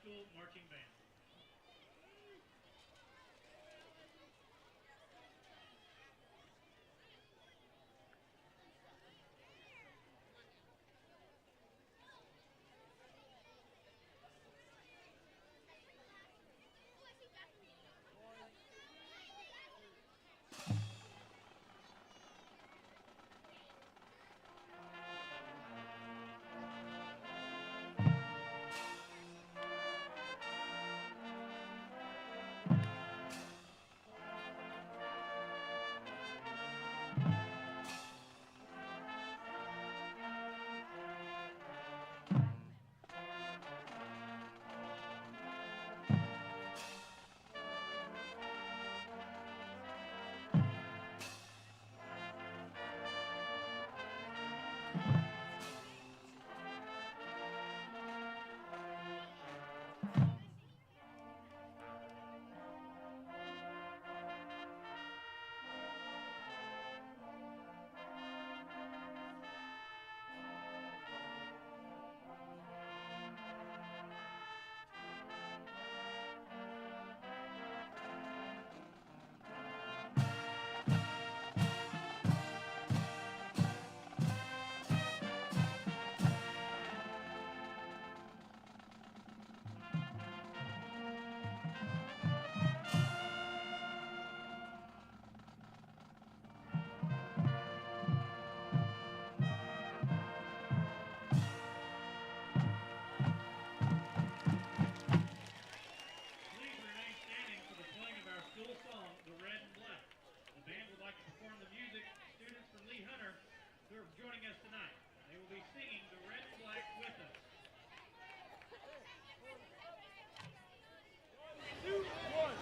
School Marching Band. Joining us tonight. They will be singing the Red and Black with us. 1, 2, 1.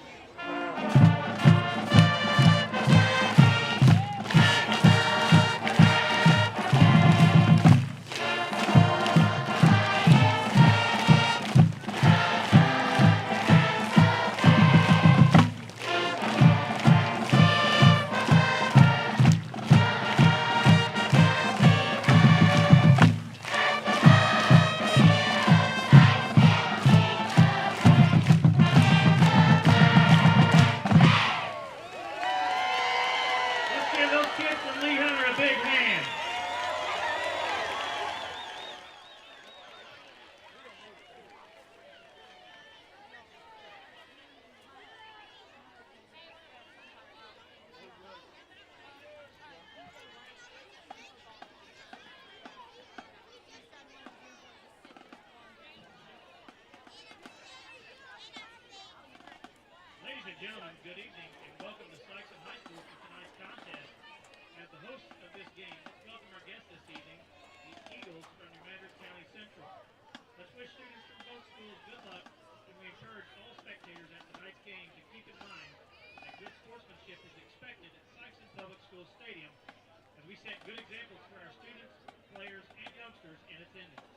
Gentlemen, good evening and welcome to Sikeston High School for tonight's contest. As the host of this game, let's welcome our guest this evening, the Eagles from New Madrid County Central. Let's wish students from both schools good luck, and we encourage all spectators at tonight's game to keep in mind that good sportsmanship is expected at Sikeston Public School Stadium, as we set good examples for our students, players, and youngsters in attendance.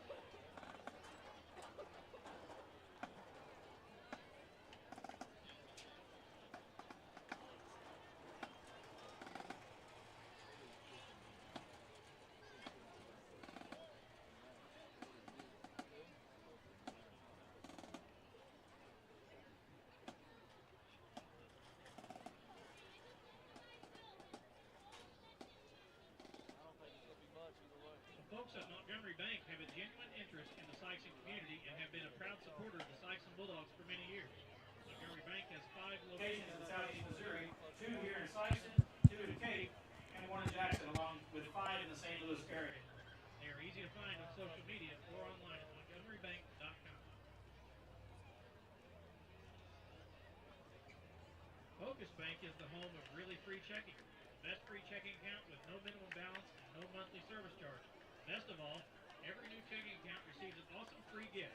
Folks at Montgomery Bank have a genuine interest in the Sikeston community and have been a proud supporter of the Sikeston Bulldogs for many years. Montgomery Bank has 5 locations in southeast Missouri, 2 here in Sikeston, 2 in Cape, and 1 in Jackson, along with 5 in the St. Louis area. They are easy to find on social media or online at montgomerybank.com. Focus Bank is the home of really free checking. Best free checking account with no minimum balance and no monthly service charge. Best of all, every new checking account receives an awesome free gift.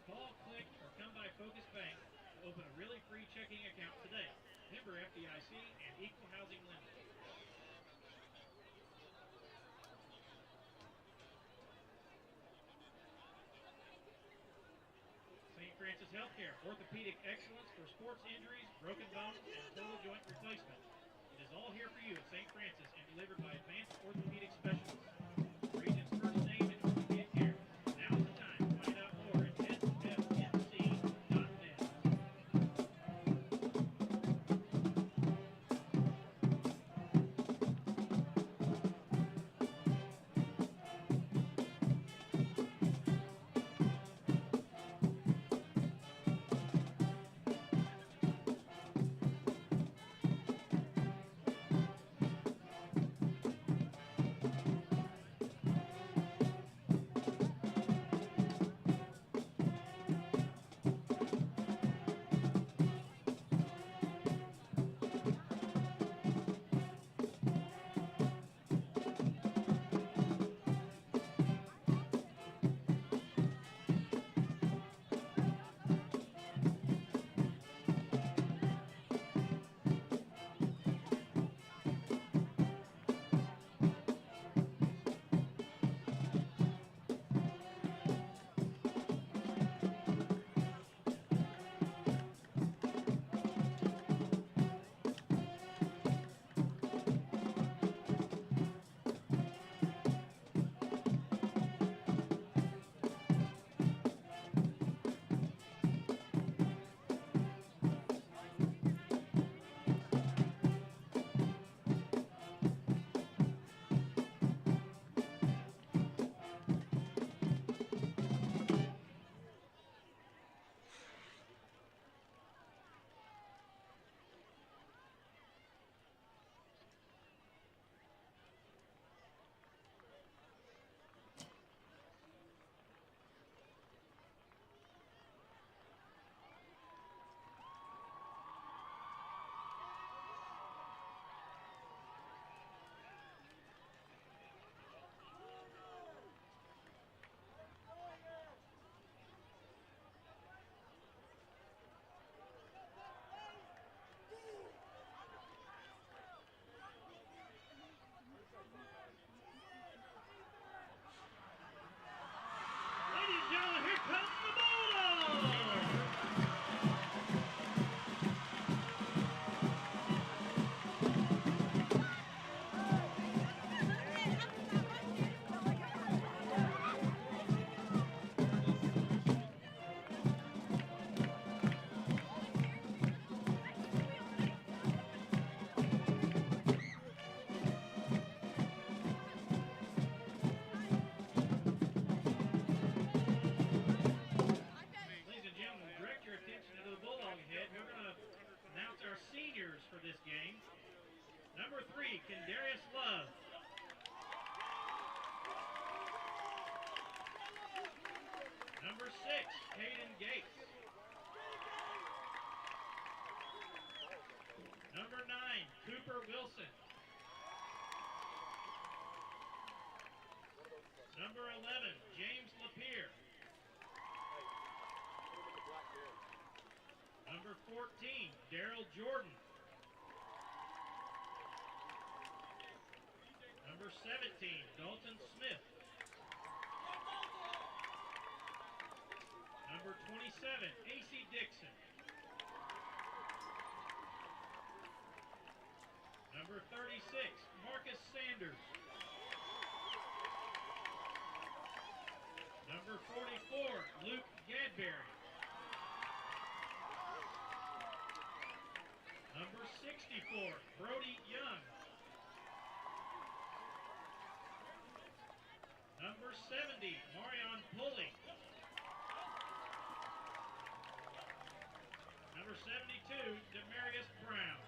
Call, click, or come by Focus Bank to open a really free checking account today. Member FDIC and Equal Housing Lender. St. Francis Healthcare, orthopedic excellence for sports injuries, broken bones, and total joint replacement. It is all here for you at St. Francis and delivered by advanced orthopedic specialists. Region's first name in orthopedic care. Now is the time to find out more at SFNC.com. Number 11, James Lapierre. Number 14, Daryl Jordan. Number 17, Dalton Smith. Number 27, AC Dixon. Number 36, Marcus Sanders. Number 44, Luke Gadberry. Number 64, Brody Young. Number 70, Marion Pulley. Number 72, Demarius Brown.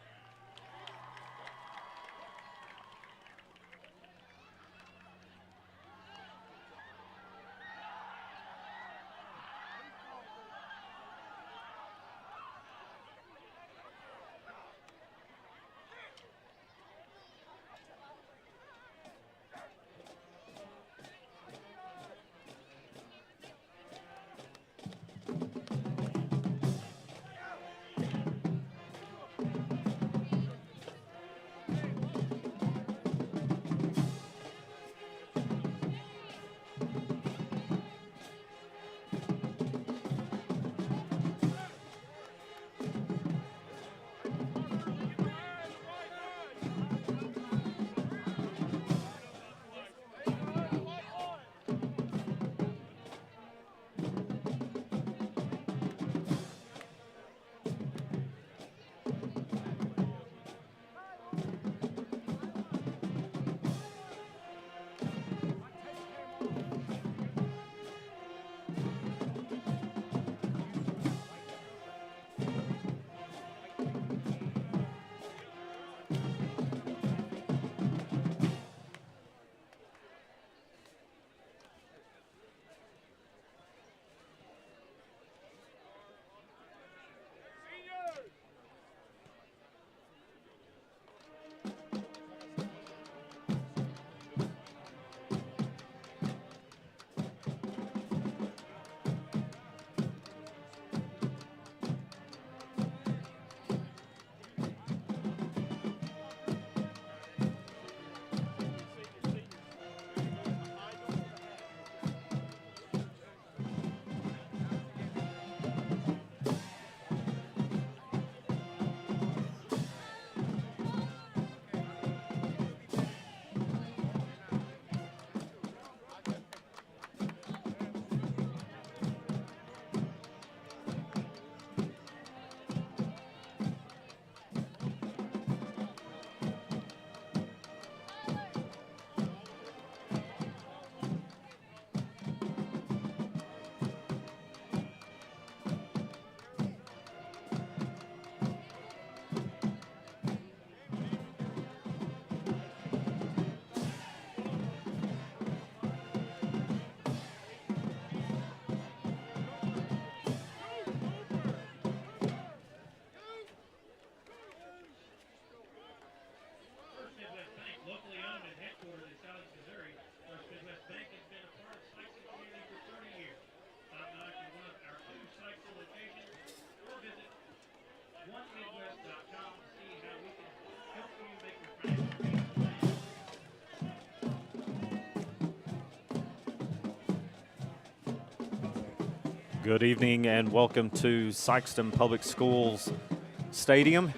Good evening and welcome to Sikeston Public Schools Stadium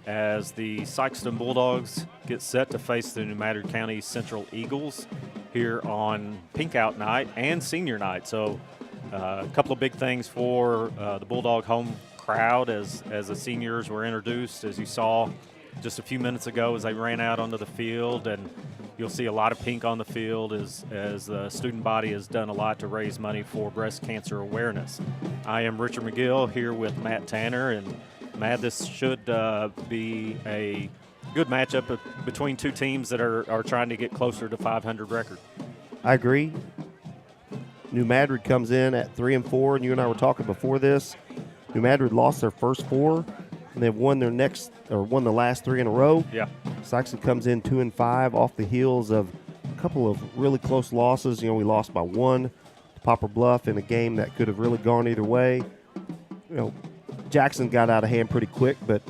as the Sikeston Bulldogs get set to face the New Madrid County Central Eagles here on Pink Out Night and Senior Night. So a couple of big things for the Bulldog home crowd as the seniors were introduced, as you saw just a few minutes ago as they ran out onto the field, and you'll see a lot of pink on the field as the student body has done a lot to raise money for breast cancer awareness. I am Richard McGill here with Matt Tanner, and Matt, this should be a good matchup between two teams that are trying to get closer to 500 record. I agree. New Madrid comes in at 3-4, and you and I were talking before this. New Madrid lost their first four, and they've won the last three in a row. Yeah. Sikeston comes in 2-5 off the heels of couple of really close losses. We lost by 1 to Poplar Bluff in a game that could have really gone either way. Jackson got out of hand pretty quick, but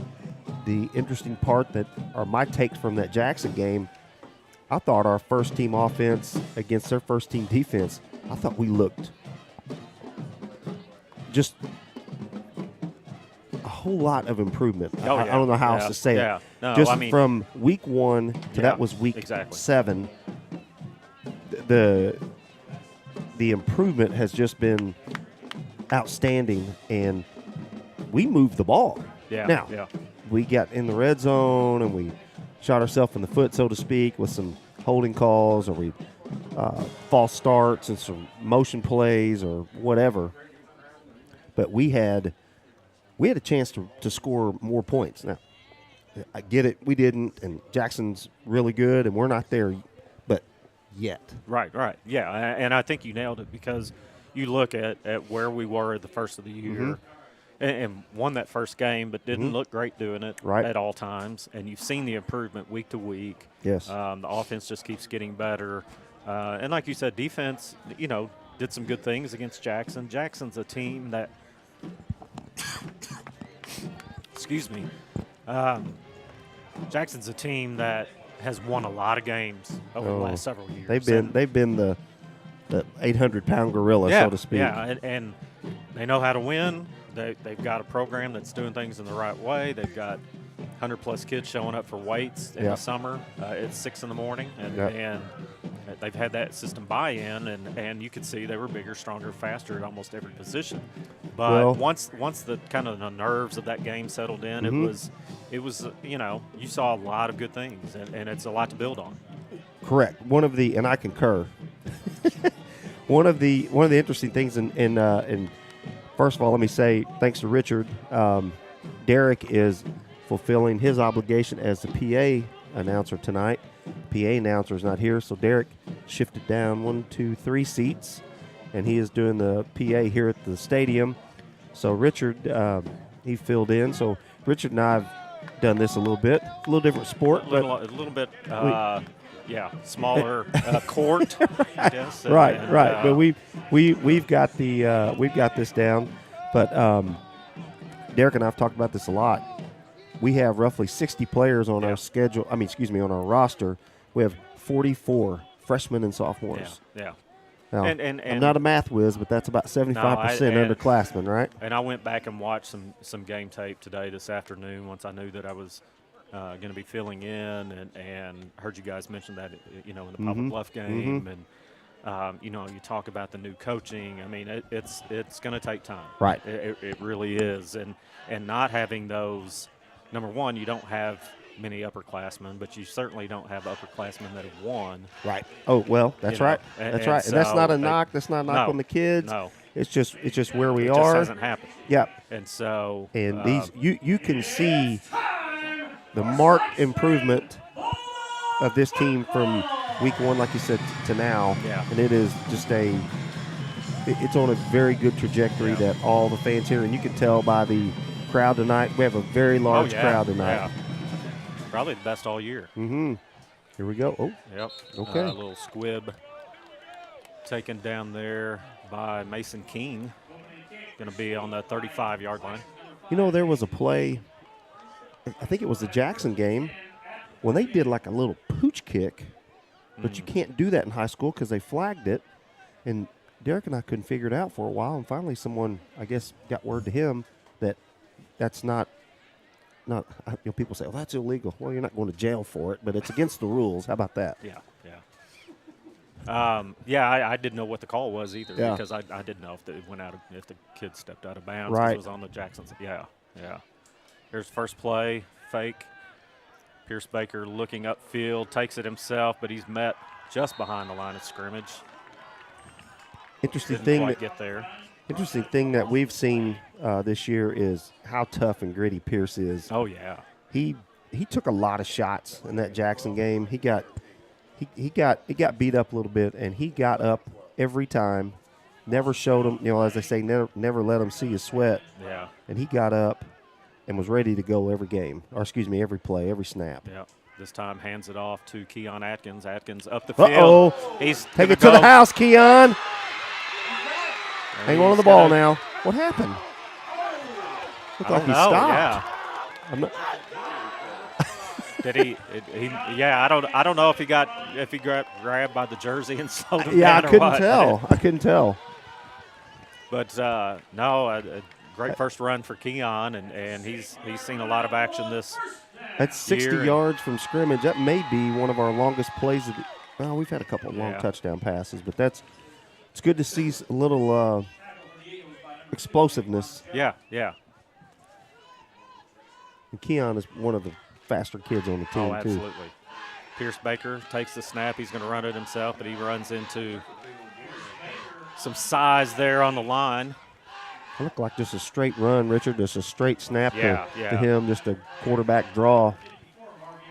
the interesting part my takes from that Jackson game, I thought our first team offense against their first team defense, I thought we looked just a whole lot of improvement. I don't know how else to say it. No, just from week 1 to that was week 7, the improvement has just been outstanding, and we moved the ball. Now, we got in the red zone and we shot ourselves in the foot, so to speak, with some holding calls, or we false starts and some motion plays or whatever. But we had a chance to score more points. Now, I get it, we didn't, and Jackson's really good, and we're not there, but yet. Right. Yeah, and I think you nailed it, because you look at where we were at the first of the year and won that first game, but didn't look great doing it at all times. And you've seen the improvement week to week. Yes. The offense just keeps getting better. And like you said, defense, did some good things against Jackson. Jackson's a team that – excuse me. Jackson's a team that has won a lot of games over the last several years. They've been the 800-pound gorilla, so to speak. Yeah, and they know how to win. They've got a program that's doing things in the right way. They've got 100-plus kids showing up for weights in the summer at 6 in the morning, and they've had that system buy-in, and you could see they were bigger, stronger, faster at almost every position. But once the kind of the nerves of that game settled in, it was you saw a lot of good things, and it's a lot to build on. Correct. And I concur. one of the interesting things in first of all, let me say thanks to Richard. Derek is fulfilling his obligation as the PA announcer tonight. PA announcer is not here, so Derek shifted down 1, 2, 3 seats, and he is doing the PA here at the stadium. So Richard, he filled in. So Richard and I have done this a little bit, a little different sport, a little bit. Smaller court, I guess. Right. But we've got this down. But Derek and I have talked about this a lot. We have roughly 60 players on our schedule. On our roster. We have 44 freshmen and sophomores. Yeah. Now, and I'm not a math whiz, but that's about 75% underclassmen, right? And I went back and watched some game tape today this afternoon once I knew that I was going to be filling in, and heard you guys mention that in the Poplar Bluff game, and you talk about the new coaching. I mean, it's going to take time. Right. It really is, and not having those. Number one, you don't have many upperclassmen, but you certainly don't have upperclassmen that have won. Right. Oh well, that's right. That's right. And that's not a knock. That's not a knock on the kids. No. It's just where we are. It just hasn't happened. Yep. And so. And these you can see the marked improvement of this team from week 1, like you said, to now. Yeah. And it is just it's on a very good trajectory that all the fans here, and you can tell by the crowd tonight. We have a very large crowd tonight. Yeah. Probably the best all year. Here we go. Oh. Yep. Okay. A little squib taken down there by Mason King. Going to be on the 35-yard line. There was a play, I think it was the Jackson game, when they did like a little pooch kick, but you can't do that in high school because they flagged it. And Derek and I couldn't figure it out for a while, and finally someone, I guess, got word to him that that's not people say, that's illegal. Well, you're not going to jail for it, but it's against the rules. How about that? Yeah. I didn't know what the call was either because I didn't know if it went out, if the kid stepped out of bounds. Right. It was on the Jacksons. Yeah. Here's first play, fake. Pierce Baker looking upfield, takes it himself, but he's met just behind the line of scrimmage. Didn't quite get there. Interesting thing that we've seen this year is how tough and gritty Pierce is. Oh yeah, he took a lot of shots in that Jackson game. He got beat up a little bit, and he got up every time. Never showed him, as they say, never let him see his sweat. Yeah. And he got up and was ready to go every game, or every play, every snap. Yeah. This time hands it off to Keon Atkins. Atkins up the field. Uh-oh. He's Take it to the house, Keon. Hang on to the ball now. What happened? Looked like he stopped. Yeah. I'm not. Did he? Yeah, I don't know if he grabbed by the jersey and slowed him down. Yeah, I couldn't tell. But no, a great first run for Keon, and he's seen a lot of action this. That's 60 yards from scrimmage. That may be one of our longest plays. Well, we've had a couple of long touchdown passes, but it's good to see a little explosiveness. Yeah. And Keon is one of the faster kids on the team, absolutely. Pierce Baker takes the snap. He's going to run it himself, but he runs into some size there on the line. It looked like just a straight run, Richard, just a straight snap to him, just a quarterback draw.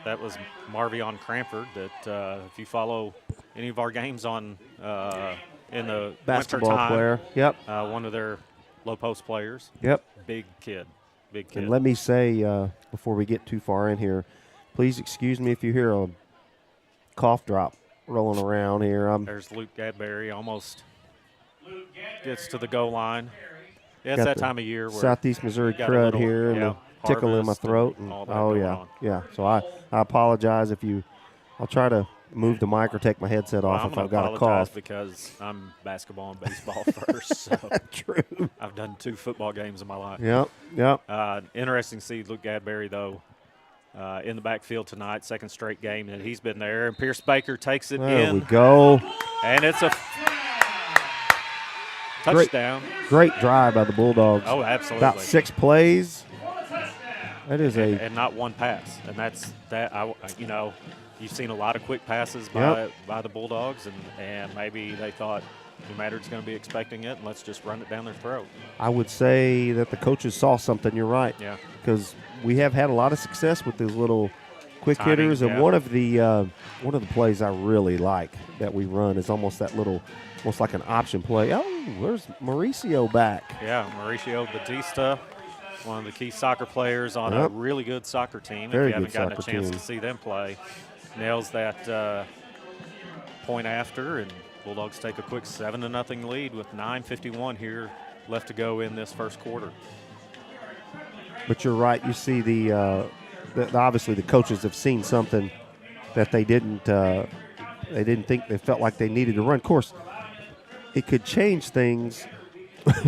That was Marvion Cranford that if you follow any of our games on in the basketball player. Yep. One of their low post players. Yep. Big kid. And let me say, before we get too far in here, please excuse me if you hear a cough drop rolling around here. There's Luke Gadberry almost gets to the goal line. Yeah, it's that time of year where Southeast Missouri crud here and the tickle in my throat. Yeah. So I apologize if you – I'll try to move the mic or take my headset off if I've got a cough. Because I'm basketball and baseball first. So True. I've done 2 football games in my life. Yep. Interesting to see Luke Gadberry, though, in the backfield tonight, second straight game that he's been there. And Pierce Baker takes it in. There we go. And it's a touchdown. Great drive by the Bulldogs. Oh, absolutely. About 6 plays. That is and not one pass. And that's that. You've seen a lot of quick passes by the Bulldogs, and maybe they thought New Madrid's going to be expecting it, and let's just run it down their throat. I would say that the coaches saw something. You're right. Yeah. Because we have had a lot of success with those little quick hitters, and one of the plays I really like that we run is almost like an option play. Oh, where's Mauricio back? Yeah, Mauricio Batista, one of the key soccer players on a really good soccer team. Very if you haven't good gotten a chance to see them play, nails that point after, and Bulldogs take a quick 7-0 lead with 9:51 here left to go in this first quarter. But you're right. You see obviously the coaches have seen something that they didn't think they felt like they needed to run. Of course, it could change things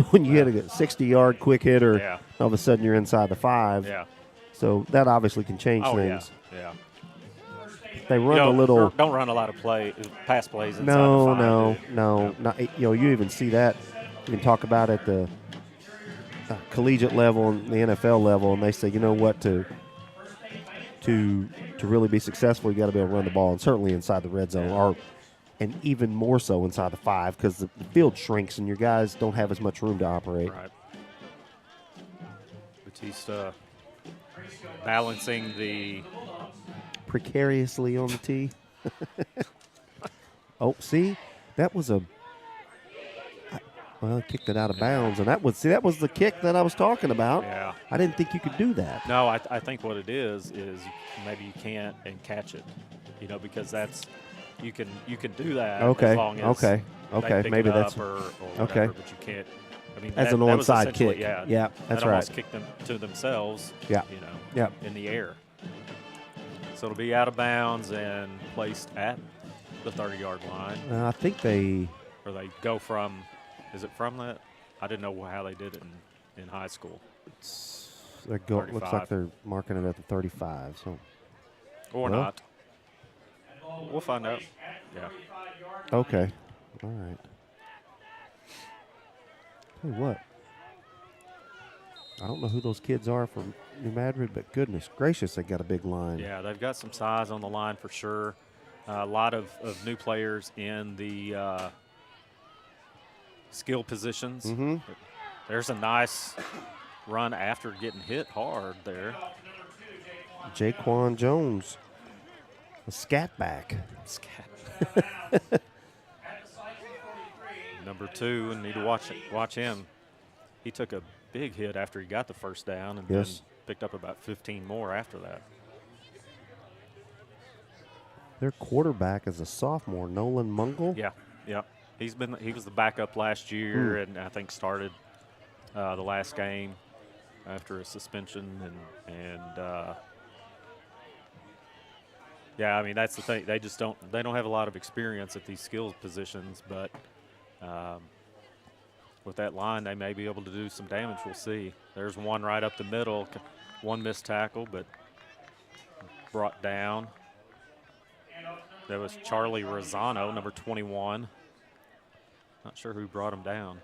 when you hit a 60-yard quick hitter. All of a sudden you're inside the 5. Yeah. So that obviously can change things. Yeah. They run a little. Don't run a lot of pass plays inside the 5. No. Not, you even see that. You can talk about at the collegiate level and the NFL level, and they say, you know what, to really be successful, you got to be able to run the ball, and certainly inside the red zone, and even more so inside the 5, because the field shrinks and your guys don't have as much room to operate. Right. Batista balancing the precariously on the tee. Oh, see, that was well, kicked it out of bounds, and that was the kick that I was talking about. Yeah. I didn't think you could do that. No, I think what it is maybe you can't and catch it, because that's you can do that. Okay. As long as okay. They pick maybe it that's up or whatever, okay. But you can't. I mean, as an onside kick. Yeah, that's that right. Almost kicked them to themselves. Yeah. In the air. So it'll be out of bounds and placed at the 30-yard line. I think they go from. Is it from that? I didn't know how they did it in high school. Looks like they're marking it at the 35. So. Or not. We'll find out. Yeah. Okay. All right. Tell you what. I don't know who those kids are from New Madrid, but goodness gracious, they got a big line. Yeah, they've got some size on the line for sure. A lot of new players in the skill positions. Mm-hmm. There's a nice run after getting hit hard there. Jaquan Jones, a scat back. Number 2, and need to watch him. He took a big hit after he got the first down and then picked up about 15 more after that. Their quarterback is a sophomore, Nolan Mungle. Yeah, yeah. He was the backup last year, and I think started the last game after a suspension, and yeah, I mean that's the thing. They don't have a lot of experience at these skills positions, but with that line, they may be able to do some damage. We'll see. There's one right up the middle, one missed tackle, but brought down. That was Charlie Rosano, number 21. Not sure who brought him down.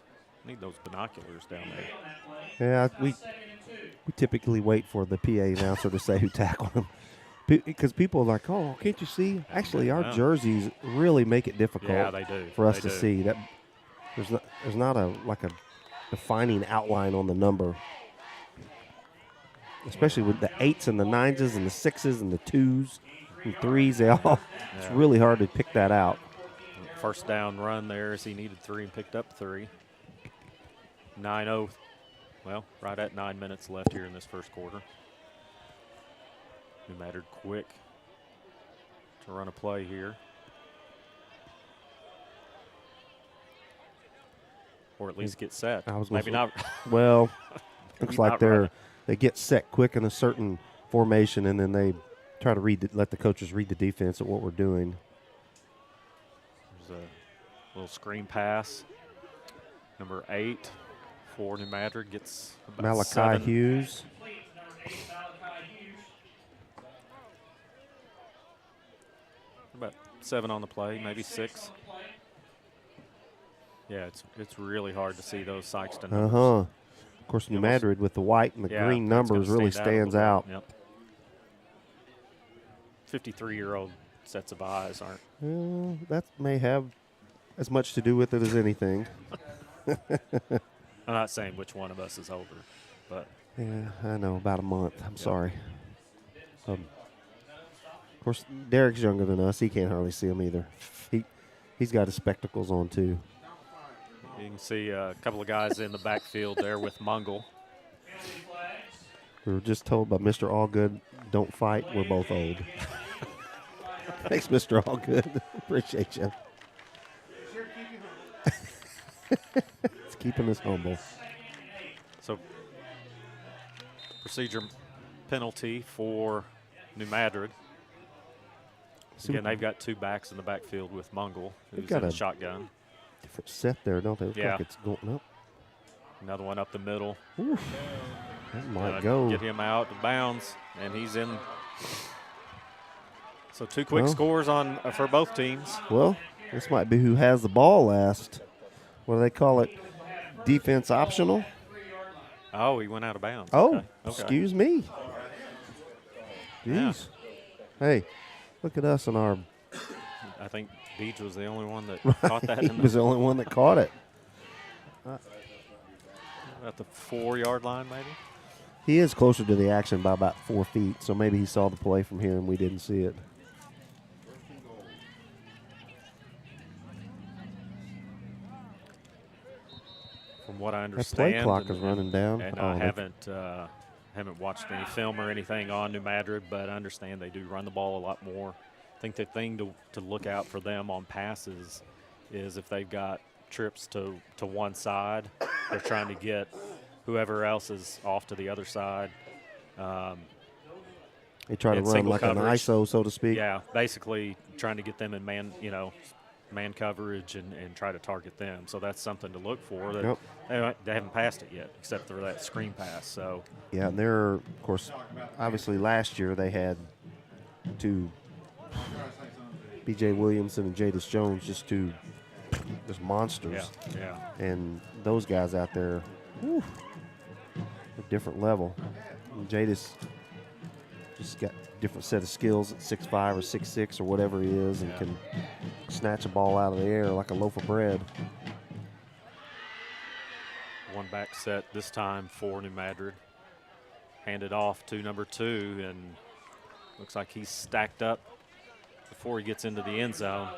Need those binoculars down there. Yeah, we typically wait for the PA announcer to say who tackled him. Because people are like, oh, can't you see? Actually, our jerseys really make it difficult for us to see. That there's not a defining outline on the number, especially with the 8s and the 9s and the 6s and the 2s and 3s. It's really hard to pick that out. First down run there as he needed 3 and picked up 3. 9-0. Well, right at 9 minutes left here in this first quarter. New Madrid quick to run a play here. Or at least get set. Maybe not. Well, looks like they get set quick in a certain formation, and then they try to let the coaches read the defense at what we're doing. There's a little screen pass. Number 8 for New Madrid gets about Malachi 7. Hughes. About 7 on the play, maybe 6. Yeah, it's really hard to see those Sikeston numbers. Of course, New Madrid with the white and the green numbers really stands out. Yep. 53-year-old sets of eyes aren't. That may have as much to do with it as anything. I'm not saying which one of us is older, but. Yeah, I know, about a month. I'm sorry. Of course, Derek's younger than us. He can't hardly see them either. He's got his spectacles on, too. You can see a couple of guys in the backfield there with Mungle. We were just told by Mr. Allgood, don't fight, we're both old. Thanks, Mr. Allgood. Appreciate you. It's keeping us humble. So, procedure penalty for New Madrid. Again, they've got 2 backs in the backfield with Mungle, who's in the shotgun. Different set there, don't they? Look like it's going up. Another one up the middle. Oof. That might go. Get him out of bounds, and he's in. So 2 quick scores on for both teams. Well, this might be who has the ball last. What do they call it? Defense optional? Oh, he went out of bounds. Oh, okay. Excuse me. Jeez. Yeah. Hey, look at us and our. I think Beach was the only one that caught that. He was the only one that caught it. At the 4-yard line, maybe? He is closer to the action by about 4 feet, so maybe he saw the play from here and we didn't see it. From what I understand, that play clock is running down. And I haven't watched any film or anything on New Madrid, but I understand they do run the ball a lot more. I think the thing to look out for them on passes is if they've got trips to one side, they're trying to get whoever else is off to the other side. They try to run like an ISO, so to speak. Yeah, basically trying to get them in man coverage and try to target them. So that's something to look for. That they haven't passed it yet, except for that screen pass. So yeah, and they're, of course, obviously last year they had 2 B.J. Williamson and Jadis Jones, just monsters. Yeah. And those guys out there, a different level. And Jadis just got a different set of skills at 6'5" or 6'6" or whatever he is, and can snatch a ball out of the air like a loaf of bread. One back set this time for New Madrid. Handed off to number 2, and looks like he's stacked up before he gets into the end zone.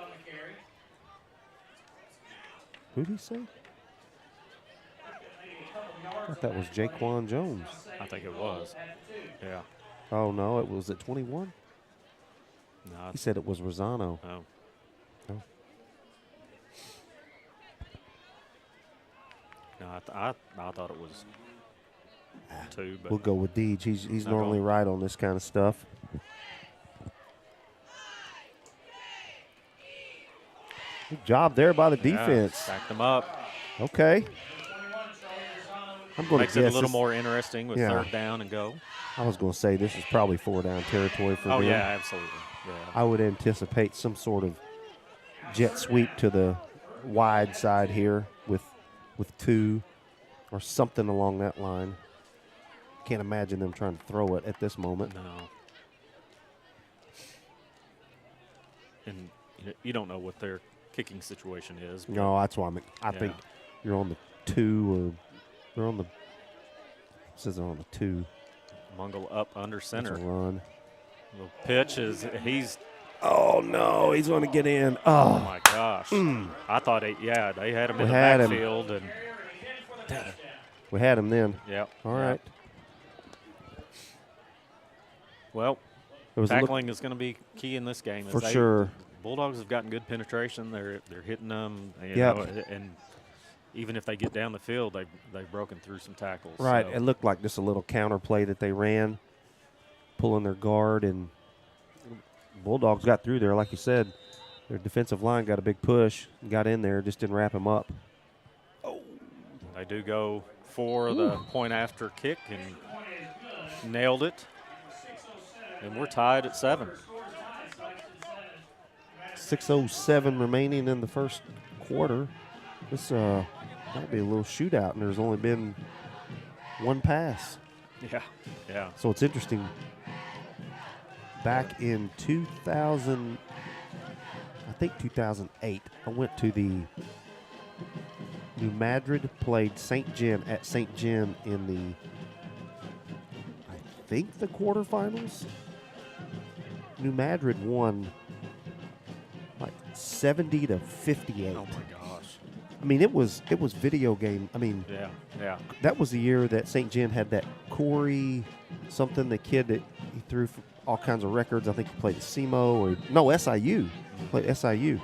Who did he say? I thought that was Jaquan Jones. I think it was. Yeah. Oh, no, it was at 21? No, he said it was Rosano. Oh. No. No, I thought it was 2. But We'll go with Deej. He's No normally problem. right on this kind of stuff. Good job there by the defense. Stacked them up. Okay. I'm going to Makes guess it a little this- more interesting with Yeah. 3rd down and go. I was going to say this is probably 4-down territory for Oh, them. yeah, absolutely. Yeah. I would anticipate some sort of jet sweep to the wide side here with 2 or something along that line. Can't imagine them trying to throw it at this moment. No. And you don't know what their kicking situation is. but No, that's why I think you're on the 2 or they're on the. It says they're on the 2. Mungle up under center. That's a run. The pitch he's. Oh no, he's going to get in. Oh Oh, my gosh! I thought they had him in the had him. backfield and we had him then. yep. All right. Well, It was tackling is going to be key in this game. for sure. Bulldogs have gotten good penetration. They're hitting them. You Yep. know, and even if they get down the field, they've broken through some tackles. Right. So. It looked like just a little counter play that they ran, pulling their guard, and Bulldogs got through there. Like you said, their defensive line got a big push, got in there, just didn't wrap him up. They do go for the point after kick and nailed it. And we're tied at 7. 6:07 remaining in the first quarter. This might be a little shootout, and there's only been 1 pass. Yeah. So it's interesting. Back in 2008, I went to the New Madrid played St. Jim at St. Jim in the, I think, the quarterfinals. New Madrid won like 70-58. Oh my gosh. I mean, it was video game. I mean, Yeah. that was the year that St. Jim had that Corey something, the kid that he threw for all kinds of records. I think he played at SIU. Played SIU.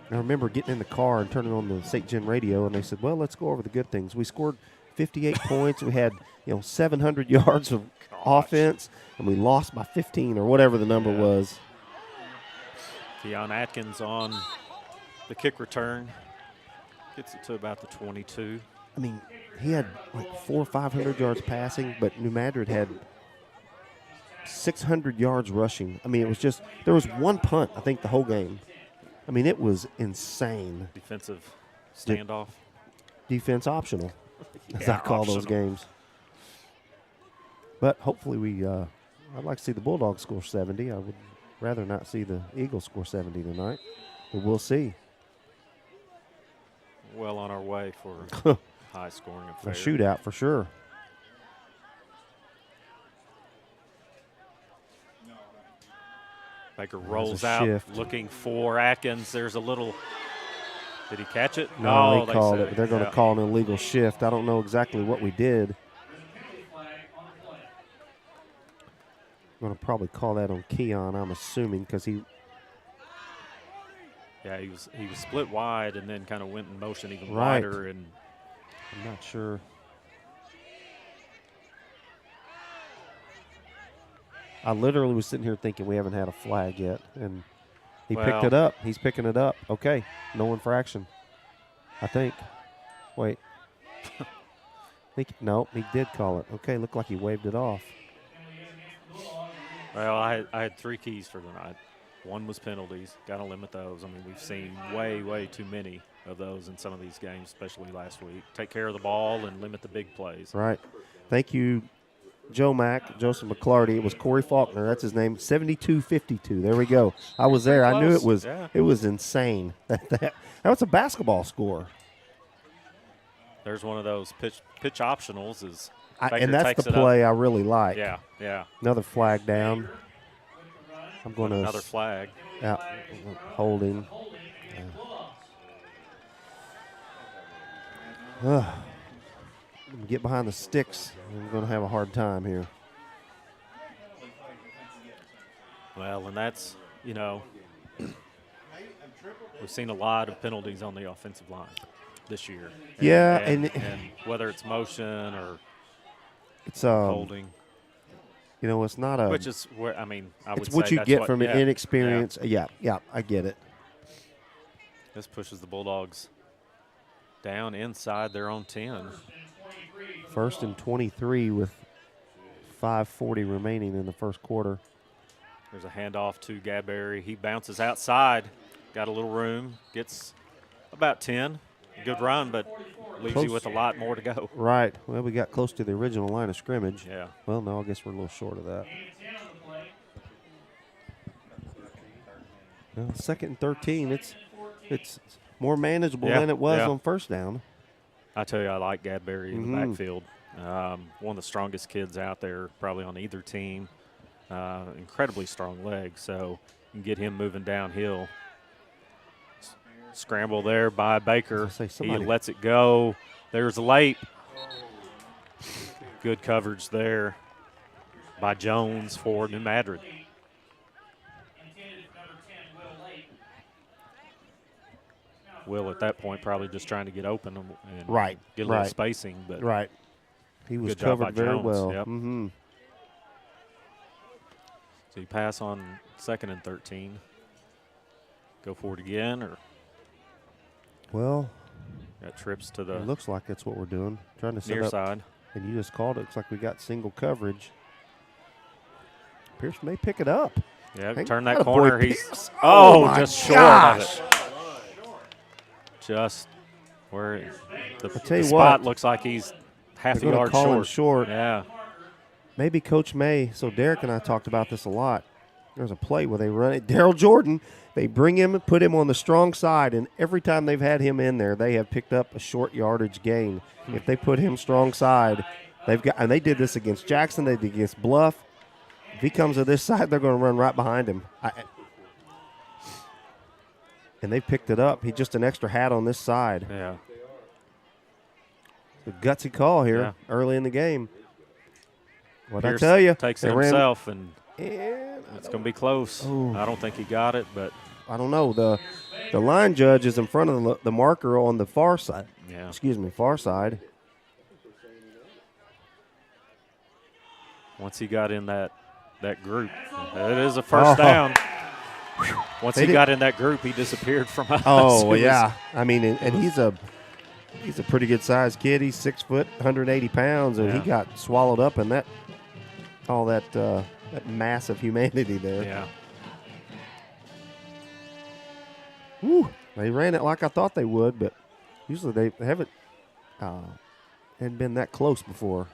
I remember getting in the car and turning on the St. Jim radio, and they said, well, let's go over the good things. We scored 58 points. We had 700 yards of offense, and we lost by 15 or whatever the number was. Keon Atkins on the kick return. Gets it to about the 22. I mean, he had like 400 or 500 yards passing, but New Madrid had 600 yards rushing. I mean, it was just, there was 1 punt, I think, the whole game. I mean, it was insane. Defensive standoff. Defense optional, as I call those games. But hopefully I'd like to see the Bulldogs score 70. I would rather not see the Eagles score 70 tonight, but we'll see. Well on our way for high scoring affair. A shootout for sure. Baker rolls a out shift. looking for Atkins. There's a little. Did he catch it? No, they called said it. They're going to call an illegal shift. I don't know exactly what we did. I'm going to probably call that on Keon, I'm assuming, because he. Yeah, he was split wide and then kind of went in motion even Right. wider, and I'm not sure. I literally was sitting here thinking we haven't had a flag yet, and he picked it up. He's picking it up. Okay, no infraction, I think. Wait. No, he did call it. Okay, looked like he waved it off. well, I had 3 keys for the night. One was penalties. Got to limit those. I mean, we've seen way too many of those in some of these games, especially last week. Take care of the ball and limit the big plays. Right. Thank you, Joseph McClarty. It was Corey Faulkner. That's his name. 72-52. There we go. I was there. I knew it was. Yeah. It was insane. That was a basketball score. There's one of those pitch optionals. And that's the play I really like. Yeah. Another flag down. I'm going to Another flag. out holding. Get behind the sticks. I'm going to have a hard time here. Well, and that's you know, we've seen a lot of penalties on the offensive line this year. And whether it's motion or it's holding. You know, it's not a. Which is where, I mean, I would say it's what you get from an inexperience. Yeah. Yeah, I get it. This pushes the Bulldogs down inside their own 10. 1st and 23 with 5:40 remaining in the first quarter. There's a handoff to Gadberry. He bounces outside. Got a little room. Gets about 10. Good run, but leaves you with a lot more to go. Right. Well, we got close to the original line of scrimmage. Yeah. Well, no, I guess we're a little short of that. Well, 2nd and 13. It's more manageable than it was on first down. I tell you, I like Gadberry in the backfield. One of the strongest kids out there, probably on either team. Incredibly strong legs, so you can get him moving downhill. Scramble there by Baker. He lets it go. There's Late. Good coverage there by Jones for New Madrid. Will at that point probably just trying to get open and get a little spacing. But he was covered very well. Yep. So you pass on 2nd and 13. Go for it again, or well, got trips to the. It looks like that's what we're doing. Trying to set near up side. And you just called it. Looks like we got single coverage. Pierce may pick it up. Yeah, turn that corner. He's just short of it. Just where the spot looks like he's half a yard short. Yeah. Maybe Coach May. So Derek and I talked about this a lot. There's a play where they run it. Daryl Jordan, they bring him and put him on the strong side, and every time they've had him in there, they have picked up a short yardage gain. If they put him strong side, and they did this against Jackson, they did against Bluff. If he comes to this side, they're going to run right behind him. And they picked it up. He's just an extra hat on this side. Yeah. A gutsy call here early in the game. What I Pierce tell you, takes it himself, and it's going to be close. I don't think he got it, but I don't know. The line judge is in front of the marker on the far side. Yeah. Excuse me, far side. Once he got in that group, it is a first down. Once he got in that group, he disappeared from us. Oh, yeah. I mean, and he's a pretty good sized kid. He's 6 foot, 180 pounds, and he got swallowed up in that mass of humanity there. Yeah. Woo. They ran it like I thought they would, but usually they haven't been that close before.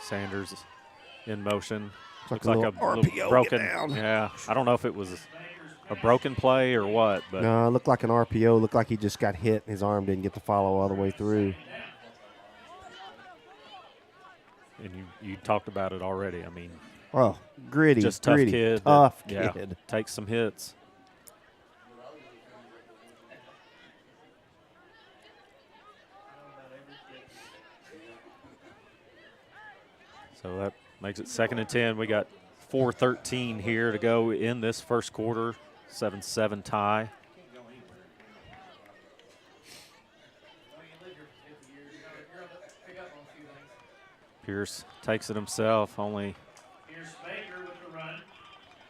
Sanders in motion. Looks like a RPO broken. Yeah, I don't know if it was a broken play or what, but no, it looked like an RPO. Looked like he just got hit. His arm didn't get to follow all the way through. And you talked about it already. I mean, gritty, just tough kid. Tough kid. Takes some hits. So that makes it 2nd and 10. We got 4:13 here to go in this first quarter. 7-7 tie. Pierce takes it himself, only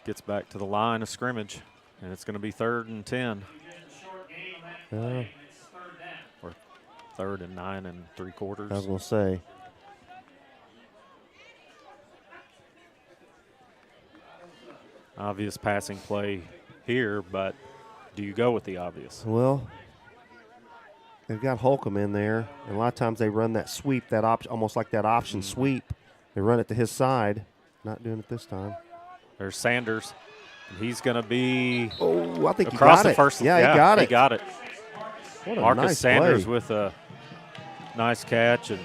gets back to the line of scrimmage, and it's going to be 3rd and 10. Or 3rd and 9 3/4. I was going to say. Obvious passing play here, but do you go with the obvious? Well, they've got Holcomb in there, and a lot of times they run that sweep, almost like that option sweep. They run it to his side. Not doing it this time. There's Sanders. He's going to be I think across he got the it. first. Yeah, he got it. He got it. What a Marcus nice Sanders play. with a nice catch and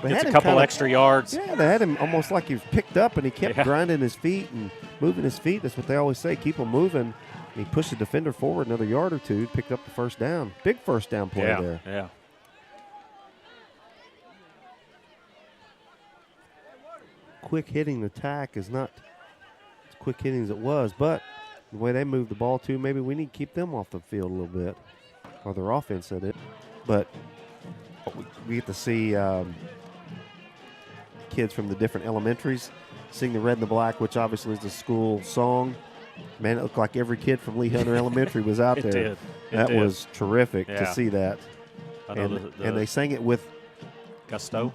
They gets had a him couple extra yards. Yeah, they had him almost like he was picked up, and he kept grinding his feet and moving his feet. That's what they always say, keep him moving. And he pushed the defender forward another yard or two, picked up the first down. Big first down play there. Yeah. Quick hitting attack is not quick hitting as it was. But the way they moved the ball, too, maybe we need to keep them off the field a little bit, or their offense at it. But we get to see kids from the different elementaries sing the Red and the Black, which obviously is the school song. Man, it looked like every kid from Lee Hunter Elementary was out there. Did. That was terrific to see that. And they sang it with gusto.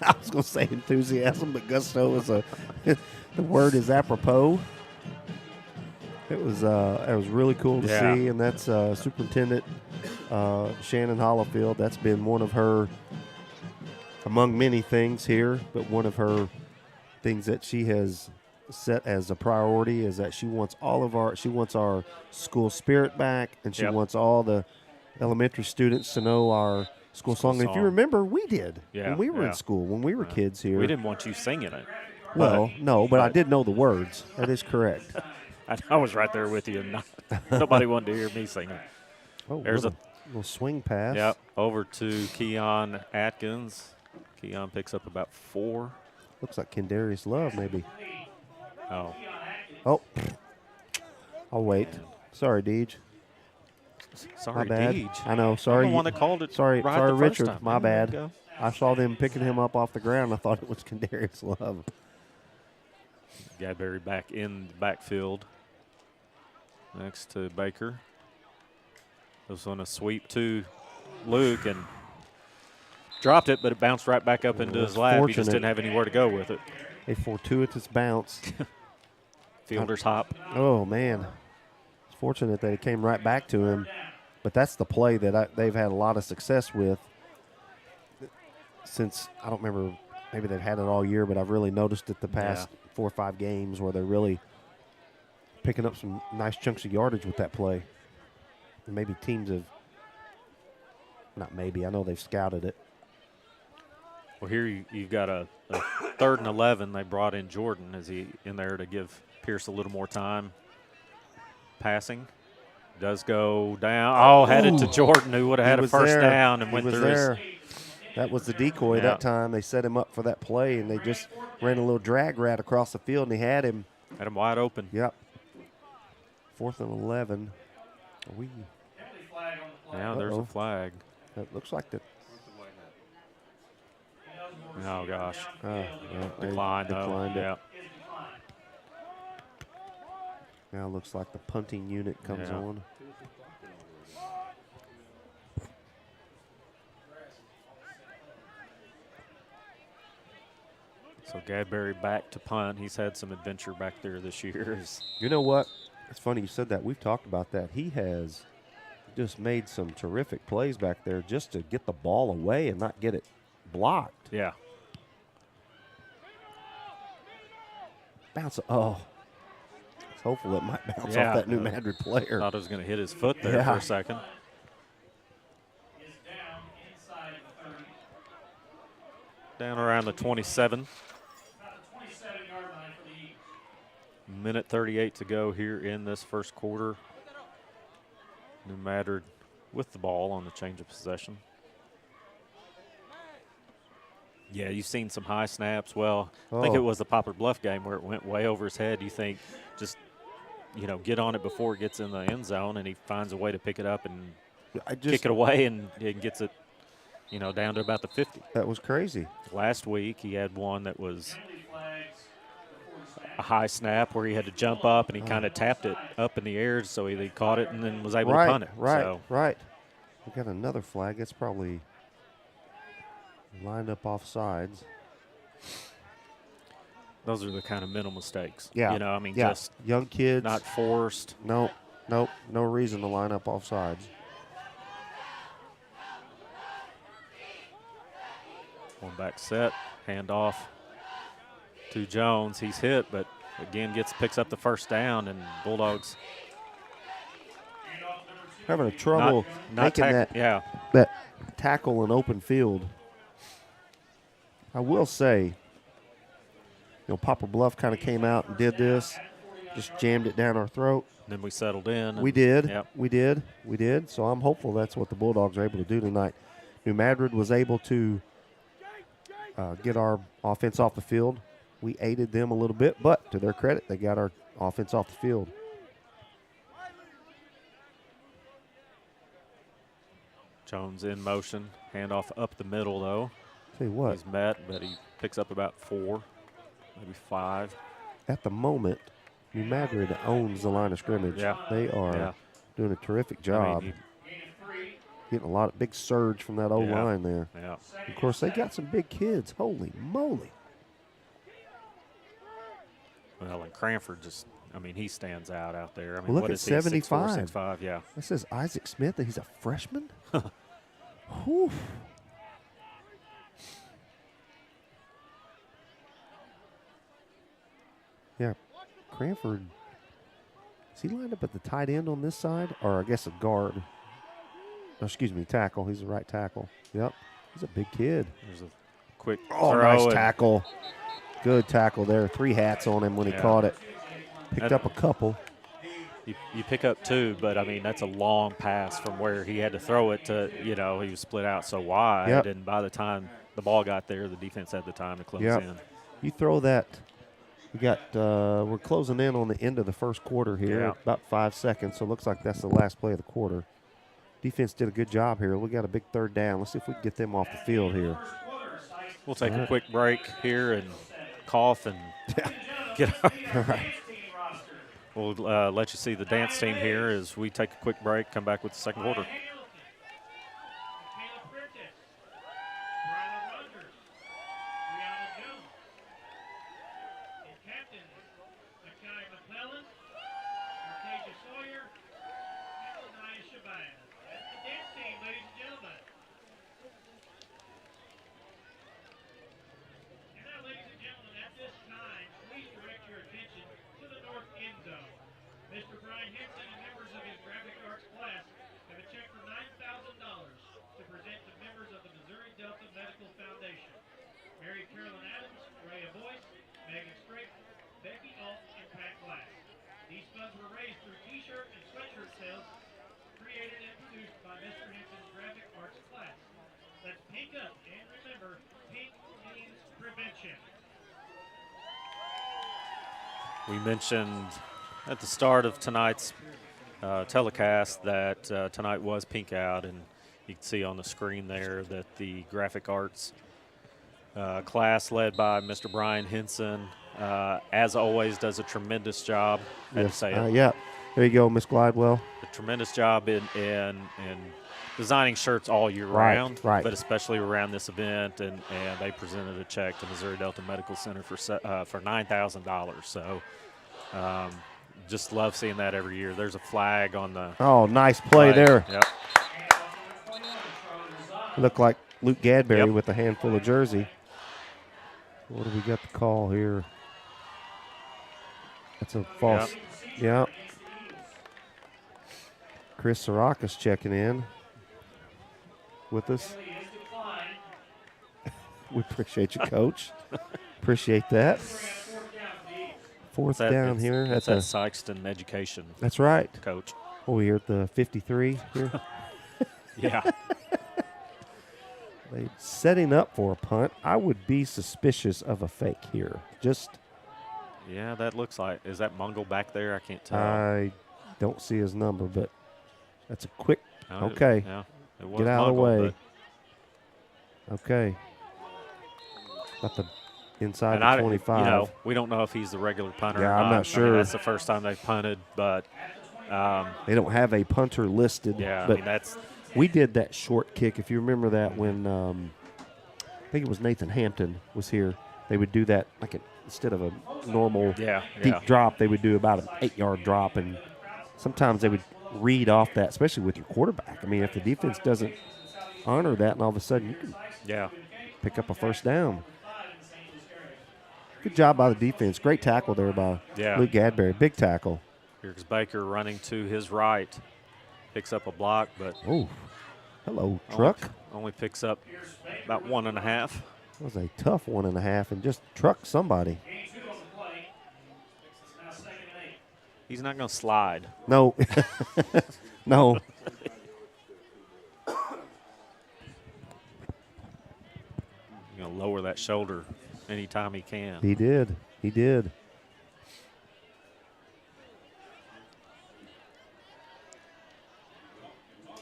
I was going to say enthusiasm, but gusto is the word is apropos. It was really cool to see, and that's Superintendent Shannon Hollifield. That's been one of her, among many things here, but one of her things that she has set as a priority is that she wants our school spirit back, and she wants all the elementary students to know our school song. And if you remember, we did when we were in school, when we were kids here. We didn't want you singing it. Well, no, but I did know the words. That is correct. I was right there with you. And nobody wanted to hear me singing. Oh, there's a little swing pass. Yep, over to Keon Atkins. Keon picks up about 4. Looks like Kendarius Love, maybe. Oh. I'll wait. Sorry, Deej. Sorry, my bad. Deej. I know. Sorry. I'm the one that called it. Sorry, right sorry, the first Richard. time. My bad. I saw them picking him up off the ground. I thought it was Kendarius Love. Gadberry back in the backfield next to Baker. Was on a sweep to Luke and dropped it, but it bounced right back up into his lap. He just didn't have anywhere to go with it. A fortuitous bounce. Fielder's hop. Oh, man. It's fortunate that it came right back to him. But that's the play that they've had a lot of success with since, I don't remember, maybe they've had it all year, but I've really noticed it the past 4 or 5 games where they're really picking up some nice chunks of yardage with that play. And maybe teams have, not maybe, I know they've scouted it. Well, here you've got a 3rd and 11. They brought in Jordan. Is he in there to give Pierce a little more time passing? Does go down. Oh, headed to Jordan, who would have had a first down and went through there. That was the decoy that time. They set him up for that play, and they just ran a little drag route across the field, and he had him. Had him wide open. Yep. 4th and 11. Now there's a flag. It looks like that. Oh, gosh. Declined it. Yeah. Now it looks like the punting unit comes on. So Gadberry back to punt. He's had some adventure back there this year. You know what? It's funny you said that. We've talked about that. He has just made some terrific plays back there just to get the ball away and not get it blocked. Yeah. Bounce. Oh. It's hopeful it might bounce off that New Madrid player. Thought it was going to hit his foot there for a second. Down around the 27. Minute 38 to go here in this first quarter. New Madrid with the ball on the change of possession. Yeah, you've seen some high snaps. Well, I think it was the Poplar Bluff game where it went way over his head. You think just, get on it before it gets in the end zone, and he finds a way to pick it up and kick it away and gets it, down to about the 50. That was crazy. Last week he had one that was a high snap where he had to jump up and he kind of tapped it up in the air, so he caught it and then was able to punt it. Right. We got another flag. It's probably lined up off sides. Those are the kind of mental mistakes. Yeah. Just young kids. Not forced. No reason to line up off sides. One back set, handoff to Jones. He's hit, but again picks up the first down, and Bulldogs having a trouble making that tackle in open field. I will say, Poplar Bluff kind of came out and did this, just jammed it down our throat. Then we settled in. We did. Yep. We did. So I'm hopeful that's what the Bulldogs are able to do tonight. New Madrid was able to get our offense off the field we aided them a little bit, but to their credit, they got our offense off the field. Jones in motion, handoff up the middle though. Tell you what, he's met, but he picks up about 4, maybe 5. At the moment, New Madrid owns the line of scrimmage. Yeah. They are doing a terrific job. Getting a lot of big surge from that O-line there. Yeah. Of course, they got some big kids. Holy moly. Well, and Cranford just, I mean, he stands out there. I mean, well, look what at is 75. He, 6'4", 6'5", yeah. This is Isaac Smith, and he's a freshman? Whew. Yeah, Cranford, is he lined up at the tight end on this side? Or I guess a guard. Oh, excuse me, tackle. He's a right tackle. Yep, he's a big kid. There's a quick throw. Nice tackle. Good tackle there. 3 hats on him when he caught it. Picked up a couple. You pick up 2, but, I mean, that's a long pass from where he had to throw it to, he was split out so wide. And by the time the ball got there, the defense had the time to close in. You throw that. We're closing in on the end of the first quarter here, about 5 seconds, so it looks like that's the last play of the quarter. Defense did a good job here. We got a big 3rd down. Let's see if we can get them off the field here. We'll take a quick break here and cough and get out. All right. We'll let you see the dance team here as we take a quick break, come back with the second quarter. Mr. Brian Henson and members of his graphic arts class have a check for $9,000 to present to members of the Missouri Delta Medical Foundation. Mary Carolyn Adams, Rhea Boyce, Megan Straight, Becky Alt, and Pat Glass. These funds were raised through t-shirt and sweatshirt sales created and produced by Mr. Henson's graphic arts class. Let's pink up and remember, pink means prevention. We mentioned at the start of tonight's telecast that tonight was Pink Out, and you can see on the screen there that the graphic arts class led by Mr. Brian Henson, as always, does a tremendous job. Yeah, there you go, Miss Glidewell. A tremendous job in designing shirts all year round, but especially around this event, and they presented a check to Missouri Delta Medical Center for $9,000. So just love seeing that every year. There's a flag on the. Oh, nice play there. Yep. Looked like Luke Gadberry with a handful of jersey. What do we got the call here? That's a false. Yep. Chris Sarakas checking in with us. We appreciate you, Coach. Appreciate that. Fourth down here. That's at Sikeston Education. That's right. Coach. Oh, we're at the 53 here. Yeah. They setting up for a punt. I would be suspicious of a fake here. Yeah, that looks like. Is that Mungle back there? I can't tell. I don't see his number, but that's a quick. No, okay. It was Get out Mungle, of the way. Okay. About the inside the 25. We don't know if he's the regular punter or Yeah, not. I'm not sure. I mean, that's the first time they've punted, but they don't have a punter listed. Yeah, but I mean, that's. We did that short kick. If you remember that when I think it was Nathan Hampton was here, they would do that instead of a normal deep drop, they would do about an 8-yard drop, and sometimes they would read off that, especially with your quarterback. I mean, if the defense doesn't honor that, and all of a sudden you can pick up a first down. Good job by the defense. Great tackle there by Luke Gadberry. Big tackle. Here's Baker running to his right. Picks up a block, but hello, truck. Only picks up about 1.5. That was a tough 1.5, and just trucked somebody. He's not going to slide. No. No. You're going to lower that shoulder anytime he can. He did. He did.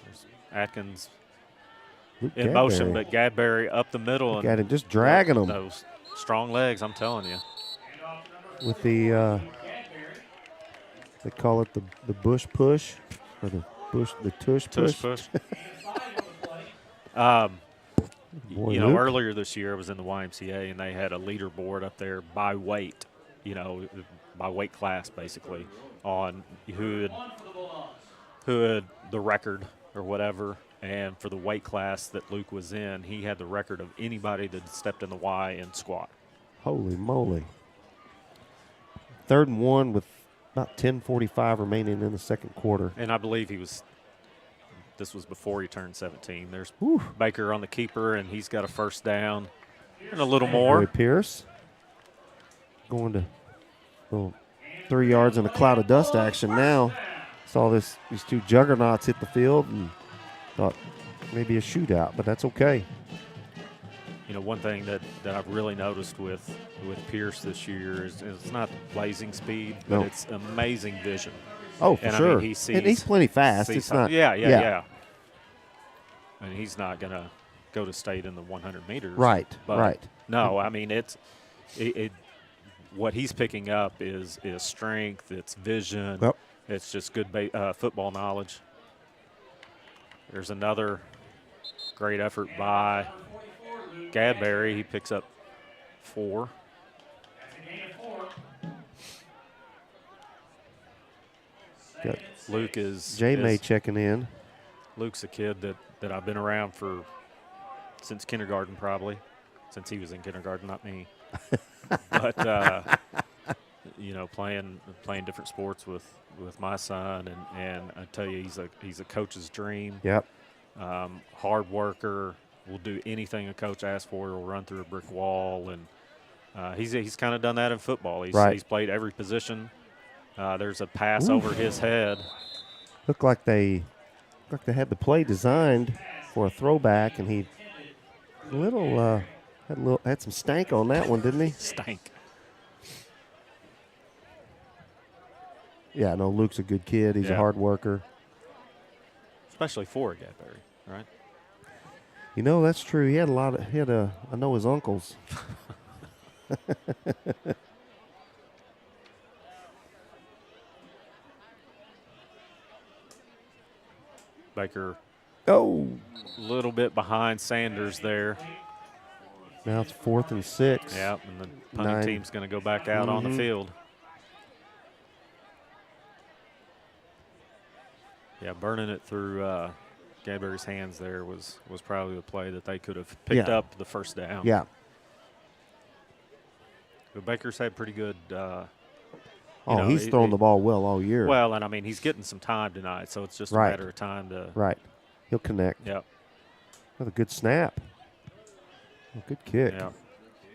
There's Atkins Luke in Gadberry. motion, but Gadberry up the middle. Look at him just dragging him. Those strong legs, I'm telling you. With the, they call it the bush push, or the tush push. Boy, You know, Luke. earlier this year I was in the YMCA, and they had a leaderboard up there by weight, you know, by weight class basically, on who had the record or whatever. And for the weight class that Luke was in, he had the record of anybody that stepped in the Y in squat. Holy moly. 3rd and 1 with about 10:45 remaining in the second quarter. And I believe this was before he turned 17. There's Whew. Baker on the keeper, and he's got a first down and a little more. Boy Pierce going to little 3 yards in a cloud of dust action now. Saw these two juggernauts hit the field and thought maybe a shootout, but that's okay. You know, one thing that I've really noticed with Pierce this year is it's not blazing speed, but it's amazing vision. Oh, for and sure. I mean, and he's plenty fast. It's not. Yeah. And he's not going to go to state in the 100 meters. Right, but right. No, I mean, it what he's picking up is strength, it's vision, Yep. it's just good football knowledge. There's another great effort by Gadberry. He picks up 4. Got Luke is J-May checking in. Luke's a kid that I've been around since kindergarten, probably, since he was in kindergarten, not me. But you know, playing different sports with my son, and I tell you, he's a coach's dream. Yep. Hard worker, will do anything a coach asks for. He'll run through a brick wall, and he's kind of done that in football. He's played every position. There's a pass over his head. Looked like they had the play designed for a throwback, and he had some stank on that one, didn't he? Stank. Yeah, no, Luke's a good kid. He's a hard worker. Especially for a Gadberry, right? You know, that's true. He had I know his uncles. Baker a little bit behind Sanders there. Now it's 4th and 6. Yeah, and the punting team's going to go back out on the field. Yeah, burning it through Gadberry's hands there was probably the play that they could have picked up the first down. Yeah. But Baker's had pretty good he's thrown the ball well all year. Well, and I mean, he's getting some time tonight, so it's just a matter of time to. Right. He'll connect. Yep. Another good snap. Good kick. Yeah.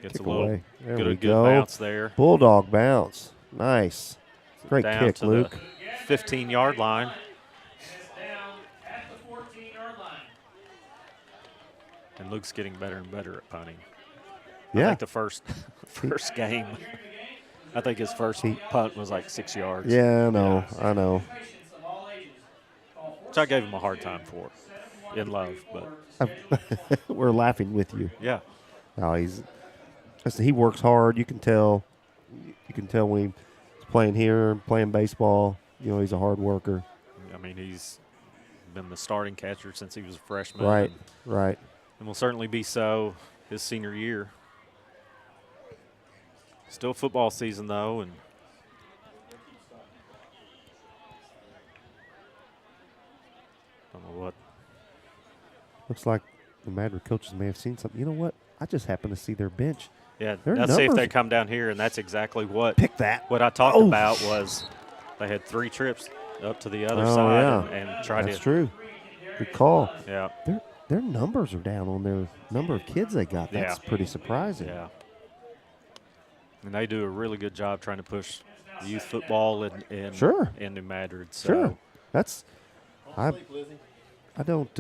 Gets Kick a little away. There good we go. bounce there. Bulldog bounce. Nice. Great Down kick, to Luke. The 15-yard line. And Luke's getting better and better at punting. Yeah. I think the first game, I think his first punt was like 6 yards. Yeah, I know. Which I gave him a hard time for, in love, but we're laughing with you. Yeah. No, he works hard. You can tell. You can tell when he's playing here, playing baseball. You know, he's a hard worker. I mean, he's been the starting catcher since he was a freshman. Right, right. And will certainly be so his senior year. Still football season, though, and I don't know what. Looks like the Madrid coaches may have seen something. You know what? I just happened to see their bench. Yeah, let's see if they come down here, and that's exactly what. Pick that. What I talked about was they had 3 trips up to the other side and tried to. That's true. Good call. Yeah. Their numbers are down on their number of kids they got. That's pretty surprising. Yeah. And they do a really good job trying to push youth football in New Madrid. So. Sure. That's I don't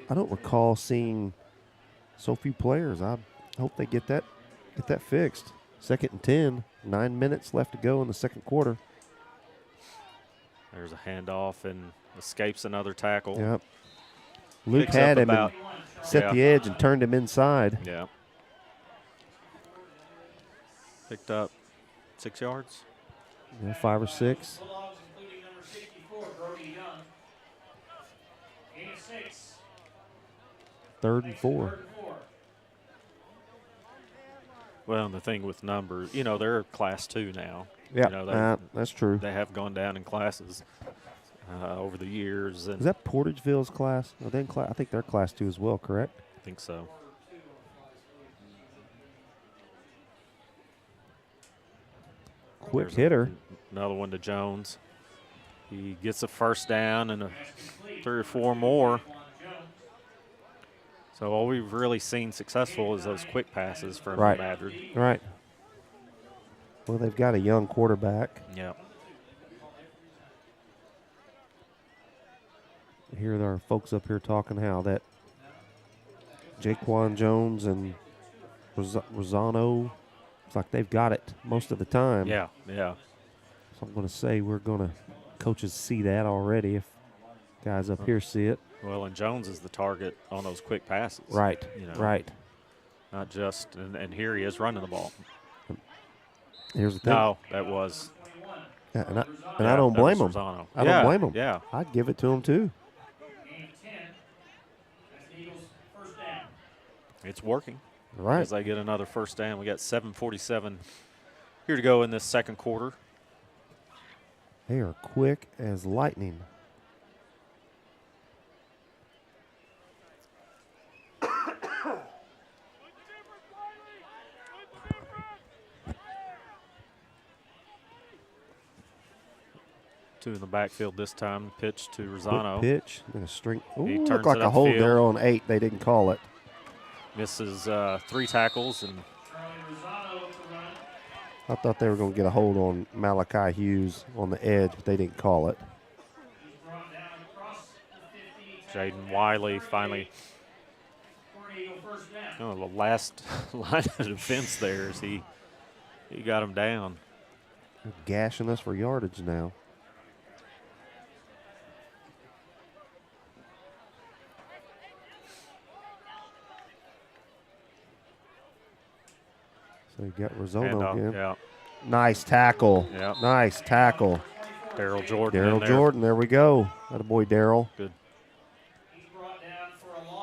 recall seeing so few players. Hope they get that fixed. 2nd and 10, 9 minutes left to go in the second quarter. There's a handoff and escapes another tackle. Yep. Luke Picks had up him and set the edge and turned him inside. Yeah. Picked up 6 yards. Yeah, 5 or 6. Bulldogs, including number 64, Brody Young. Gain of 6. 3rd and 4. 3rd and 4. Well, and the thing with numbers, they're Class 2 now. Yeah, that's true. They have gone down in classes over the years. And is that Portageville's class? Are they in I think they're Class 2 as well, correct? I think so. Quick hitter. Another one to Jones. He gets a first down and 3 or 4 more. So all we've really seen successful is those quick passes from Madrid. Right. Well, they've got a young quarterback. Yeah. Here there are folks up here talking how that Jaquan Jones and Rosano, it's like they've got it most of the time. Yeah, yeah. So I'm going to say coaches see that already if guys up here see it. Well, and Jones is the target on those quick passes. Right, right. Not just, and here he is running the ball. Here's the thing. No, that was. Yeah, and I don't blame him. I don't blame him. Yeah. I'd give it to him too. It's working. Right. As they get another first down. We got 7:47 here to go in this second quarter. They are quick as lightning. Two in the backfield this time. Pitch to Rosano. Quick pitch. And a string. Ooh, He turns looked like it a hold upfield. there on 8. They didn't call it. Misses 3 tackles. And I thought they were going to get a hold on Malachi Hughes on the edge, but they didn't call it. Jaden Wiley finally. Oh, the last line of defense there is he got him down. They're gashing us for yardage now. So you got Rosano again. Yeah. Nice tackle. Yeah. Nice tackle. Daryl Jordan. Daryl Jordan, there we go. Attaboy, Daryl. Good.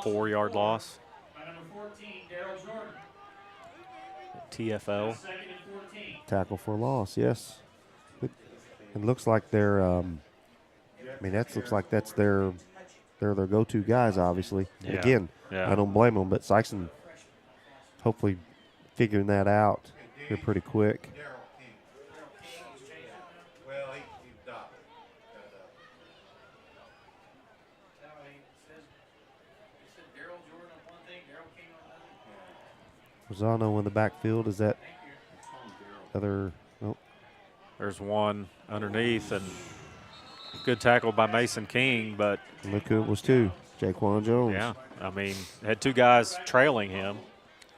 4-yard loss. TFL. Tackle for loss, yes. It looks like they're, that looks like that's their go-to guys, obviously. Yeah. Again, I don't blame them, but Sikeston hopefully figuring that out here pretty quick. Rosano in the backfield. Is that other? Nope. There's one underneath, and good tackle by Mason King, but look who it was too, Jaquan Jones. Yeah, I mean, had 2 guys trailing him.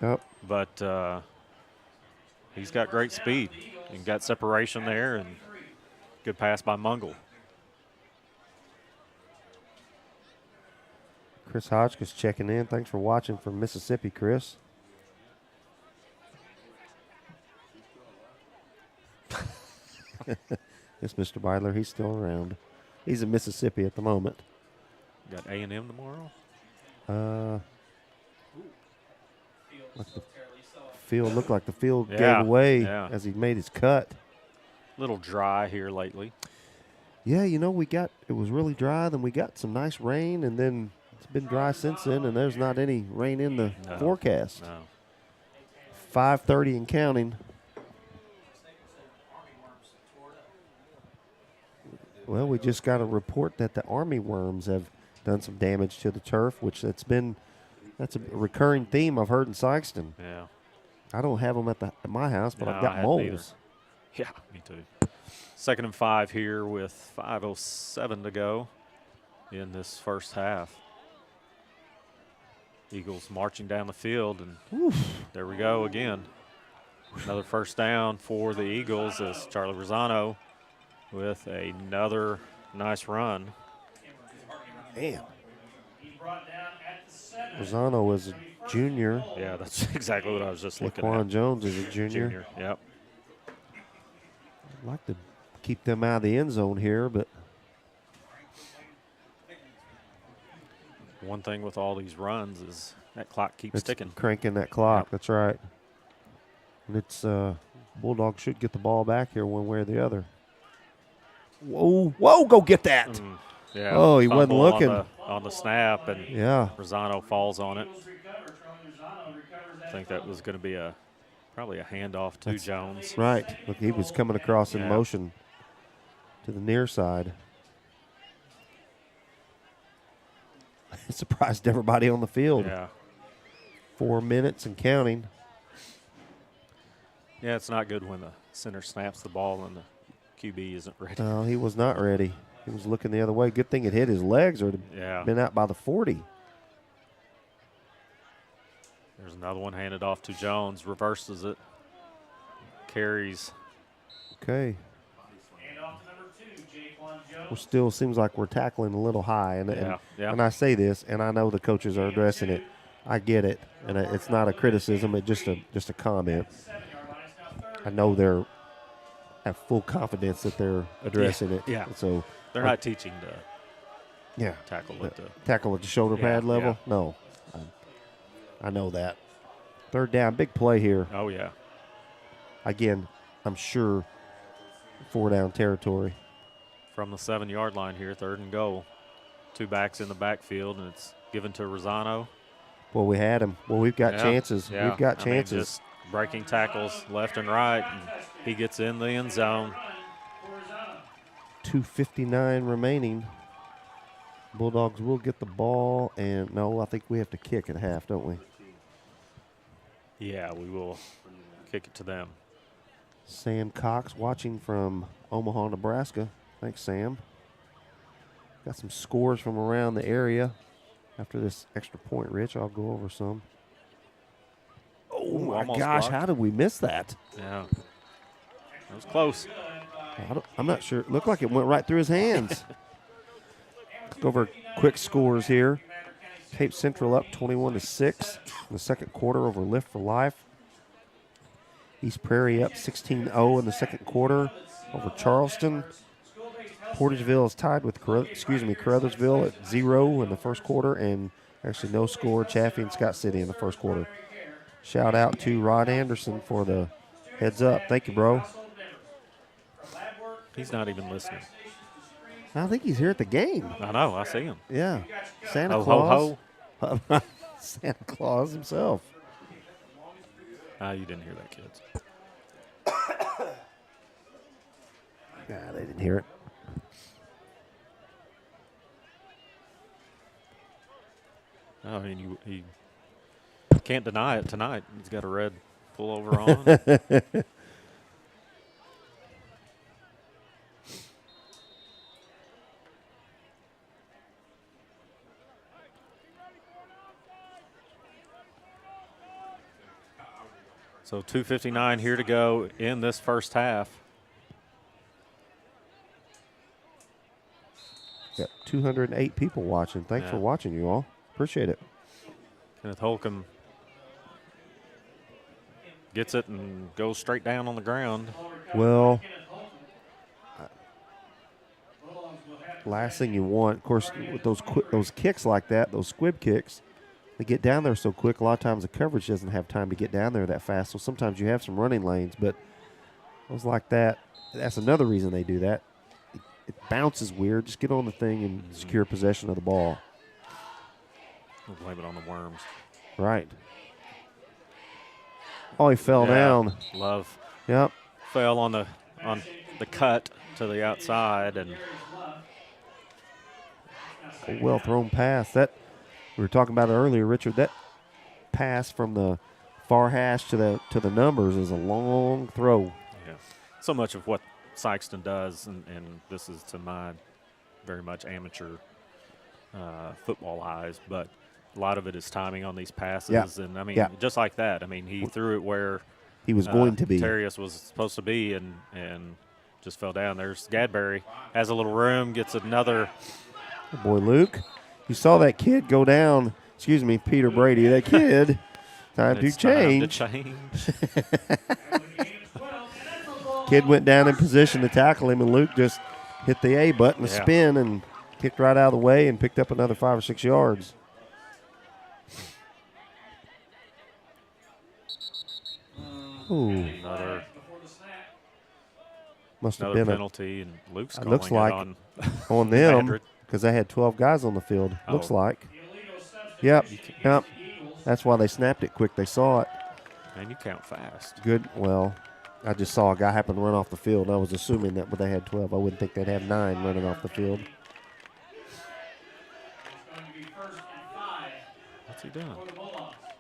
Yep. But he's got great speed and got separation there, and good pass by Mungle. Chris Hodgkins checking in. Thanks for watching from Mississippi, Chris. Yes, Mr. Beidler, he's still around. He's in Mississippi at the moment. Got A&M tomorrow? Like the field looked like the field gave away as he made his cut. Little dry here lately. Yeah, it was really dry. Then we got some nice rain, and then it's been dry since then, and there's not any rain in the forecast. No. 5:30 and counting. Well, we just got a report that the army worms have done some damage to the turf, which that's a recurring theme I've heard in Sikeston. Yeah. I don't have them at my house, but No, I've got I haven't moles. Yeah, me too. 2nd and 5 here with 5:07 to go in this first half. Eagles marching down the field, and there we go again. Another first down for the Eagles as Charlie Rosano with another nice run. Man. Rosano is a junior. Yeah, that's exactly what I was just looking at. Quan Jones is a junior. Yep. I'd like to keep them out of the end zone here, but one thing with all these runs is that clock keeps ticking. Cranking that clock, yep. That's right. And it's Bulldogs should get the ball back here one way or the other. Whoa, go get that. Yeah. Oh, he wasn't looking. On the snap, and Rosano falls on it. I think that was going to be probably a handoff to Jones. Right. Look, he was coming across in motion to the near side. It surprised everybody on the field. Yeah. 4 minutes and counting. Yeah, it's not good when the center snaps the ball and the QB isn't ready. No, he was not ready. He was looking the other way. Good thing it hit his legs or it had been out by the 40. There's another one handed off to Jones. Reverses it. Carries. Okay. Well, still seems like we're tackling a little high. And I say this, and I know the coaches are addressing it. I get it. And it's not a criticism. It's just a comment. I know they're have full confidence that they're addressing it. Yeah. So they're not teaching to tackle at the shoulder pad level. Yeah. No, I know that. Third down, big play here. Oh yeah. Again, I'm sure 4 down territory. From the 7-yard line here, 3rd and goal. 2 backs in the backfield, and it's given to Rosano. Well, we had him. Well, we've got chances. Yeah. We've got chances. Just breaking tackles left and right, and he gets in the end zone. 2:59 remaining. Bulldogs will get the ball, and no, I think we have to kick at half, don't we? Yeah, we will kick it to them. Sam Cox watching from Omaha, Nebraska. Thanks, Sam. Got some scores from around the area. After this extra point, Rich, I'll go over some. Oh, my gosh, how did we miss that? Yeah. That was close. I'm not sure. It looked like it went right through his hands. Let's go over quick scores here. Cape Central up 21-6 in the second quarter over Lift for Life. East Prairie up 16-0 in the second quarter over Charleston. Portageville is tied with Caruthersville at 0 in the first quarter, and actually no score, Chaffee and Scott City in the first quarter. Shout out to Rod Anderson for the heads up. Thank you, bro. He's not even listening. I think he's here at the game. I know. I see him. Yeah. Santa Ho, Claus. ho, ho. Santa Claus himself. You didn't hear that, kids. Nah, they didn't hear it. I mean, he can't deny it tonight. He's got a red pullover on. So 2:59 here to go in this first half. Got 208 people watching. Thanks for watching, you all. Appreciate it. Kenneth Holcomb gets it and goes straight down on the ground. Well, last thing you want, of course, with those kicks like that, those squib kicks, they get down there so quick. A lot of times the coverage doesn't have time to get down there that fast. So sometimes you have some running lanes, but it was like that. That's another reason they do that. It bounces weird. Just get on the thing and secure possession of the ball. We'll blame it on the worms. Right. Oh, he fell down. Love. Yep. Fell on the cut to the outside, and a well thrown pass. That we were talking about it earlier, Richard. That pass from the far hash to the numbers is a long throw. Yeah. So much of what Sikeston does, and this is to my very much amateur football eyes, but a lot of it is timing on these passes. And, I mean, just like that. I mean, he threw it where he was going to be. Terrius was supposed to be and just fell down. There's Gadberry. Has a little room, gets another. Oh boy, Luke, you saw that kid go down. Excuse me, Peter Brady. That kid, time to change. Kid went down in position to tackle him, and Luke just hit the A button, a spin, and kicked right out of the way and picked up another 5 or 6 yards. Ooh. Another must have been penalty, and Luke's calling looks like on them because they had 12 guys on the field. Looks like. Yep. That's why they snapped it quick. They saw it. And you count fast. Good. Well, I just saw a guy happen to run off the field. I was assuming that, but they had 12. I wouldn't think they'd have 9 running off the field. What's he doing?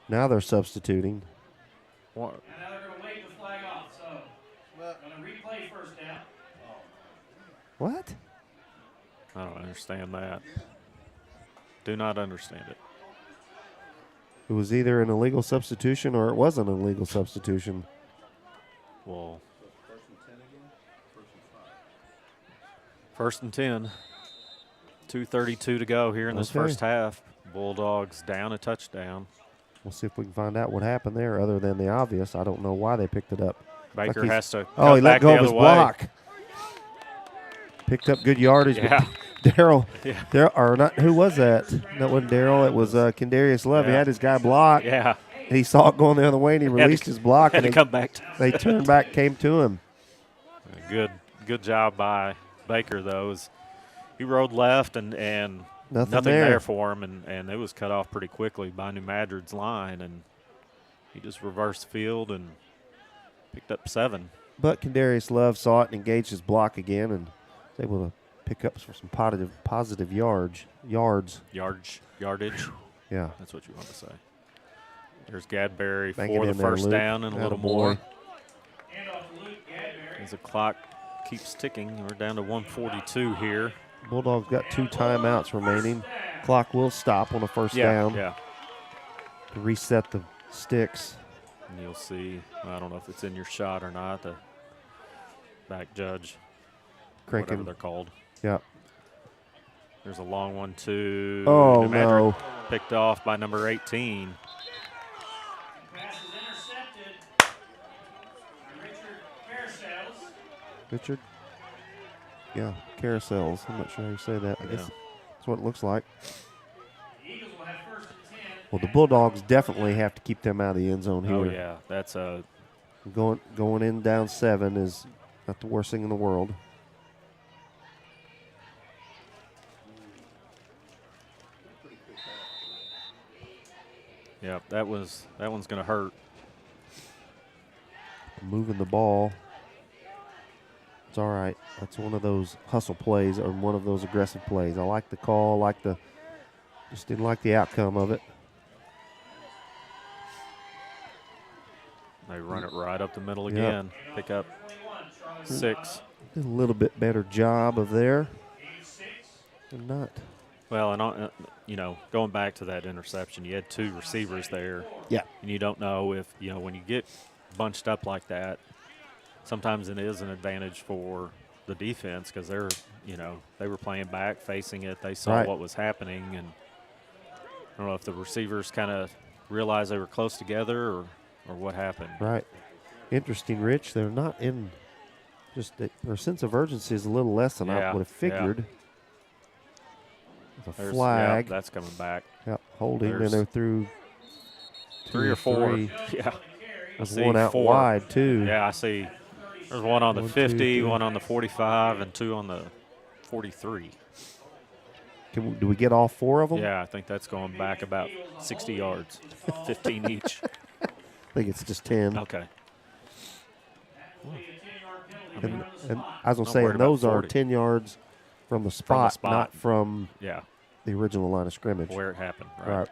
Now they're substituting. What? What? I don't understand that. Do not understand it. It was either an illegal substitution or it wasn't an illegal substitution. Well, first and 10. 2:32 to go here in this first half. Bulldogs down a touchdown. We'll see if we can find out what happened there other than the obvious. I don't know why they picked it up. Baker has to he let go of his block. Way. Picked up good yardage. Yeah. Daryl, or not? Who was that? That wasn't Daryl. It was Kendarius Love. He had his guy blocked. Yeah. And he saw it going the other way, and he released his block. And come back. They turned back, came to him. Good job by Baker, though. He rode left, and nothing there for him, and it was cut off pretty quickly by New Madrid's line, and he just reversed the field and picked up 7. But Kendarius Love saw it and engaged his block again, and was able to pick up some positive yards. Yardage. Yeah. That's what you want to say. There's Gadberry for the first down and a little more. As the clock keeps ticking, we're down to 1:42 here. Bulldogs got 2 timeouts remaining. Clock will stop on a first down. Yeah. To reset the sticks. And you'll see, I don't know if it's in your shot or not, the back judge, cranking. Whatever they're called. Yeah. There's a long one, too. Oh, no. Picked off by number 18. Pass is intercepted by Richard? Yeah, carousels. I'm not sure how you say that. I guess that's what it looks like. Well, the Bulldogs definitely have to keep them out of the end zone here. Oh, yeah. That's going in down 7 is not the worst thing in the world. Yeah, that one's going to hurt. Moving the ball. It's all right. That's one of those hustle plays or one of those aggressive plays. I like the call, just didn't like the outcome of it. They run it right up the middle again. Pick up 6. Did a little bit better job of there. They're not. Well, and going back to that interception, you had 2 receivers there. Yeah. And you don't know if, when you get bunched up like that, sometimes it is an advantage for the defense because they were playing back, facing it. They saw what was happening, and I don't know if the receivers kind of realized they were close together or what happened. Right. Interesting, Rich. They're not in their sense of urgency is a little less than I would have figured. Yeah. There's a flag. That's coming back. Yep, holding. Then they're through 3 or 4. Yeah. There's one out wide, too. Yeah, I see. There's one on the 50, one on the 45, and 2 on the 43. Do we get all 4 of them? Yeah, I think that's going back about 60 yards, 15 each. I think it's just 10. Okay. And I was going to say, and those 40. Are 10 yards from the spot, not from the original line of scrimmage. Where it happened, right.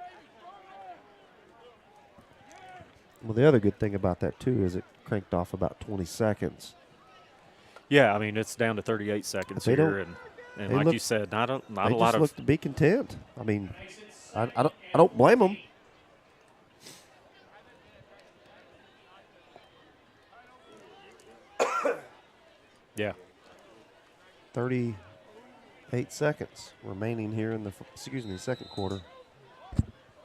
Well, the other good thing about that, too, is it cranked off about 20 seconds. Yeah, I mean, it's down to 38 seconds here. And like you said, not a lot of – look to be content. I mean, I don't blame them. Yeah. 38 seconds remaining here in the second quarter,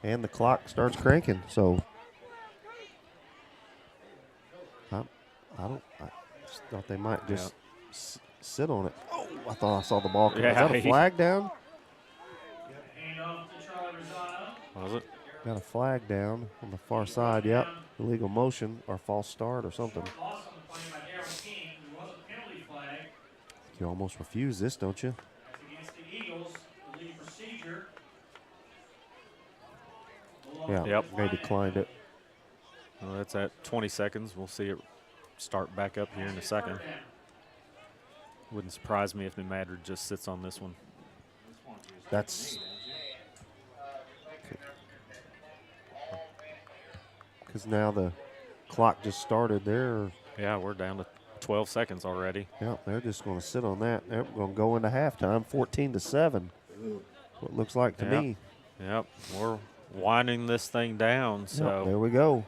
and the clock starts cranking. So I thought they might just sit on it. Oh, I thought I saw the ball. Yeah, is that a flag down? Was it? Got a flag down on the far side. Yep, illegal motion or false start or something. You almost refuse this, don't you? Yeah, yep. They declined it. Well, that's at 20 seconds. We'll see it start back up here in a second. Wouldn't surprise me if New Madrid just sits on this one. That's because now the clock just started there. Yeah, we're down to 12 seconds already. Yeah, they're just going to sit on that. They're going to go into halftime, 14-7. What it looks like to me. Yep, we're winding this thing down. So yep, there we go.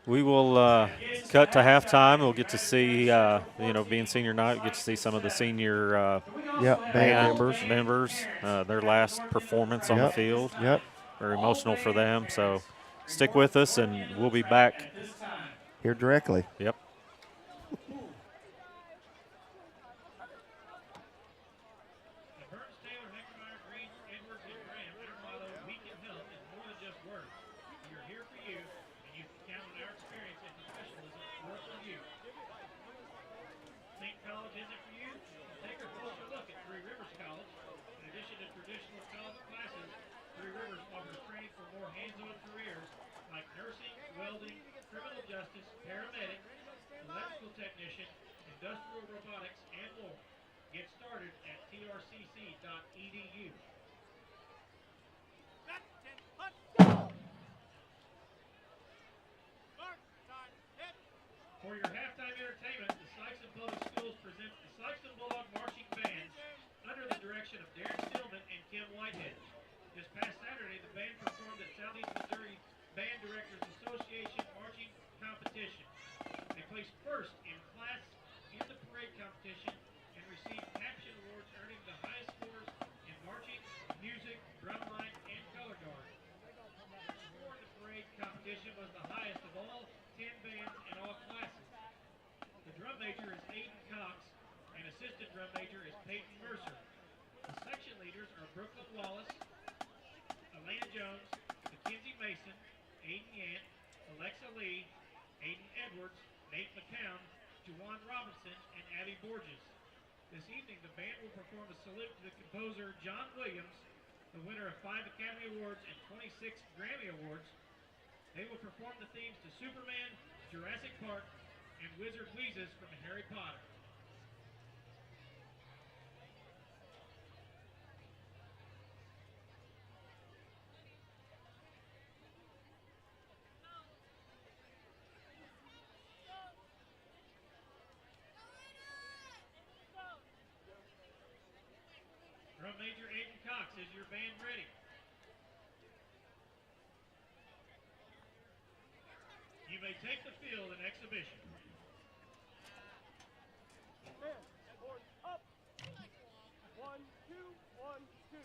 We will cut to halftime. We'll get to see, being senior night, we get to see some of the senior band members, their last performance on the field. Yep. Very emotional for them. So stick with us, and we'll be back here directly. Yep. Industrial robotics, and more. Get started at trcc.edu. For your halftime entertainment, the Sikeston Public Schools presents the Sikeston Bulldog Marching Band under the direction of Darren Stillman and Kim Whitehead. This past Saturday, the band performed at Southeast Missouri Band Directors Association Marching Competition. They placed first in class in the parade competition and received caption awards, earning the highest scores in marching, music, drumline, and color guard. The score in the parade competition was the highest of all 10 bands in all classes. The drum major is Aiden Cox, and assistant drum major is Peyton Mercer. The section leaders are Brooklyn Wallace, Elena Jones, Mackenzie Mason, Aiden Yant, Alexa Lee, Aiden Edwards, Nate McCown, Juwan Robinson, and Abby Borges. This evening, the band will perform a salute to the composer John Williams, the winner of 5 Academy Awards and 26 Grammy Awards. They will perform the themes to Superman, Jurassic Park, and Wizard Wheezes from Harry Potter. Drum Major Aiden Cox, is your band ready? You may take the field in exhibition. Up. 1, 2, 1, 2.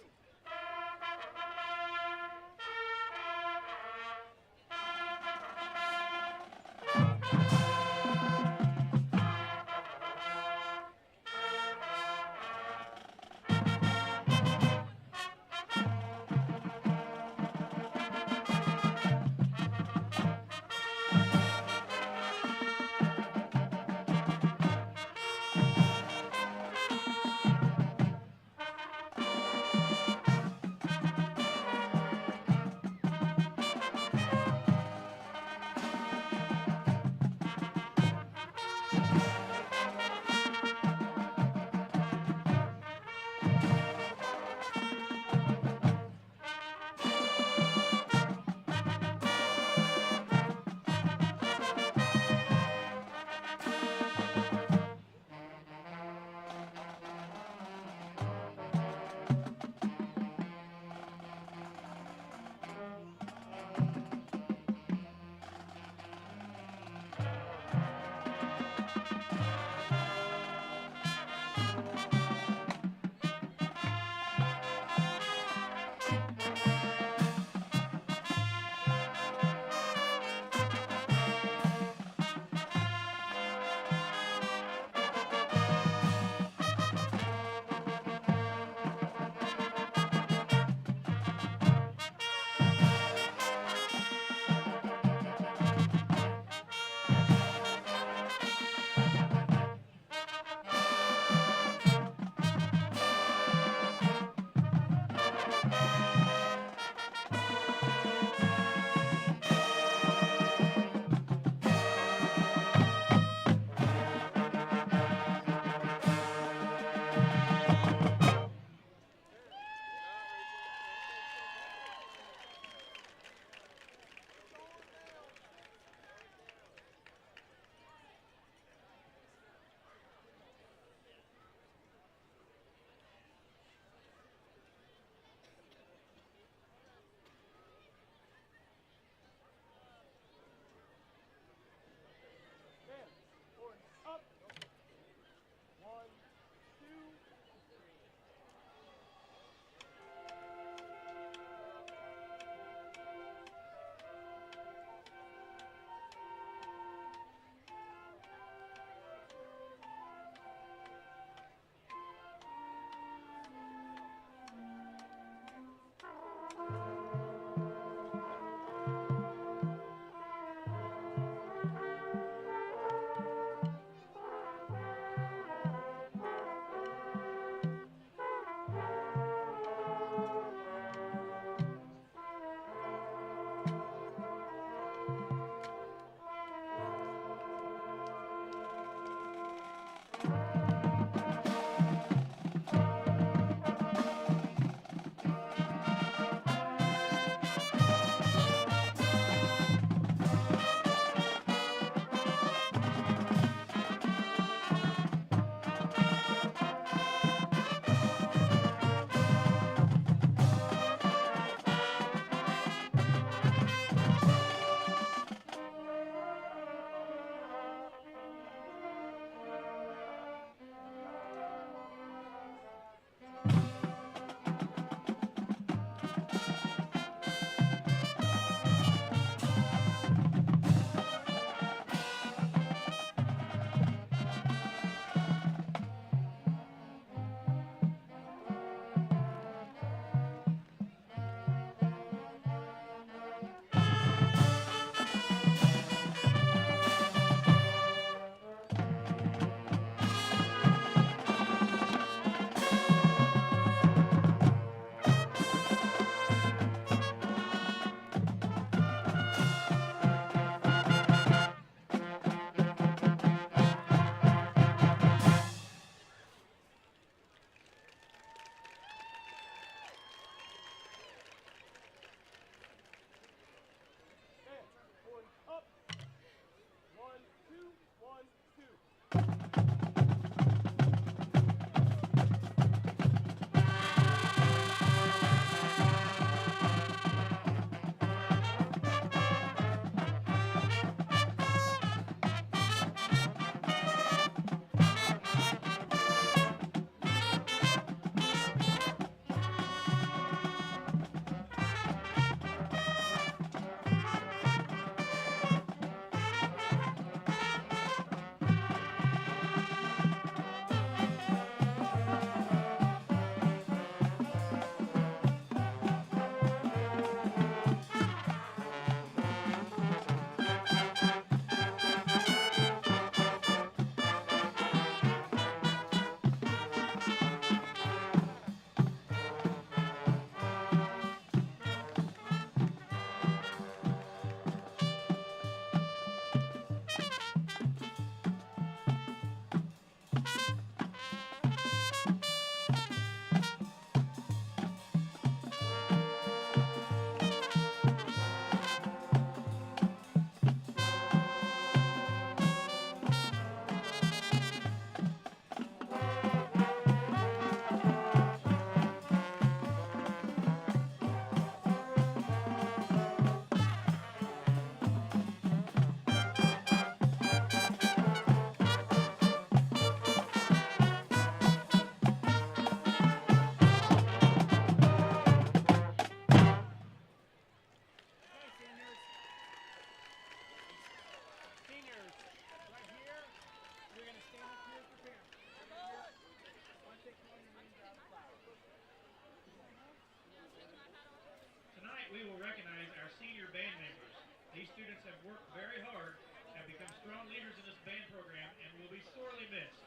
senior band members. These students have worked very hard, have become strong leaders in this band program, and will be sorely missed.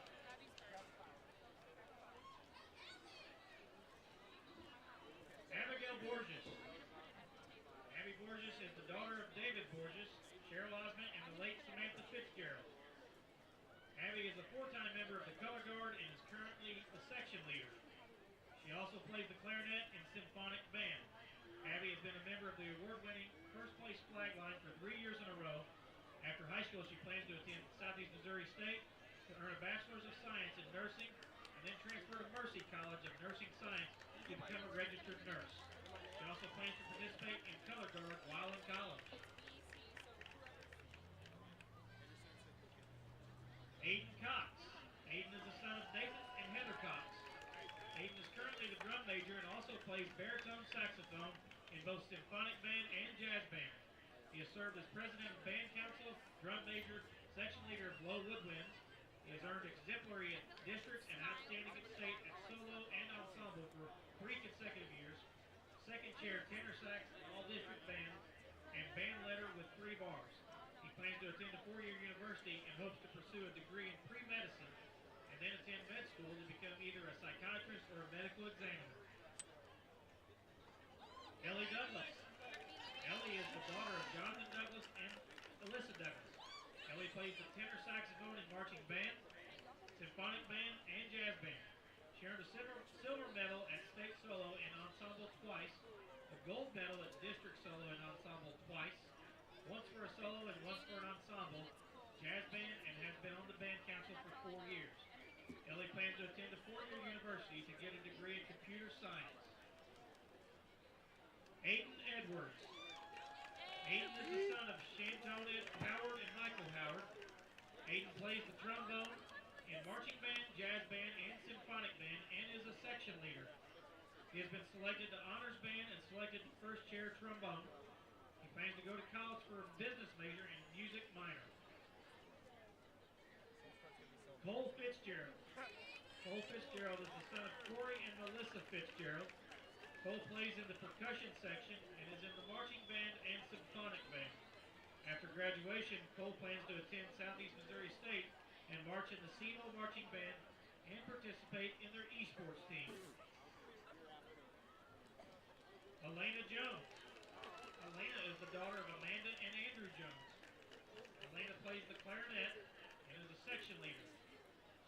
Abigail Borges. Abby Borges is the daughter of David Borges, Cheryl Osmond, and the late Samantha Fitzgerald. Abby is a four-time member of the Color Guard and is currently the section leader. She also plays the clarinet and symphonic band. Abby has been a member of the award-winning first-place flag line for 3 years in a row. After high school, she plans to attend Southeast Missouri State to earn a Bachelor's of Science in Nursing and then transfer to Mercy College of Nursing Science to become a registered nurse. She also plans to participate in Color Guard while in college. Aiden Cox. Aiden is the son of Nathan and Heather Cox. Aiden is currently the drum major and also plays baritone saxophone in both symphonic band and jazz band. He has served as president of band council, drum major, section leader of Low Woodwinds. He has earned exemplary at districts and outstanding at state at solo and ensemble for 3 consecutive years, second chair tenor sax in all district bands, and band leader with 3 bars. He plans to attend a 4-year university and hopes to pursue a degree in pre-medicine and then attend med school to become either a psychiatrist or a medical examiner. Ellie Douglas. Ellie is the daughter of Jonathan Douglas and Alyssa Douglas. Ellie plays the tenor saxophone in marching band, symphonic band, and jazz band. She earned a silver medal at state solo and ensemble twice, a gold medal at district solo and ensemble twice, once for a solo and once for an ensemble, jazz band, and has been on the band council for 4 years. Ellie plans to attend a 4-year university to get a degree in computer science. Aiden Edwards. Aiden is the son of Shantone Howard and Michael Howard. Aiden plays the trombone in marching band, jazz band, and symphonic band, and is a section leader. He has been selected to honors band and selected to first chair trombone. He plans to go to college for a business major and music minor. Cole Fitzgerald. Cole Fitzgerald is the son of Corey and Melissa Fitzgerald. Cole plays in the percussion section and is in the marching band and symphonic band. After graduation, Cole plans to attend Southeast Missouri State and march in the SEMO marching band and participate in their esports team. Elena Jones. Elena is the daughter of Amanda and Andrew Jones. Elena plays the clarinet and is a section leader.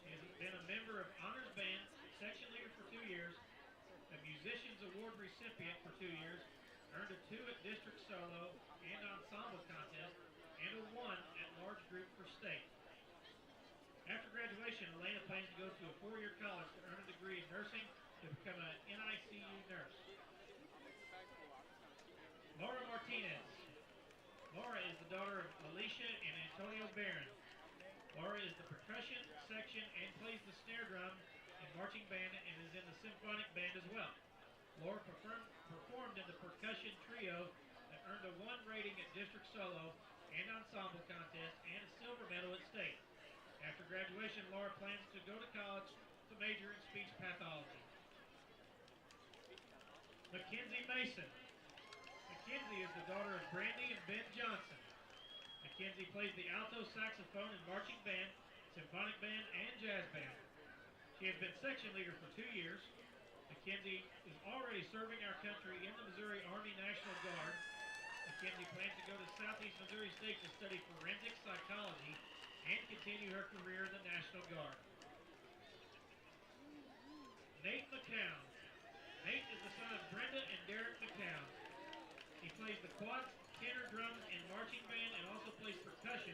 She has been a member of honors band, section leader for 2 years, a musician's award recipient for 2 years, earned a 2 at district solo and ensemble contest, and a 1 at large group for state. After graduation, Elena plans to go to a 4-year college to earn a degree in nursing to become an NICU nurse. Laura Martinez. Laura is the daughter of Alicia and Antonio Barron. Laura is the percussion section and plays the snare drum in marching band and is in the symphonic band as well. Laura performed in the percussion trio that earned a 1 rating at district solo and ensemble contest and a silver medal at state. After graduation, Laura plans to go to college to major in speech pathology. Mackenzie Mason. Mackenzie is the daughter of Brandy and Ben Johnson. Mackenzie plays the alto saxophone in marching band, symphonic band, and jazz band. She has been section leader for 2 years. Mackenzie is already serving our country in the Missouri Army National Guard. Mackenzie plans to go to Southeast Missouri State to study forensic psychology and continue her career in the National Guard. Nate McCown. Nate is the son of Brenda and Derek McCown. He plays the quad tenor drums in marching band and also plays percussion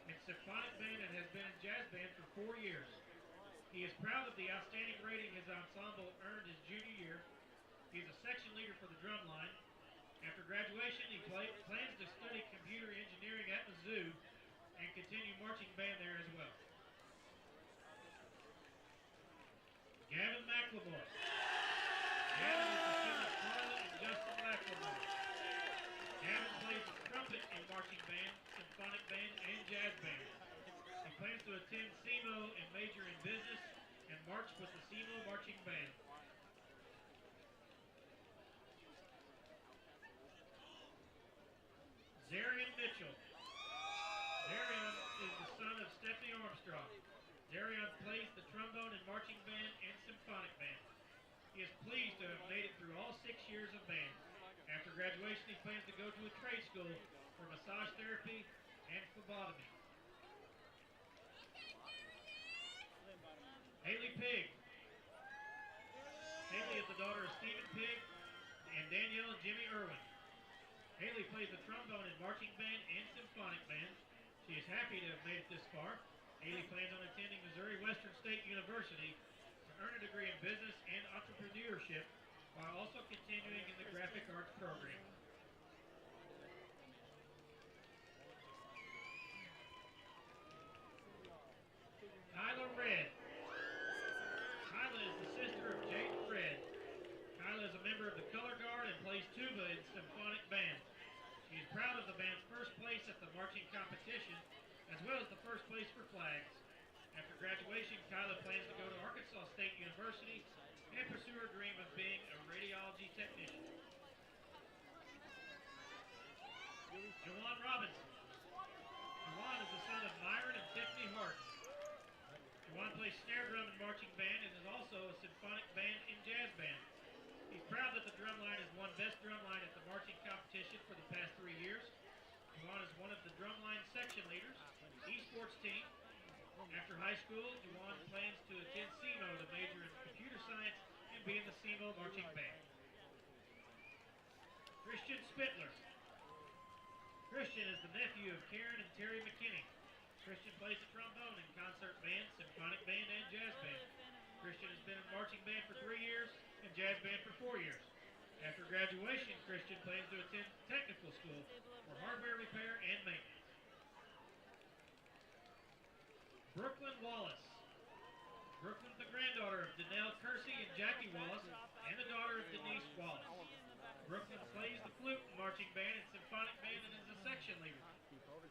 in symphonic band and has been in jazz band for 4 years. He is proud of the outstanding rating his ensemble earned his junior year. He is a section leader for the drum line. After graduation, he plans to study computer engineering at Mizzou and continue marching band there as well. Gavin McLemore. Gavin is the son of Carla and Justin McLemore. Gavin plays the trumpet in marching band, symphonic band, and jazz band. He plans to attend SEMO and major in business and march with the SEMO marching band. trombone and marching band and symphonic band. He is pleased to have made it through all 6 years of band. After graduation, he plans to go to a trade school for massage therapy and phlebotomy. Haley Pigg. Haley is the daughter of Stephen Pigg and Danielle and Jimmy Irwin. Haley plays the trombone in marching band and symphonic band. She is happy to have made it this far. Haley plans on attending Missouri Western State University to earn a degree in business and entrepreneurship while also continuing in the graphic arts program. Kyla Red. Kyla is the sister of Jaden Red. Kyla is a member of the Color Guard and plays tuba in symphonic band. She is proud of the band's first place at the marching competition, as well as the first place for flags. After graduation, Kyla plans to go to Arkansas State University and pursue her dream of being a radiology technician. Jawan Robinson. Jawan is the son of Myron and Tiffany Hart. Jawan plays snare drum and marching band and is also a symphonic band and jazz band. He's proud that the drum line has won best drum line at the marching competition for the past 3 years. Jawan is one of the drumline section leaders, esports team. After high school, Jawan plans to attend SEMO to major in computer science and be in the SEMO marching band. Christian Spittler. Christian is the nephew of Karen and Terry McKinney. Christian plays the trombone in concert band, symphonic band, and jazz band. Christian has been in marching band for 3 years and jazz band for 4 years. After graduation, Christian plans to attend technical school for hardware repair and maintenance. Brooklyn Wallace. Brooklyn's the granddaughter of Danelle Kersey and Jackie Wallace and the daughter of Denise Wallace. Brooklyn plays the flute in marching band and symphonic band and is a section leader.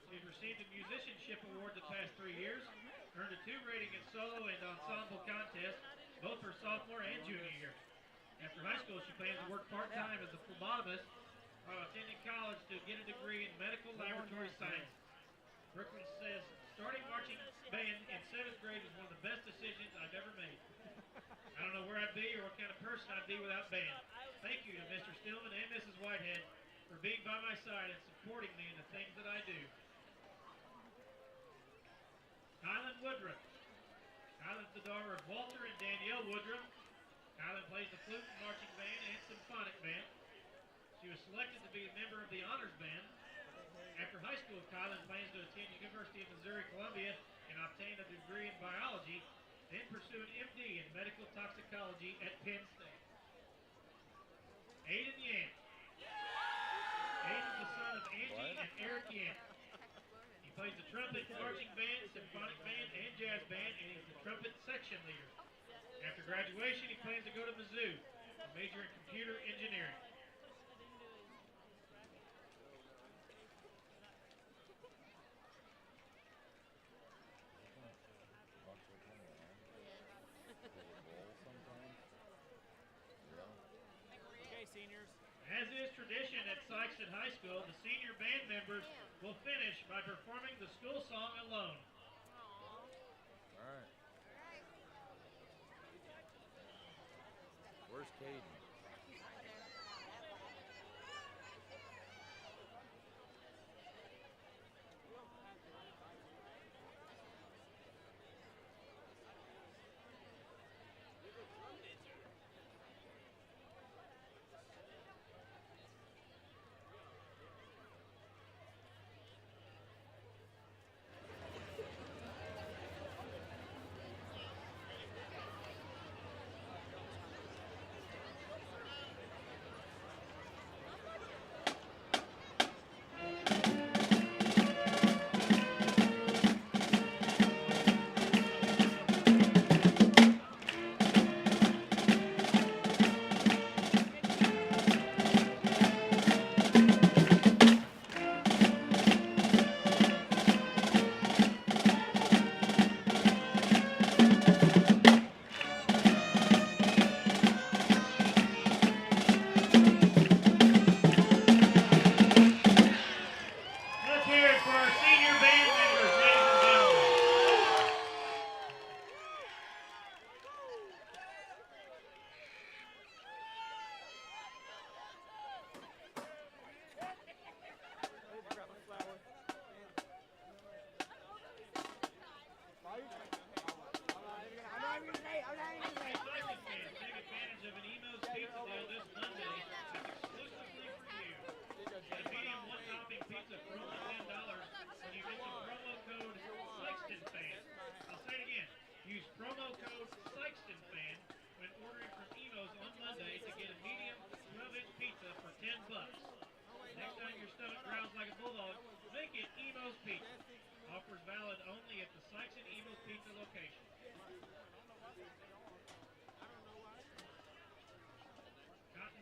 She's received a musicianship award the past 3 years, earned a 2 rating in solo and ensemble contests, both her sophomore and junior year. After high school, she plans to work part-time as a phlebotomist while attending college to get a degree in medical laboratory science. Brooklyn says starting marching band in 7th grade was one of the best decisions I've ever made. I don't know where I'd be or what kind of person I'd be without band. Thank you to Mr. Stillman and Mrs. Whitehead for being by my side and supporting me in the things that I do. Kylan Woodruff. Kylan's the daughter of Walter and Danielle Woodruff. Kylan plays the flute and marching band and symphonic band. She was selected to be a member of the honors band. After high school, Kylan plans to attend University of Missouri-Columbia and obtain a degree in biology, then pursue an MD in medical toxicology at Penn State. Aiden Yan. Aiden's the son of Angie and Eric Yan. He plays the trumpet, marching band, symphonic band, and jazz band, and he's the trumpet section leader. After graduation, he plans to go to Mizzou, to major in computer engineering. Seniors. As is tradition at Sikeston High School, the senior band members will finish by performing the school song alone. All right. Where's Caden?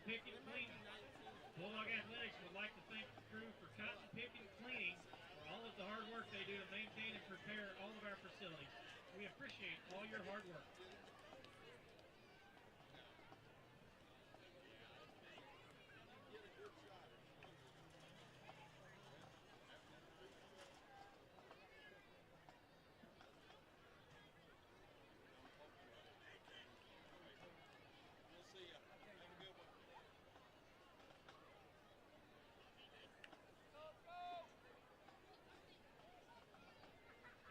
picking cleaning. Bulldog Athletics would like to thank the crew for cotton picking cleaning for all of the hard work they do to maintain and prepare all of our facilities. We appreciate all your hard work.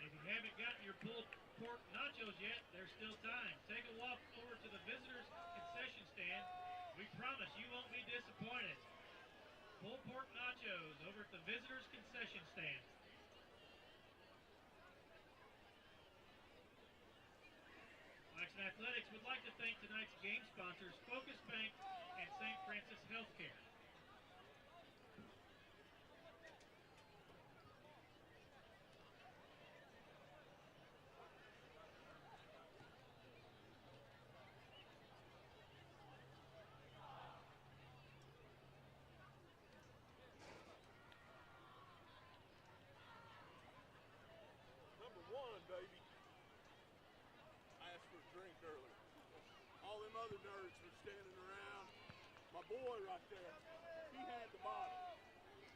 If you haven't gotten your pulled pork nachos yet, there's still time. Take a walk over to the visitors concession stand. We promise you won't be disappointed. Pulled pork nachos over at the visitors concession stand. Sikeston Athletics would like to thank tonight's game sponsors, Focus Bank and St. Francis Healthcare. Number one, baby. I asked for a drink earlier. All them other nerds were standing around. My boy right there, he had the bottle.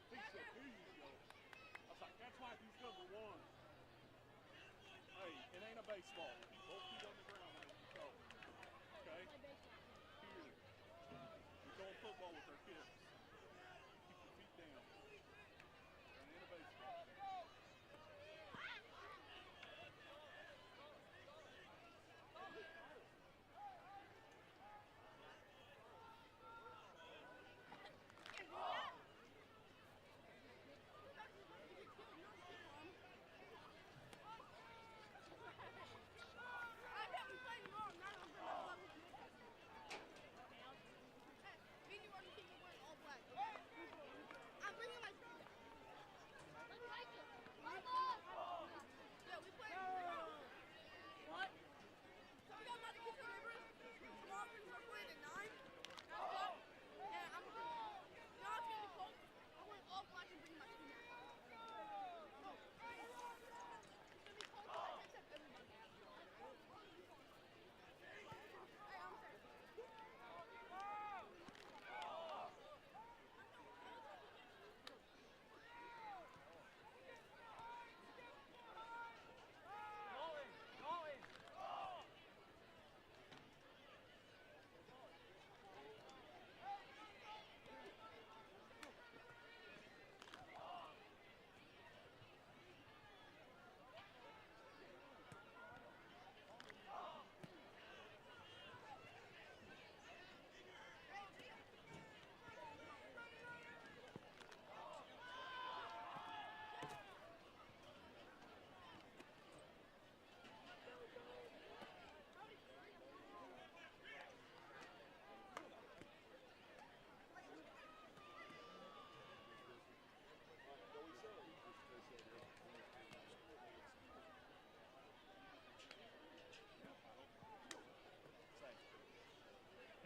He said, here you go. I was like, that's why he's number one. Hey, it ain't a baseball. Both feet on the ground when you throw. Okay? Here. We're going football with our kids. Keep your feet down. It ain't a baseball.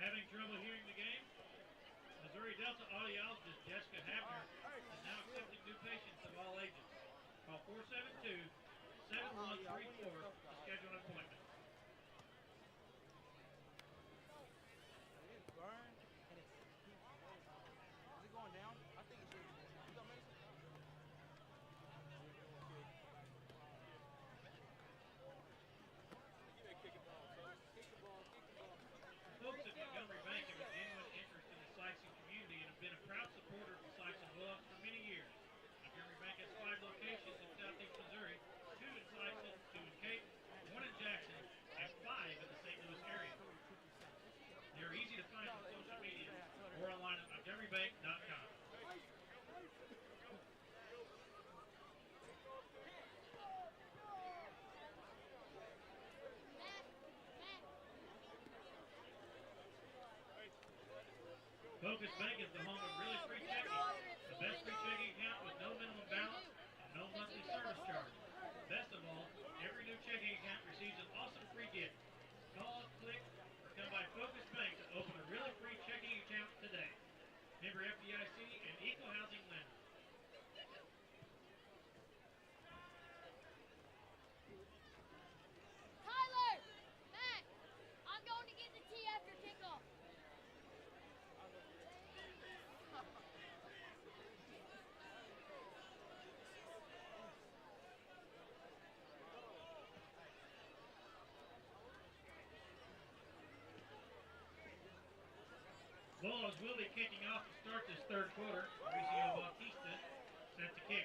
Having trouble hearing the game? Missouri Delta audiologist Jessica Hafner is now accepting new patients of all ages. Call 472-7134 to schedule an appointment. It's burned and it's is it going down? I think it should. You got medicine? Folks at Montgomery Bank have a genuine interest in the Sikeston community and have been a proud supporter of the Sikeston Bulldogs for many years. Montgomery Bank has 5 locations in southeast Missouri, 2 in Sikeston, 2 in Cape, 1 in Jackson, and 5 in the St. Louis area. They are easy to find on social media or online at montgomerybank.com. Focus Bank is the home of really free checking. The best free checking account with no minimum balance and no monthly service charge. Best of all, every new checking account receives an awesome free gift. Call, click, or come by Focus Bank to open a really free checking account today. member FDIC, and equal housing lender. Tyler! Matt! I'm going to get the tea after kickoff. Bulldogs will be kicking off to start this third quarter. Mauricio Bautista set to kick.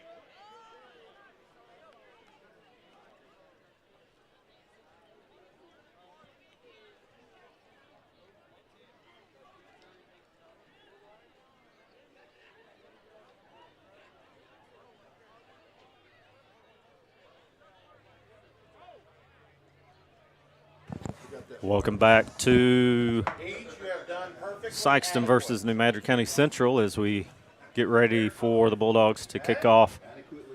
Welcome back to Sikeston versus New Madrid County Central as we get ready for the Bulldogs to kick off,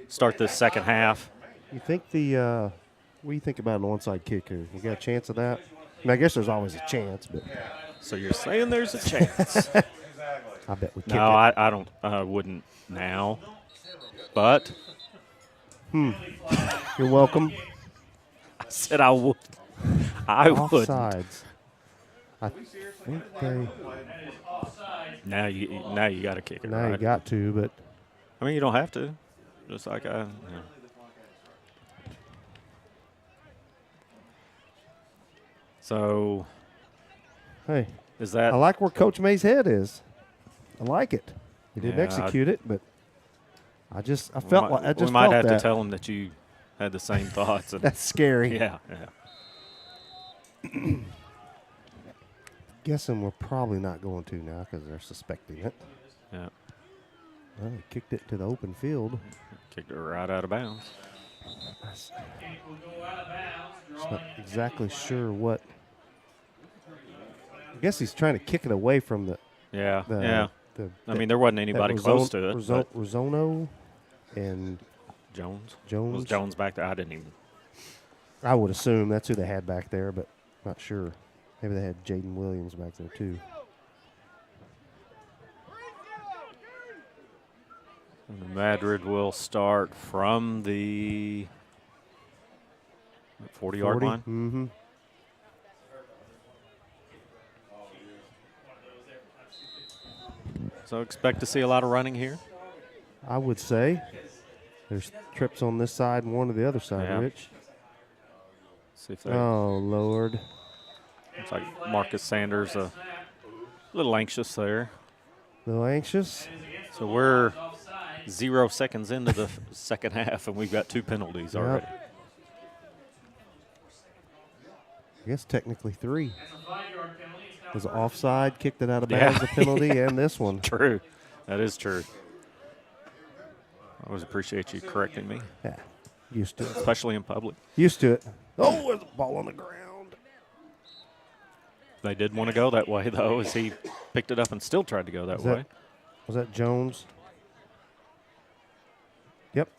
start this second half. You think what do you think about an onside kick here? You got a chance of that? I mean, I guess there's always a chance, but. So you're saying there's a chance? I bet we kick No, it. I don't. I wouldn't now. But. You're welcome. I said I would. I would. Offsides. I think they. Now you got to kick it. Now right? you got to, but. I mean, you don't have to. Just like So. Hey. Is that? I like where Coach May's head is. I like it. He didn't Yeah, execute it, but I felt like I just we might felt have that. to tell him that you had the same thoughts. And That's scary. yeah. Guessing we're probably not going to now because they're suspecting it. Yeah. Well, he kicked it to the open field. Kicked it right out of bounds. Just not exactly sure what. I guess he's trying to kick it away from the. Yeah. I mean, there wasn't anybody close to it. Rozono and Jones. Jones. Was Jones back there? I didn't even. I would assume that's who they had back there, but not sure. Maybe they had Jaden Williams back there too. And Madrid will start from the 40-yard line. Mm-hmm. So expect to see a lot of running here. I would say there's trips on this side and one to the other side, Yeah. Rich. See if they. Oh, Lord. Looks like Marcus Sanders a little anxious there. A little anxious. So we're 0 seconds into the second half, and we've got 2 penalties already. I guess technically 3. There's an offside, kicked it out of bounds, the penalty, and this one. True. That is true. I always appreciate you correcting me, Yeah, used to it. especially in public. Used to it. Oh, there's a ball on the ground. They did want to go that way, though, as he picked it up and still tried to go that way. Was that Jones? Yep.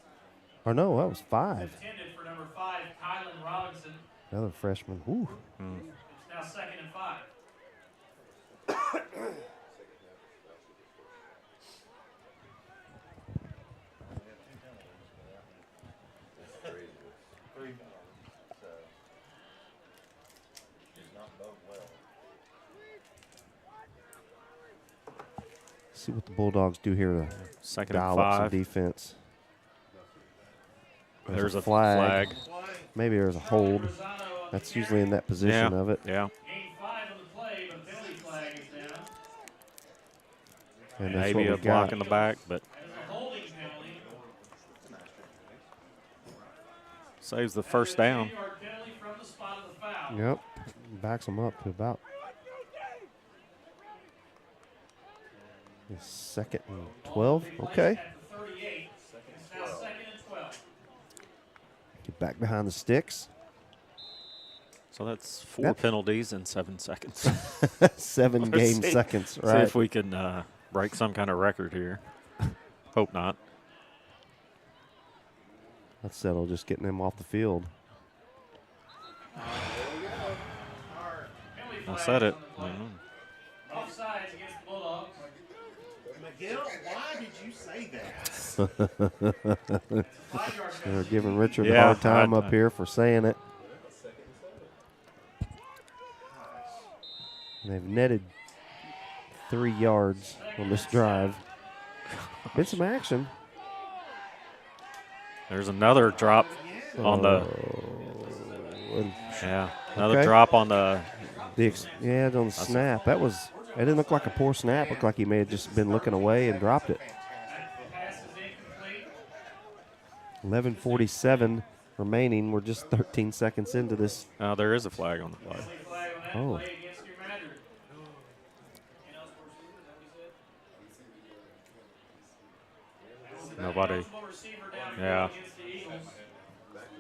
Or no, that was 5. Intended for number 5, Kylan Robinson. Another freshman. Ooh. It's now 2nd and 5. See what the Bulldogs do here to Second and dial up some 5. defense. There's a flag. flag. Maybe there's a hold. That's usually in that position of it. Yeah. Gain 5 on the play, but penalty flag is down. And that's Maybe a what we block got. in the back, but There's a holding penalty. saves the first down. 10-yard penalty from the spot of the foul. Yep. Backs them up to about the 2nd and 12. Okay. At the 38. It's now 2nd and 12. Get back behind the sticks. So that's 4 Yep. penalties in 7 seconds. 7 game seconds, See right? if we can break some kind of record here. Hope not. Let's settle just getting them off the field. I said it. Offsides against the Bulldogs. Miguel, why did you say that? They're giving Richard a hard time up here for saying it. And they've netted 3 yards on this drive. Been some action. There's another drop on the. Yeah, another drop on the. On the snap. That didn't look like a poor snap. Looked like he may have just been looking away and dropped it. 11:47 remaining. We're just 13 seconds into this. There is a flag on the play. Oh. Nobody. Yeah.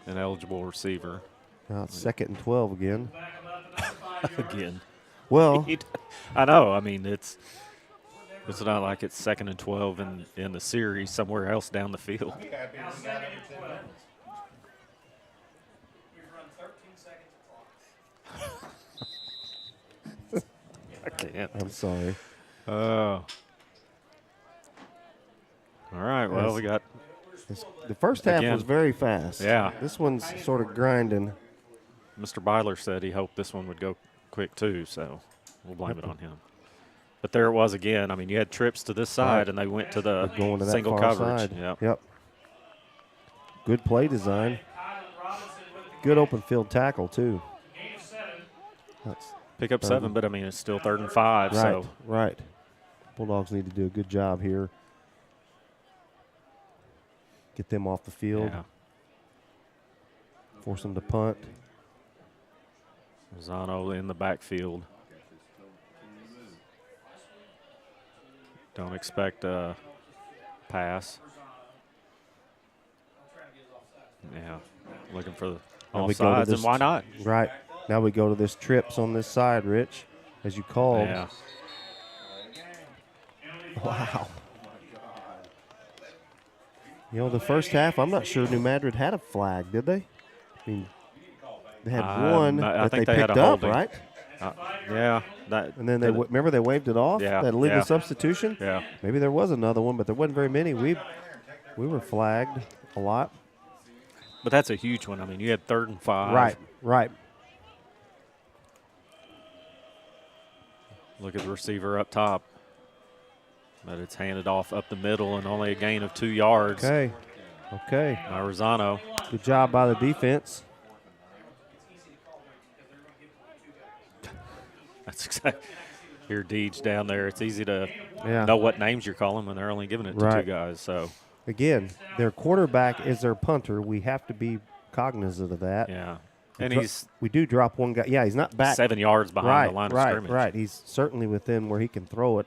An eligible receiver. Now it's 2nd and 12 again. Again. Well, I know. I mean, it's not like it's 2nd and 12 in the series somewhere else down the field. I can't. I'm sorry. All right. Well, we got. The first half was very fast. Yeah. This one's sort of grinding. Mr. Byler said he hoped this one would go quick too, so we'll blame it on him. But there it was again. I mean, you had trips to this side, and they went to the single coverage. Yep. Good play design. Good open field tackle too. Pick up 7, but I mean it's still 3rd and 5. Right. So right. Bulldogs need to do a good job here. Get them off the field. Yeah. Force them to punt. Zano in the backfield. Don't expect a pass. Yeah, looking for the offsides, and why not? Right. Now we go to this trips on this side, Rich, as you called. Yeah. Wow. You know, the first half, I'm not sure New Madrid had a flag, did they? I mean, they had one that they picked up, right? Yeah. And then remember they waved it off? Yeah. That illegal substitution? Yeah. Maybe there was another one, but there wasn't very many. We were flagged a lot. But that's a huge one. I mean, you had 3rd and 5. Right. Look at the receiver up top. But it's handed off up the middle and only a gain of 2 yards. Okay. Marizano. Good job by the defense. That's exactly. Here, Deej down there. It's easy to know what names you're calling when they're only giving it to 2 guys. So again, their quarterback is their punter. We have to be cognizant of that. Yeah. And we do drop one guy. Yeah, he's not back 7 yards behind the line of scrimmage. Right. He's certainly within where he can throw it.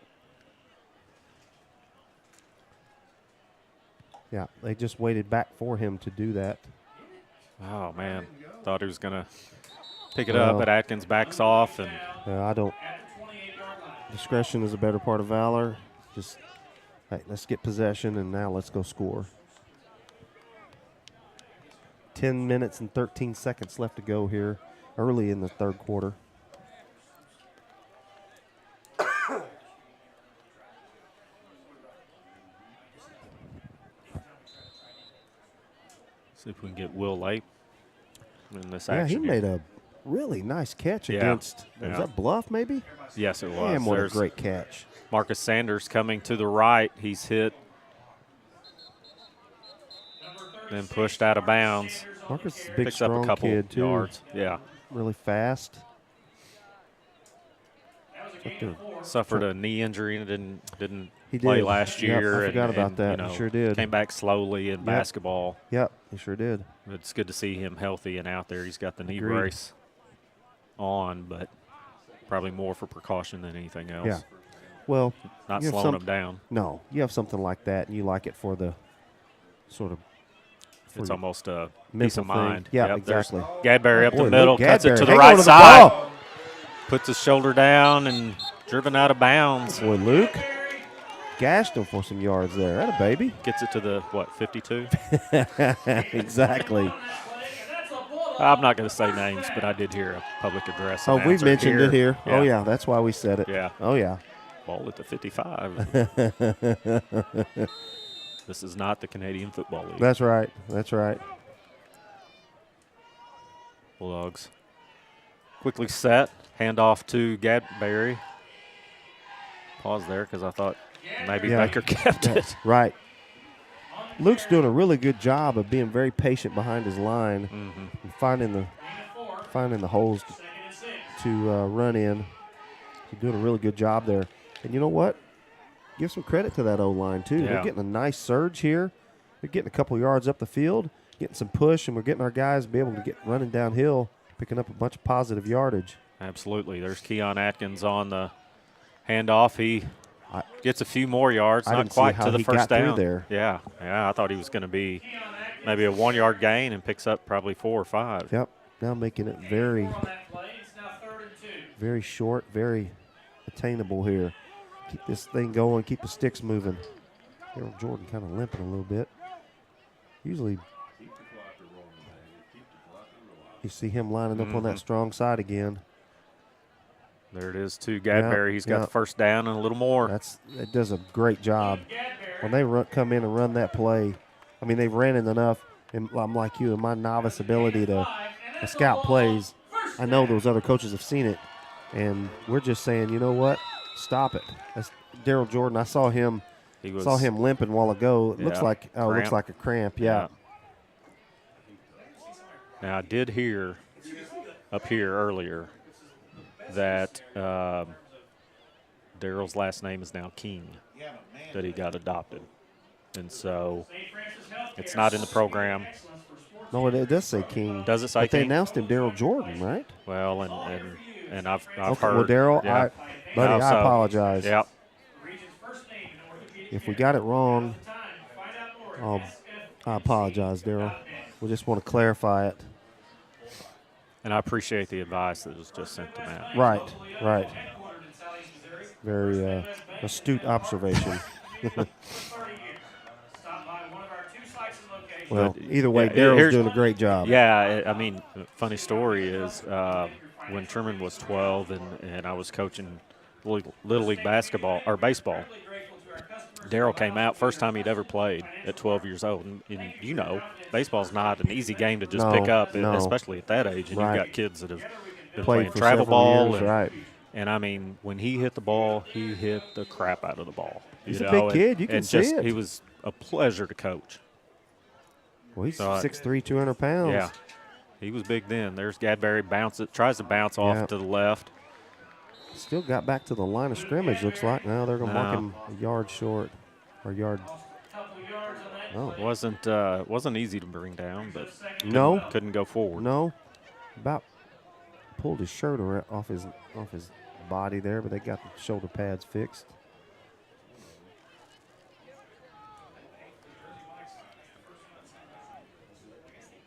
Yeah, they just waited back for him to do that. Oh, man. Thought he was going to pick it up, but Atkins backs off. And I don't. Discretion is a better part of valor. Just, hey, let's get possession, and now let's go score. 10 minutes and 13 seconds left to go here early in the 3rd quarter. See if we can get Will Light in this action. Yeah, he made a really nice catch against, was that Bluff maybe? Yes, it was. Damn, what a great catch. Marcus Sanders coming to the right. He's hit, then pushed out of bounds. Marcus is a big, Picks strong up a couple kid, too. yards. Yeah. Really fast. Suffered a knee injury and didn't play last year. I forgot about that. He sure did. Came back slowly in basketball. Yep, he sure did. It's good to see him healthy and out there. He's got the knee brace on, but probably more for precaution than anything else. Yeah. Well, not slowing him down. No, you have something like that, and you like it for the sort of. It's almost a peace of mind. Yeah, exactly. Gadberry up the middle, Luke cuts Gadberry. it to the right side, puts his shoulder down and driven out of bounds. Boy, Luke gashed him for some yards there. That a baby. Gets it to the, 52? Exactly. I'm not going to say names, but I did hear a public address. Oh, we mentioned it here. Yeah. Oh, yeah, that's why we said it. Yeah. Oh, yeah. Ball at the 55. This is not the Canadian Football League. That's right. That's right. Bulldogs quickly set. Handoff to Gadberry. Pause there because I thought maybe Baker kept it. Right. Luke's doing a really good job of being very patient behind his line and finding the holes to run in. He's doing a really good job there. And you know what? Give some credit to that O-line, too. Yeah. They're getting a nice surge here. They're getting a couple yards up the field, getting some push, and we're getting our guys to be able to get running downhill, picking up a bunch of positive yardage. Absolutely. There's Keon Atkins on the handoff. He gets a few more yards, not quite to the first down. There. Yeah, I thought he was going to be maybe a 1-yard gain and picks up probably 4 or 5. Yep. Now making it very, very short, very attainable here. Keep this thing going, keep the sticks moving. Daryl Jordan kind of limping a little bit. Usually you see him lining up on that strong side again. There it is to Gadberry. He's got the first down and a little more. It does a great job. When they come in and run that play, I mean, they've ran it enough, and I'm like you, in my novice ability to scout plays, I know those other coaches have seen it, and we're just saying, you know what? Stop it. That's Daryl Jordan. I saw him limping a while ago. It looks like a cramp. Yeah. Now I did hear up here earlier that Daryl's last name is now King, that he got adopted, and so it's not in the program. No, it does say King. Does it say but King? They announced him Daryl Jordan, right? Well, and I've okay, heard. Well, Daryl, yeah. I apologize. Yeah. If we got it wrong, I apologize, Daryl. We just want to clarify it. And I appreciate the advice that was just sent to Matt. Right. Very astute observation. Well, either way, Daryl's doing a great job. Yeah, I mean, funny story is when Truman was 12 and I was coaching Little League basketball or baseball, Daryl came out, first time he'd ever played at 12 years old. And you know, baseball's not an easy game to just pick up, especially at that age. And you've got kids that have been playing travel ball. And, I mean, when he hit the ball, he hit the crap out of the ball. He's a big kid. You can see it. He was a pleasure to coach. Well, he's 6'3", 200 pounds. Yeah. He was big then. There's Gadberry, tries to bounce off to the left. Still got back to the line of scrimmage, looks like. Now they're going to mark him a yard short or yard. Oh, it wasn't easy to bring down, but couldn't go forward. No, about pulled his shirt off his body there, but they got the shoulder pads fixed.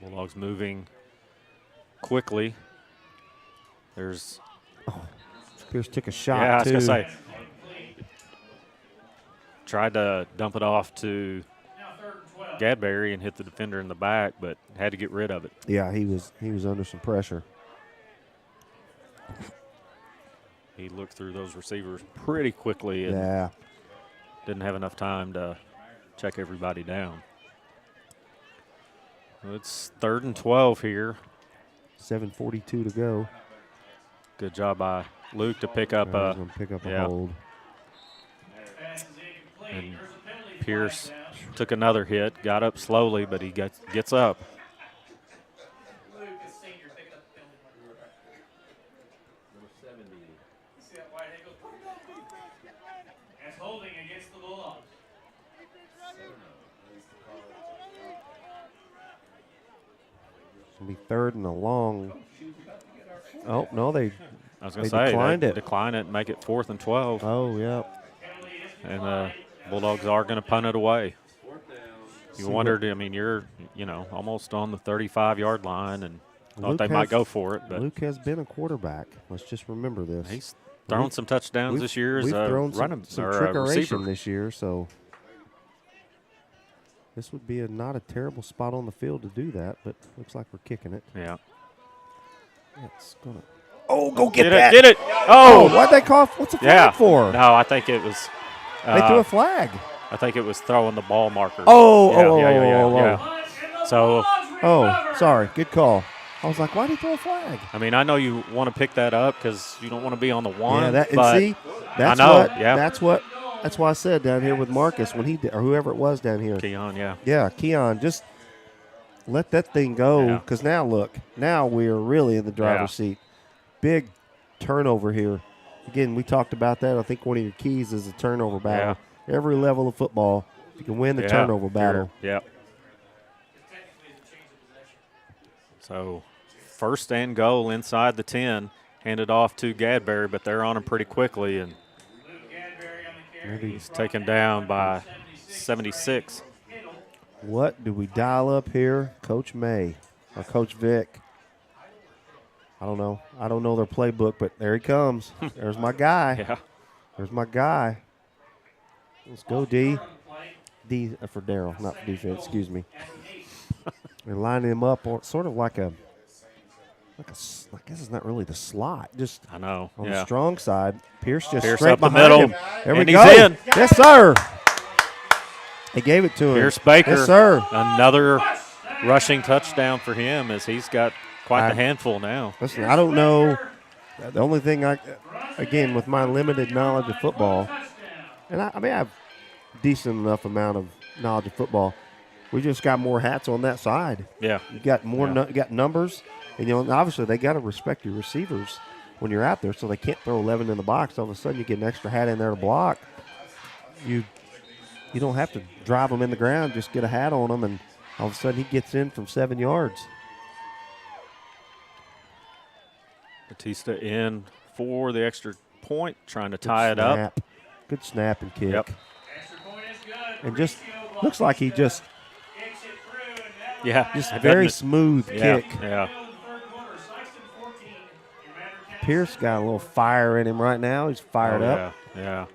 Bulldogs moving quickly. There's. Pierce took a shot. Yeah, I was going to say. Tried to dump it off to Gadberry and hit the defender in the back, but had to get rid of it. Yeah, he was under some pressure. He looked through those receivers pretty quickly and didn't have enough time to check everybody down. It's 3rd and 12 here. 7:42 to go. Good job by Luke to pick up a hold. And Pierce took another hit, got up slowly, but he gets up. That's holding against the Bulldogs. It's going to be 3rd and a long. Oh, no, I was going to say, declined it. Decline it and make it 4th and 12. Oh, yeah. And the Bulldogs are going to punt it away. You wondered, I mean, you're, almost on the 35-yard line and thought they might go for it. But Luke has been a quarterback. Let's just remember this. He's thrown some touchdowns this year. We've thrown some trickeration this year, so this would be not a terrible spot on the field to do that, but looks like we're kicking it. Yeah. It's going to Oh, go get Get that. it. Get it. Oh, Oh. why'd they call? What's the flag for? No, I think it was. They threw a flag. I think it was throwing the ball marker. Oh. So, Oh, sorry. Good call. I was like, why'd he throw a flag? I mean, I know you want to pick that up because you don't want to be on the one. Yeah, that's I know. what. Yeah. That's why I said down here with Marcus when he did, or whoever it was down here. Keon, yeah. Yeah, Keon, just let that thing go because now look, now we're really in the driver's seat. Big turnover here. Again, we talked about that. I think one of your keys is the turnover battle. Yeah. Every level of football, you can win the turnover battle. Yeah. So, first and goal inside the 10, handed off to Gadberry, but they're on him pretty quickly, and he's taken down by 76. What do we dial up here? Coach May or Coach Vic? I don't know. I don't know their playbook, but there he comes. There's my guy. Yeah. There's my guy. Let's go, D. D for Daryl, not for defense. Excuse me. They're lining him up sort of like I guess it's not really the slot. Just I know. on the strong side. Pierce straight up the behind middle. him. There we And go. he's in. Yes, sir. They gave it to him. Pierce Baker. Yes, sir. Another rushing touchdown for him as he's got quite the handful now. Listen, I don't know. The only thing again, with my limited knowledge of football, and I mean, I have decent enough amount of knowledge of football. We just got more hats on that side. Yeah. You got more. You got numbers, and obviously they got to respect your receivers when you're out there, so they can't throw 11 in the box. All of a sudden, you get an extra hat in there to block. You don't have to drive them in the ground. Just get a hat on them, and all of a sudden he gets in from 7 yards. Batista in for the extra point, trying to tie it up. Good snap and kick. Yep. And just looks like he just just very smooth kick. Yeah. Pierce got a little fire in him right now. He's fired up. Yeah.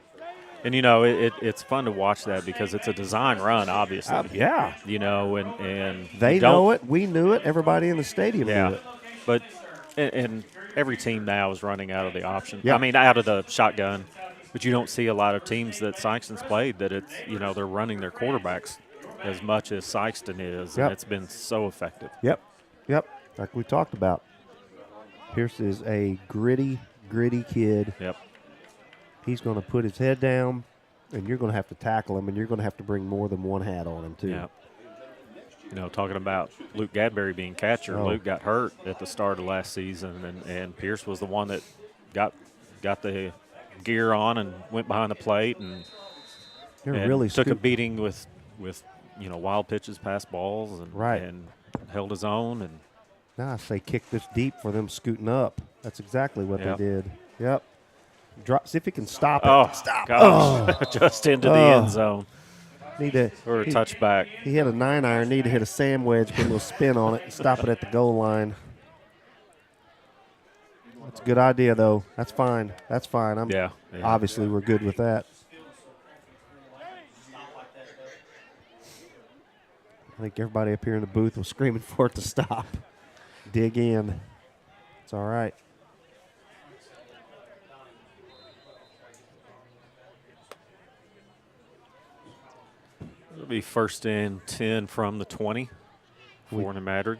And, it's fun to watch that because it's a design run, obviously. Yeah. And they know it. We knew it. Everybody in the stadium knew it. But and every team now is running out of the option. Yeah. I mean, out of the shotgun. But you don't see a lot of teams that Sikeston's played that it's, they're running their quarterbacks as much as Sikeston is. And it's been so effective. Yep. Like we talked about. Pierce is a gritty kid. Yep. He's going to put his head down, and you're going to have to tackle him, and you're going to have to bring more than one hat on him, too. Yeah. Talking about Luke Gadberry being catcher, Luke got hurt at the start of last season, and Pierce was the one that got the gear on and went behind the plate and really took a beating with wild pitches, pass balls, and held his own. And now I say kick this deep for them scooting up. That's exactly what they did. Yep. See if he can stop it. Oh, stop! Gosh. Just into the end zone. Or a touchback. He had a 9-iron. Need to hit a sand wedge, put a little spin on it, and stop it at the goal line. That's a good idea, though. That's fine. Obviously, we're good with that. I think everybody up here in the booth was screaming for it to stop. Dig in. It's all right. It'll be first and 10 from the 20 for Madrid.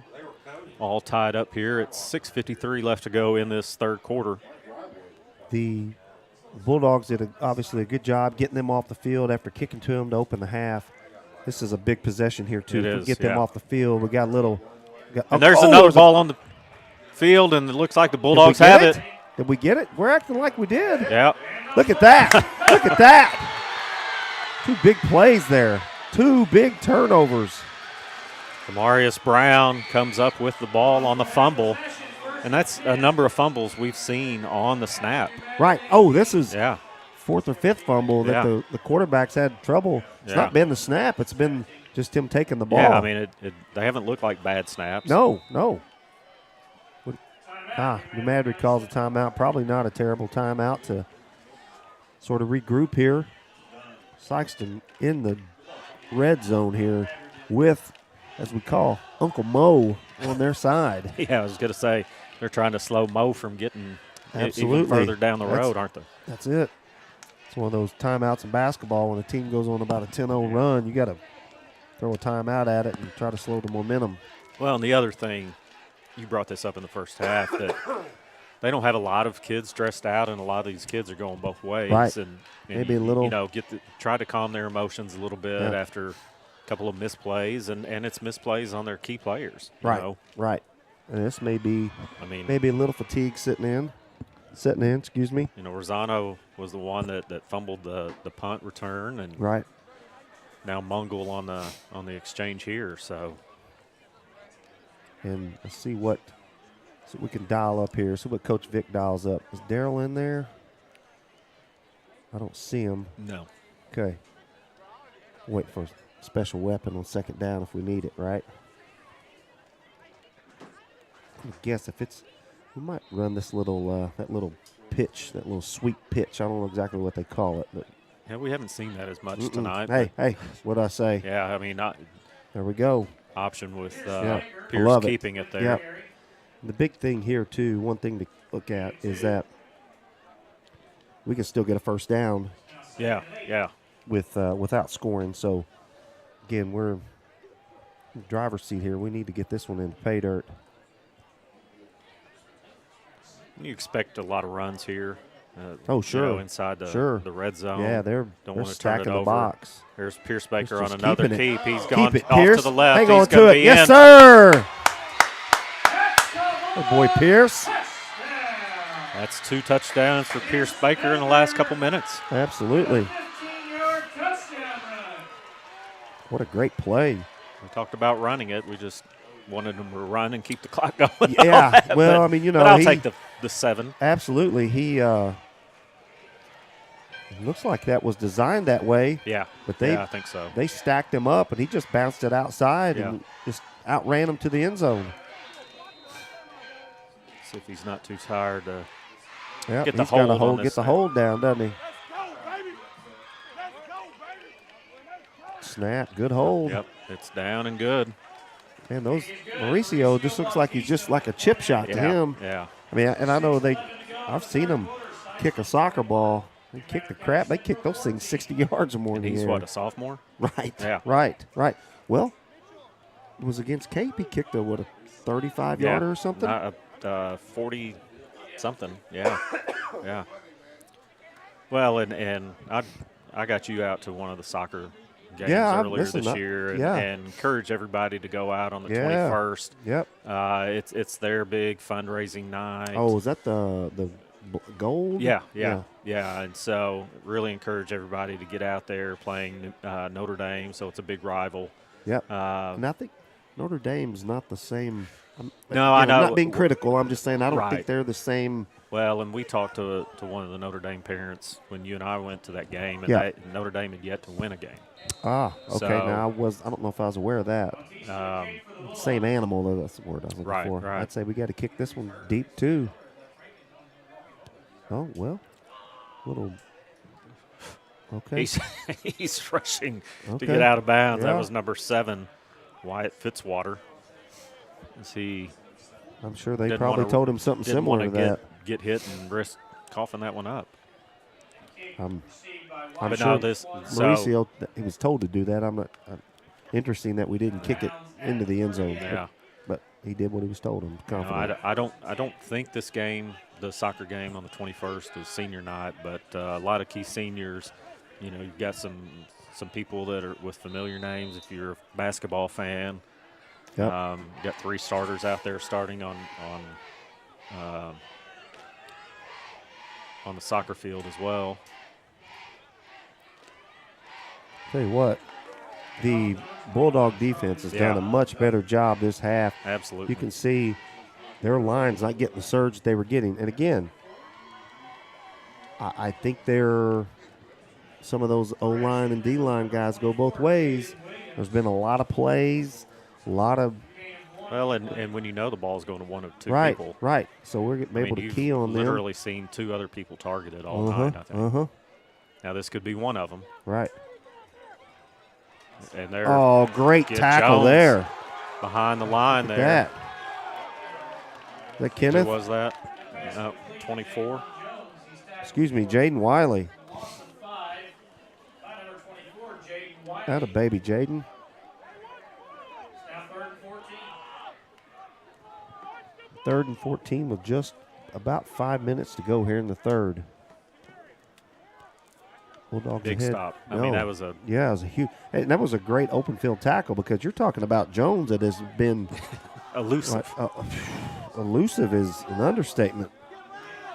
All tied up here. It's 6:53 left to go in this third quarter. The Bulldogs did obviously a good job getting them off the field after kicking to them to open the half. This is a big possession here, too. It is, get them off the field. We got a little. And there's another ball on the field, and it looks like the Bulldogs have it. Did we get it? We're acting like we did. Yeah. Look at that. Look at that. 2 big plays there. 2 big turnovers. Demarius Brown comes up with the ball on the fumble, and that's a number of fumbles we've seen on the snap. Right. Oh, this is 4th or 5th fumble that the quarterbacks had trouble. It's not been the snap. It's been just him taking the ball. Yeah, I mean, they haven't looked like bad snaps. No. New Madrid calls a timeout. Probably not a terrible timeout to sort of regroup here. Sikeston in the red zone here with, as we call, Uncle Mo on their side. Yeah, I was going to say they're trying to slow Mo from getting Absolutely. even further down the road, aren't they? That's it. It's one of those timeouts in basketball. When a team goes on about a 10-0 run, you got to throw a timeout at it and try to slow the momentum. Well, and the other thing, you brought this up in the first half, that they don't have a lot of kids dressed out, and a lot of these kids are going both ways. Right. And Maybe a little. Try to calm their emotions a little bit after a couple of misplays, and it's misplays on their key players. Right. Right. And this may be, maybe a little fatigue setting in. Excuse me. Rosano was the one that fumbled the punt return, and now Mungle on the exchange here. So, and let's see what we can dial up here. See what Coach Vic dials up. Is Daryl in there? I don't see him. No. Okay. Wait for a special weapon on second down if we need it. Right. I guess we might run this little that little pitch, that little sweep pitch. I don't know exactly what they call it, but yeah, we haven't seen that as much tonight. Hey, what'd I say? Yeah, there we go. Option with Pierce keeping it there. Yeah. The big thing here too, one thing to look at is that we can still get a first down. Yeah. Without scoring. So again, we're in the driver's seat here. We need to get this one into pay dirt. You expect a lot of runs here. Sure. Inside the red zone. Yeah, they're stacking the box. There's Pierce Baker on another keep. He's gone off to the left. Hang on He's to it. Yes, sir. Good boy, Pierce. That's 2 touchdowns for Pierce Baker in the last couple minutes. Absolutely. What a great play. We talked about running it. We just wanted him to run and keep the clock going. Yeah, well, but I'll take the 7. Absolutely. He looks like that was designed that way. Yeah, but I think so. They stacked him up, and he just bounced it outside and just outran him to the end zone. See if he's not too tired to get the hold. Get the hold down, doesn't he? Snap, good hold. Yep, it's down and good. And Mauricio just looks like he's just like a chip shot to him. Yeah. And I know I've seen him kick a soccer ball. They kick the crap. They kick those things 60 yards or more. And he's what, a sophomore? Right. Yeah. Right. Well, it was against Cape. He kicked a 35-yarder or something? 40-something. Yeah. Yeah. Well, and I got you out to one of the soccer games earlier this year and encourage everybody to go out on the 21st. Yep. It's their big fundraising night. Oh, is that the gold? Yeah. And so really encourage everybody to get out there playing Notre Dame. So it's a big rival. Yep. And I think Notre Dame's not the same. I know. I'm not being critical. I'm just saying I don't think they're the same. Well, and we talked to one of the Notre Dame parents when you and I went to that game, and Notre Dame had yet to win a game. Ah, okay. So, now I don't know if I was aware of that. Same animal, though. That's the word I was looking for. Right. I'd say we got to kick this one deep too. Oh well, little. Okay. He's rushing to get out of bounds. That was number 7, Wyatt Fitzwater. I'm sure they probably told him something similar to that. Get hit and risk coughing that one up. I'm but sure no, Mauricio, he was told to do that. Interesting that we didn't kick it into the end zone. Yeah. But he did what he was told. I'm confident. I don't think this game, the soccer game on the 21st, is senior night, but a lot of key seniors. You've got some people that are with familiar names. If you're a basketball fan, yep. Got 3 starters out there starting on the soccer field as well. Tell you what, the Bulldog defense has done a much better job this half. Absolutely. You can see their line's not getting the surge that they were getting. And again, I think some of those O-line and D-line guys go both ways. There's been a lot of plays, a lot of – Well, and when the ball's going to one of 2 people. Right. So we're able to key on them. You've literally seen 2 other people targeted all night, I think. Now, this could be one of them. Right. And they're great tackle Jones there. Behind the line there. Is that Kenneth? Who was that? No, 24. Excuse me, Jaden Wiley. That a baby, Jaden. Third and 14 with just about 5 minutes to go here in the third. Bulldogs Big ahead. stop. I mean, that was a it was a huge. And that was a great open field tackle because you're talking about Jones that has been elusive. Elusive is an understatement.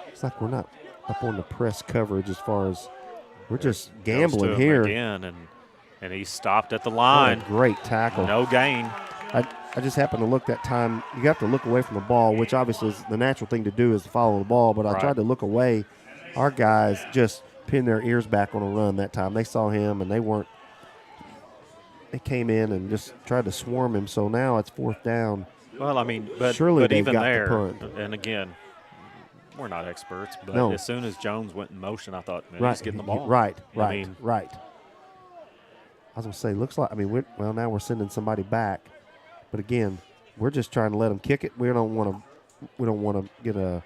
It's like we're not up on the press coverage as far as we're just gambling here. Again, and he stopped at the line. What a great tackle. No gain. I just happened to look that time. You have to look away from the ball, which obviously is the natural thing to do is to follow the ball. But I tried to look away. Our guys just pinned their ears back on a run that time. They saw him, and they weren't. They came in and just tried to swarm him. So now it's 4th down. Well, I mean, but even there, and again, we're not experts, but as soon as Jones went in motion, I thought, man, he's getting the ball. Right. I was going to say, looks like, I mean, now we're sending somebody back. But again, we're just trying to let them kick it. We don't want to get a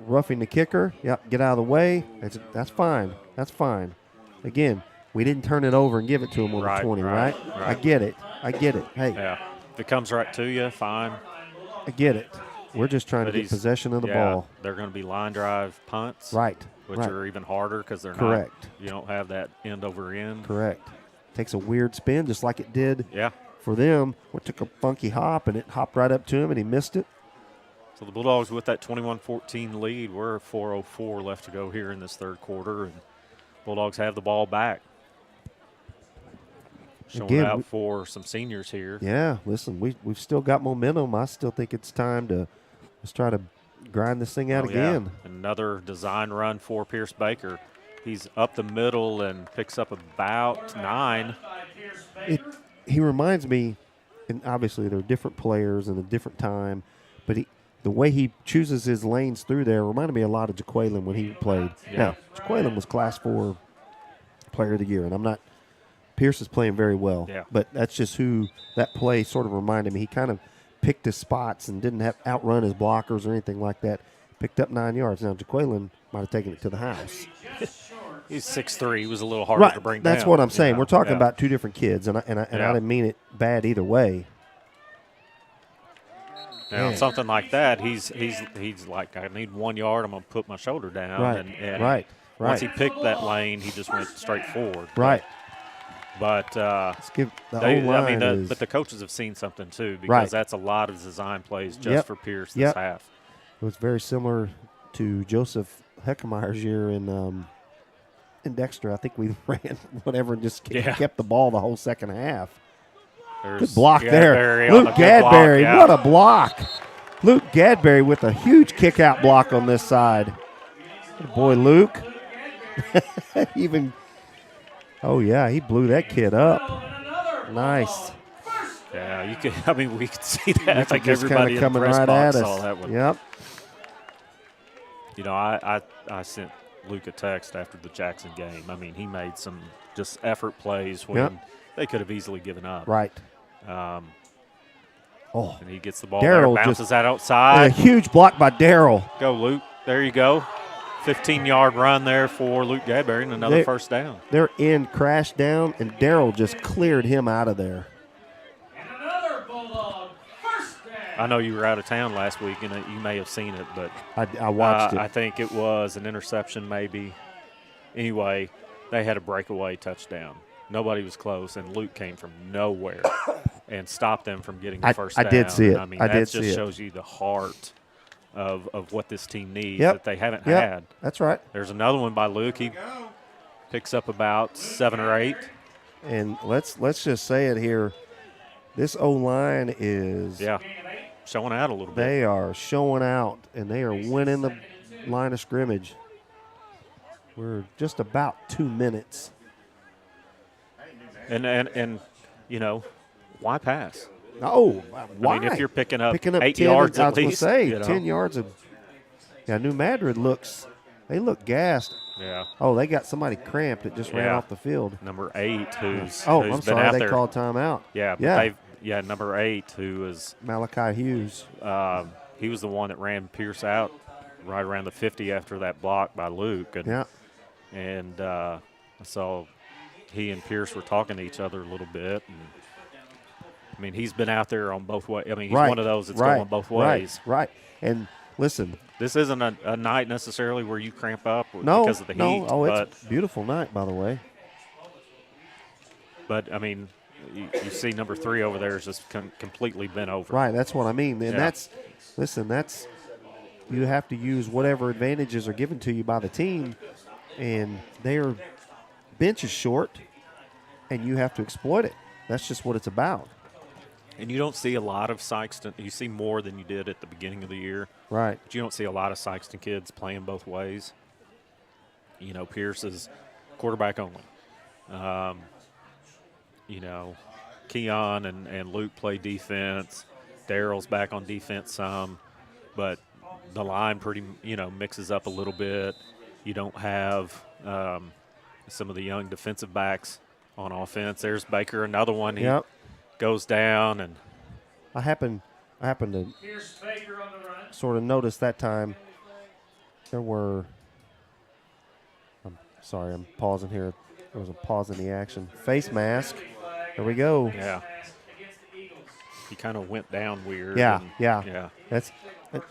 roughing the kicker. Yep, get out of the way. That's fine. That's fine. Again, we didn't turn it over and give it to them on the 20, right? I get it. Hey. Yeah. If it comes right to you, fine. I get it. We're just trying to get possession of the ball. They're going to be line drive punts. Right. Which are even harder because they're not. You don't have that end over end. Correct. Takes a weird spin just like it did. Yeah. For them, it took a funky hop, and it hopped right up to him, and he missed it. So the Bulldogs with that 21-14 lead. We're 4:04 left to go here in this third quarter, and Bulldogs have the ball back. Showing out for some seniors here. Yeah, listen, we've still got momentum. I still think it's time to let's try to grind this thing out again. Yeah. Another design run for Pierce Baker. He's up the middle and picks up about 9. He reminds me, and obviously they're different players and a different time, but the way he chooses his lanes through there reminded me a lot of Jaqueline when he played. Yeah. Now, Jaqueline was Class 4 Player of the Year, and Pierce is playing very well. Yeah. But that's just who that play sort of reminded me. He kind of picked his spots and didn't have outrun his blockers or anything like that. Picked up 9 yards. Now, Jaqueline might have taken it to the house. He's 6'3". He was a little harder to bring down. That's what I'm saying. We're talking about two different kids, and I didn't mean it bad either way. Now, on something like that, he's like, I need 1 yard. I'm going to put my shoulder down. Right. And once he picked that lane, he just went straight forward. Right. But but the coaches have seen something too, because that's a lot of design plays just for Pierce this half. It was very similar to Joseph Heckmeyer's year in Dexter. I think we ran whatever and just kept the ball the whole second half. Good block there. Luke Gadberry, what a block. Luke Gadberry with a huge kick-out block on this side. Good boy, Luke. he blew that kid up. Nice. Yeah, we could see that. I think everybody in the coming press right box at saw us. that one. Yep. You know, I sent Luke a text after the Jackson game. I mean, he made some just effort plays when they could have easily given up. Right. And he gets the ball there, Darryl bounces that outside. A huge block by Darryl. Go, Luke. There you go. 15-yard run there for Luke Gadberry and another first down. Their end crashed down, and Darryl just cleared him out of there. And another Bulldog first down. I know you were out of town last week, and you may have seen it, but I watched it. I think it was an interception maybe. Anyway, they had a breakaway touchdown. Nobody was close, and Luke came from nowhere and stopped them from getting the first down. I did see it. I mean, that just shows you the heart of what this team needs that they haven't had. That's right. There's another one by Luke. He picks up about 7 or 8. And let's just say it here. This O-line is showing out a little bit. They are showing out, and they are winning the line of scrimmage. We're just about 2 minutes. And you know, why pass? Oh, why? I mean, if you're picking up 8 10, yards I at was least. Say, 10 yards of New Madrid they look gassed. Yeah. Oh, they got somebody cramped that just ran off the field. Number 8 who's I'm been sorry, out they there. called timeout. Number 8 who was Malachi Hughes. He was the one that ran Pierce out right around the 50 after that block by Luke. And, Yeah. And I saw he and Pierce were talking to each other a little bit. And, I mean, he's been out there on both ways. I mean, he's one of those that's going both ways. Right. And listen. This isn't a night necessarily where you cramp up because of the heat. No. Oh, it's a beautiful night, by the way. But, I mean, you see number 3 over there is just completely bent over. Right, that's what I mean. And that's you have to use whatever advantages are given to you by the team, and their bench is short, and you have to exploit it. That's just what it's about. And you don't see a lot of Sikeston. You see more than you did at the beginning of the year. Right. But you don't see a lot of Sikeston kids playing both ways. You know, Pierce is quarterback only. You know, Keon and Luke play defense. Daryl's back on defense some. But the line pretty, mixes up a little bit. You don't have some of the young defensive backs on offense. There's Baker, another one. He goes down. And I happen to sort of notice that time there were – I'm sorry, I'm pausing here. There was a pause in the action. Face mask. There we go. Yeah. He kind of went down weird. Yeah. That's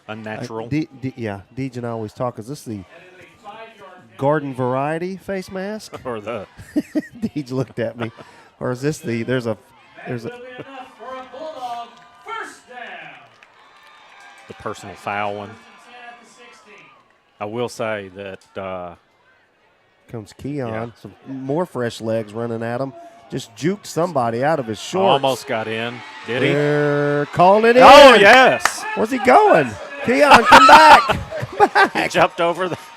unnatural. Deej and I always talk. Is this the garden variety face mask? Or the Deej looked at me. Or is this there's a For a Bulldog first down. The personal foul one. I will say that comes Keon. Some more fresh legs running at him. Just juked somebody out of his shorts. Almost got in. Did he? They're calling it in. Oh, yes. Where's he going? Keon, come back. Come back. He jumped over the –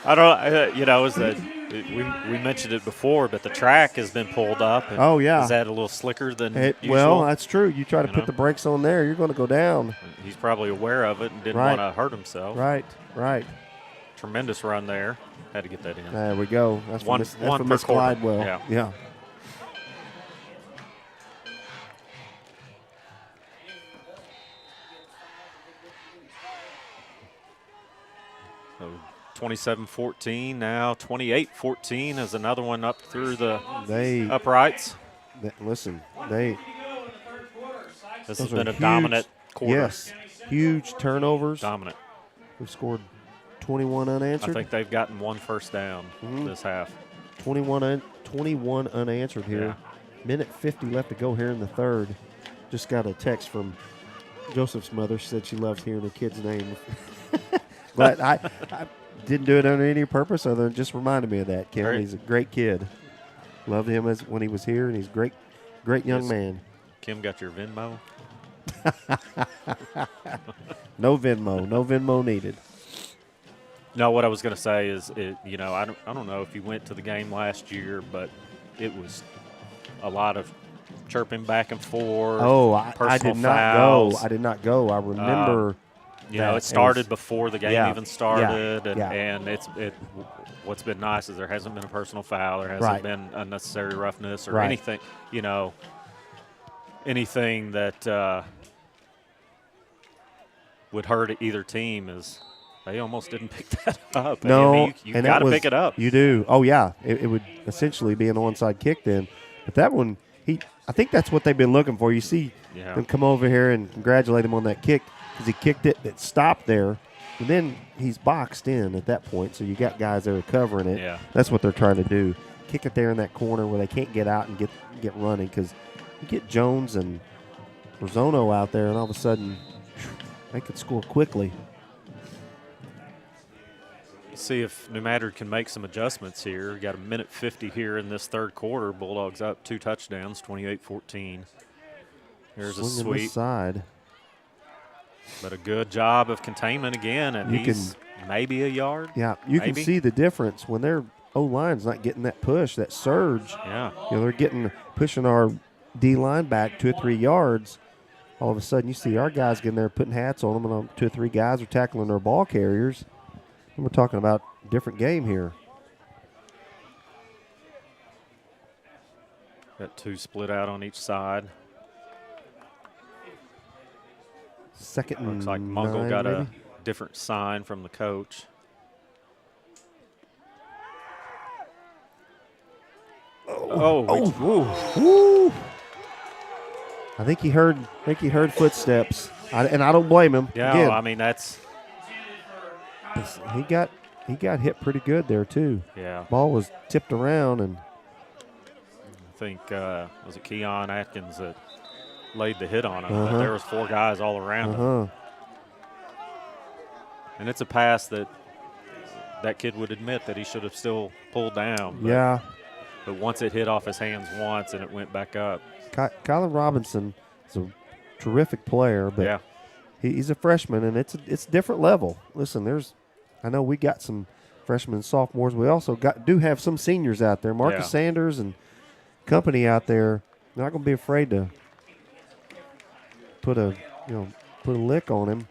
I don't we mentioned it before, but the track has been pulled up. Oh, yeah. Is that a little slicker than usual? Well, that's true. You try to put the brakes on there, you're going to go down. He's probably aware of it and didn't want to hurt himself. Right. Tremendous run there. Had to get that in. There we go. That's one for per Miss quarter. Glidewell. Yeah. So 27-14 now. 28-14 is another one up through the uprights. This has been a dominant quarter. Yes. Huge turnovers. Dominant. We've scored 21 unanswered. I think they've gotten one first down this half. 21 unanswered here. Yeah. Minute 50 left to go here in the third. Just got a text from Joseph's mother. She said she loves hearing her kid's name. But I didn't do it under any purpose other than just reminded me of that, Kim. Great. He's a great kid. Loved him when he was here, and he's a great young man. Kim got your Venmo? No Venmo needed. No, what I was going to say is, I don't know if you went to the game last year, but it was a lot of chirping back and forth. Oh, I did not fouls. go. I did not go. I remember. It started before the game even started, Yeah. and what's been nice is there hasn't been a personal foul, there hasn't been unnecessary roughness or anything, anything that would hurt either team is. They almost didn't pick that up. No, you got to pick it up. You do. Oh, yeah. It would essentially be an onside kick then. But that one, I think that's what they've been looking for. You see them come over here and congratulate him on that kick because he kicked it. It stopped there. And then he's boxed in at that point, so you got guys there covering it. Yeah. That's what they're trying to do. Kick it there in that corner where they can't get out and get running because you get Jones and Rosano out there, and all of a sudden they could score quickly. See if New Madrid can make some adjustments here. We got a minute 50 here in this third quarter. Bulldogs up 2 touchdowns, 28-14. Here's a sweep. This side. But a good job of containment again, and he's maybe a yard. Yeah, you can see the difference when their O-line's not getting that push, that surge. Yeah. They're pushing our D-line back 2 or 3 yards. All of a sudden, you see our guys getting there putting hats on them, and 2 or 3 guys are tackling their ball carriers. We're talking about a different game here. Got 2 split out on each side. Second and looks like Mungle got maybe? different sign from the coach. Woo. I think he heard footsteps, and I don't blame him. Yeah, Again, I mean that's. He got hit pretty good there too. Yeah. Ball was tipped around, and I think was it Keon Atkins that laid the hit on him. But there was 4 guys all around him. And it's a pass that kid would admit that he should have still pulled down. But, But once it hit off his hands once and it went back up. Kylan Robinson is a terrific player, but he's a freshman, and it's a different level. Listen, I know we got some freshmen and sophomores. We also do have some seniors out there. Marcus Sanders and company out there. They're not going to be afraid to put a lick on him.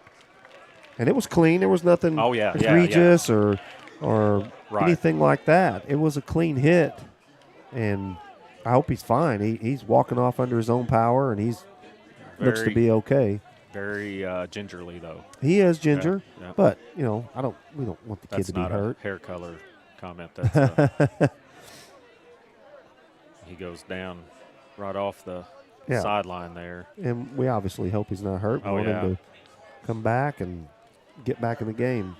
And it was clean. There was nothing egregious or anything like that. It was a clean hit, and I hope he's fine. He's walking off under his own power, and looks to be okay. Very gingerly though. He is ginger, but we don't want the kid to be hurt. That's not a hair color comment. That's he goes down right off the sideline there, and we obviously hope he's not hurt. We want him to come back and get back in the game.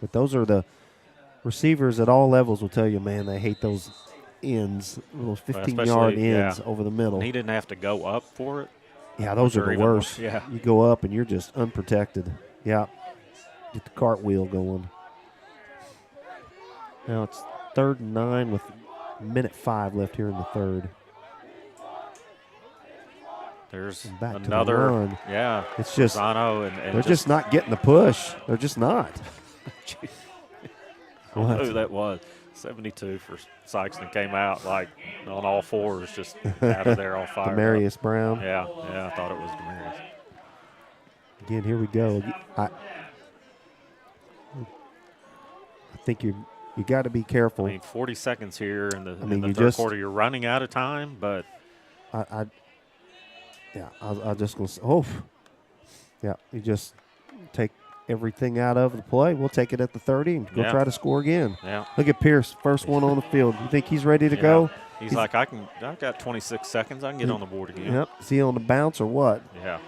But those are the receivers at all levels will tell you, man, they hate those ends, those 15-yard ends over the middle. And he didn't have to go up for it. Yeah, those are the worst. Yeah. You go up and you're just unprotected. Yeah. Get the cartwheel going. Now it's 3rd and 9 with minute 5 left here in the third. There's back another to the run. Yeah. It's just Zano and they're just not getting the push. They're just not. I don't know who that was. 72 for Sikeston came out like on all fours, just out of there on fire. Demarius Brown. Yeah, I thought it was Demarius. Again, here we go. I think you got to be careful. I mean, 40 seconds here in the third quarter. You're running out of time, but I just going to you just take everything out of the play. We'll take it at the 30 and go try to score again. Yeah. Look at Pierce, first one on the field. You think he's ready to go? He's like, I've got 26 seconds. I can get on the board again. Yep. Is he on the bounce or what? Yeah.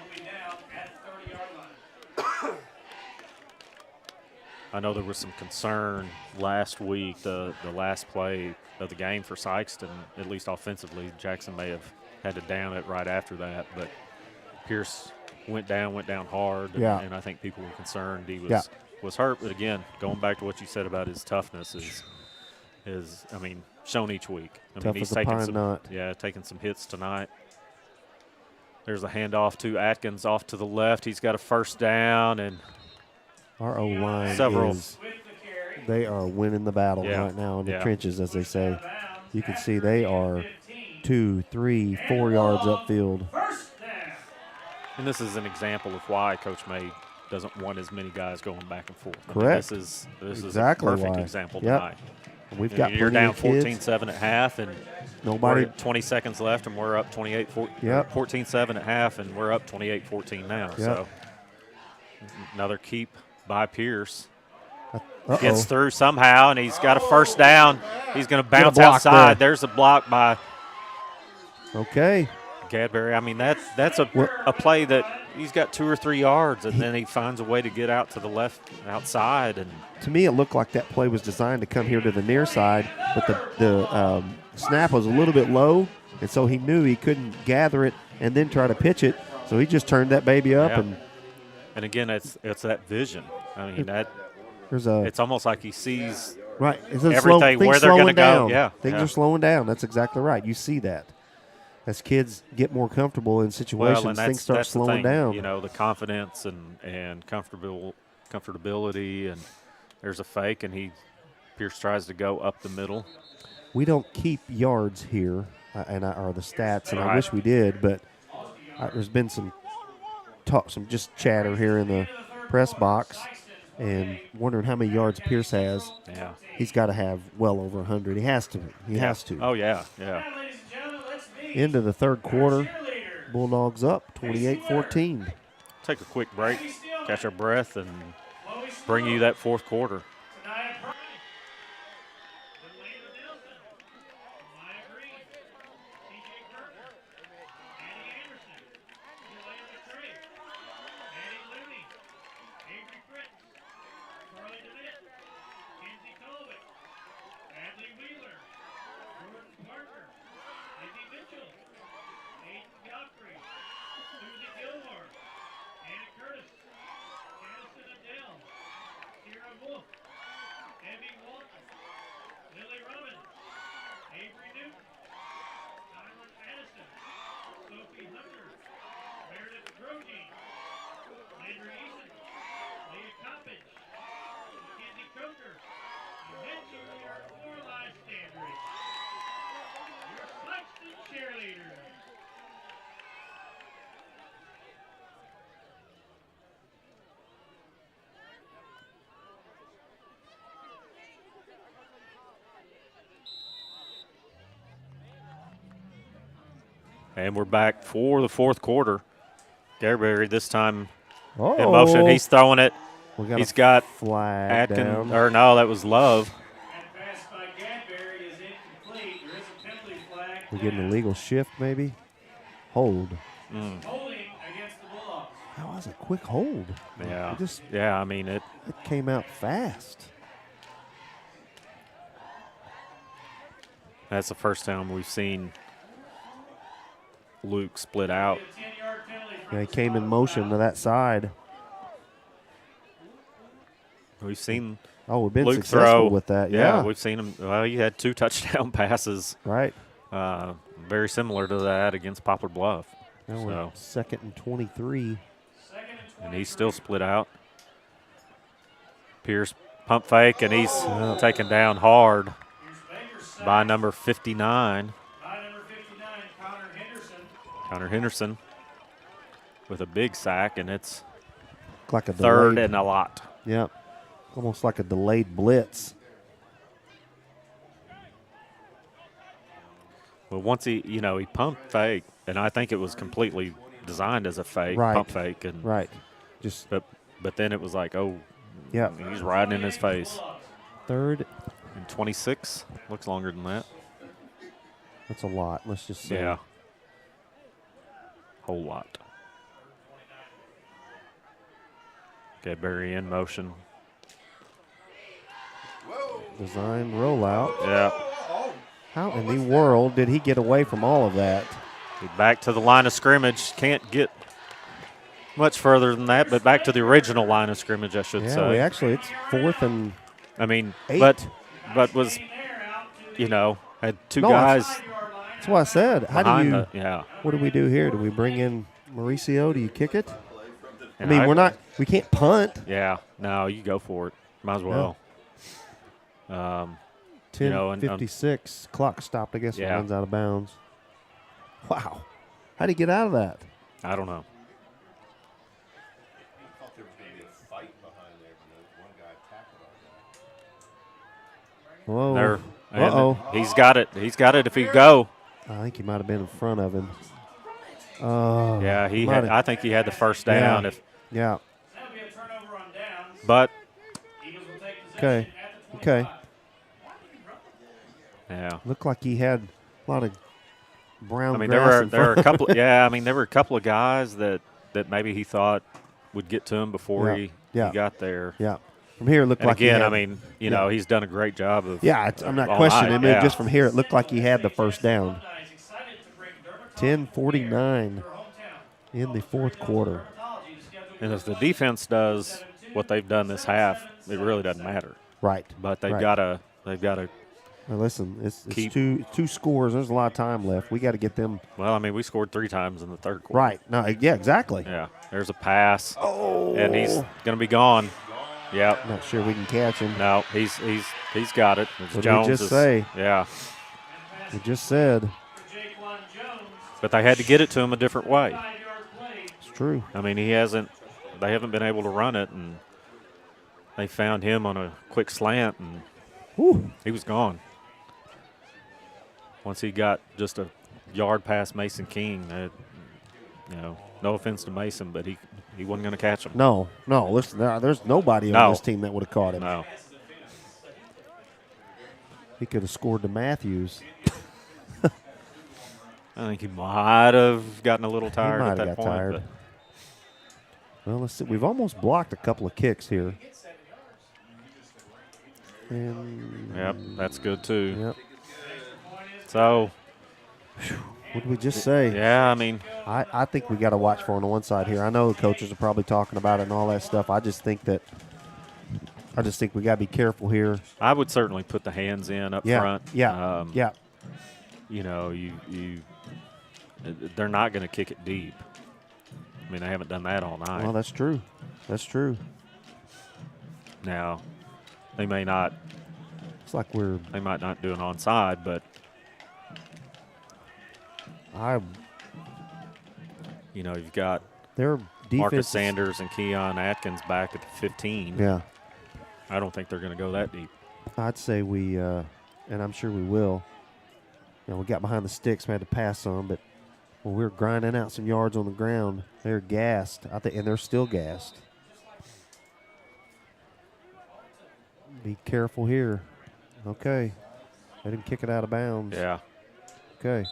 I know there was some concern last week, the last play of the game for Sikeston, at least offensively. Jackson may have had to down it right after that, but Pierce went down hard, and I think people were concerned he was hurt. But again, going back to what you said about his toughness is shown each week. He's taking some hits tonight. There's a handoff to Atkins off to the left. He's got a first down, and our O-line they are winning the battle right now in the trenches, as they say. You can see they are 2, 3, 4 yards upfield. And this is an example of why Coach May doesn't want as many guys going back and forth. Correct. This is exactly a perfect example tonight. We've got you're down 14-7 at half, and nobody. We're 20 seconds left, and we're up 14-7 at half, and we're up 28-14 now. Yep. So another keep by Pierce. Gets through somehow, and he's got a first down. He's going to bounce outside. There's a block by Gadberry. I mean, that's a play that he's got 2 or 3 yards, and then he finds a way to get out to the left outside. And to me, it looked like that play was designed to come here to the near side, but the snap was a little bit low, and so he knew he couldn't gather it and then try to pitch it. So he just turned that baby up. And again, it's that vision. I mean, it's almost like he sees everything where they're going to go. Yeah, things are slowing down. That's exactly right. You see that. As kids get more comfortable in situations, things start slowing down. You know, the confidence and comfortability, and there's a fake, and Pierce tries to go up the middle. We don't keep yards here, or the stats, and I wish we did, but there's been some just chatter here in the press box, and wondering how many yards Pierce has. Yeah, he's got to have well over 100. He has to. He has to. Oh yeah. Into the third quarter, Bulldogs up 28-14. Take a quick break, catch our breath, and bring you that fourth quarter. And we're back for the fourth quarter. Gareberry this time in motion. He's throwing it. He's got flag Atkins, down. or no, that was Love. We're getting a legal shift, maybe. Hold. Holding against the Bulldogs. That was a quick hold. Yeah. It just, yeah, I mean it. it came out fast. That's the first time we've seen Luke split out. Yeah, he came in motion to that side. We've seen we've been Luke successful throw with that. Yeah, Yeah, we've seen him. Well, he had 2 touchdown passes. right. Very similar to that against Poplar Bluff. Now we're second and 23. And he's still split out. Pierce pump fake, and he's taken down hard by number 59. Connor Henderson with a big sack, and it's Like a third delayed, and a lot. yeah, almost like a delayed blitz. Well, once he pumped fake, and I think it was completely designed as a fake, Right. pump fake, and Right. Just but then it was like, oh, yeah. he's riding in his face. Third. And 26 looks longer than that. That's a lot. Let's just say. Yeah, whole lot. Okay, Barry in motion. Design rollout. Yeah. How in the world did he get away from all of that? Back to the line of scrimmage. Can't get much further than that, but back to the original line of scrimmage, I should Yeah, say. we actually, it's 4th and I mean, 8. but was, had 2 guys That's what I said. How do behind you? yeah. What do we do here? Do we bring in Mauricio? Do you kick it? And I mean, we can't punt. Yeah, no, you go for it. Might as well. 10:56. Clock stopped. I guess it Yeah. runs out of bounds. Wow. How would he get out of that? I don't know. Whoa. There. Uh-oh. He's got it. He's got it if he go. I think he might have been in front of him. Oh. Yeah, I think he had the first Yeah. down. Yeah. That'll be a turnover on downs. But Eagles will take possession Okay. at the Okay. 25. yeah. Looked like he had a lot of brown I mean, grass there in were a front. couple. Yeah, I mean, there were a couple of guys that maybe he thought would get to him before he got there. Yeah. From here, it looked And like he again, had, I mean, he's done a great job of. Yeah, I'm not all questioning night, him. yeah. Just from here, it looked like he had the first down. He's excited to bring dermatology 10:49 to their hometown. in the fourth quarter. Dermatology is scheduled And if the defense does what they've done this half, it really doesn't matter. Right. But they've Right. got to Now listen, it's keep- two scores. There's a lot of time left. We got to get them Well, I mean, we scored 3 times in the third quarter. right. No, yeah, exactly. Yeah. There's a pass. Oh. And he's going to be gone. Yeah. Not sure we can catch him. No, he's got it. It's What did Jones we just is- say? Yeah. We just said Jaquan Jones, But they had to get it to him a different way. 5-yard play. it's true. I mean, they haven't been able to run it, and they found him on a quick slant, and Whew. he was gone. Once he got just a yard past Mason King, no offense to Mason, but he he wasn't going to catch him. No. Listen, there's nobody on this team that would have caught him. No. He could have scored to Matthews. I think he might have gotten a little tired at that point. Tired. Well, let's see. We've almost blocked a couple of kicks here. And yep, that's good too. Yep. So, what did we just say? Yeah, I mean, I think we got to watch for on the one side here. I know the coaches are probably talking about it and all that stuff. I just think we got to be careful here. I would certainly put the hands in up front. Yeah. Yeah. You know, they're not going to kick it deep. I mean, they haven't done that all night. Well, that's true. That's true. Now, they may not. It's like they might not do an onside, but you've got their Marcus Sanders and Keon Atkins back at the 15. Yeah. I don't think they're going to go that deep. I'd say we, and I'm sure we will. We got behind the sticks, we had to pass some, but when we were grinding out some yards on the ground, they're gassed. I think, and they're still gassed. Be careful here. Okay. Let him kick it out of bounds. Yeah. Okay.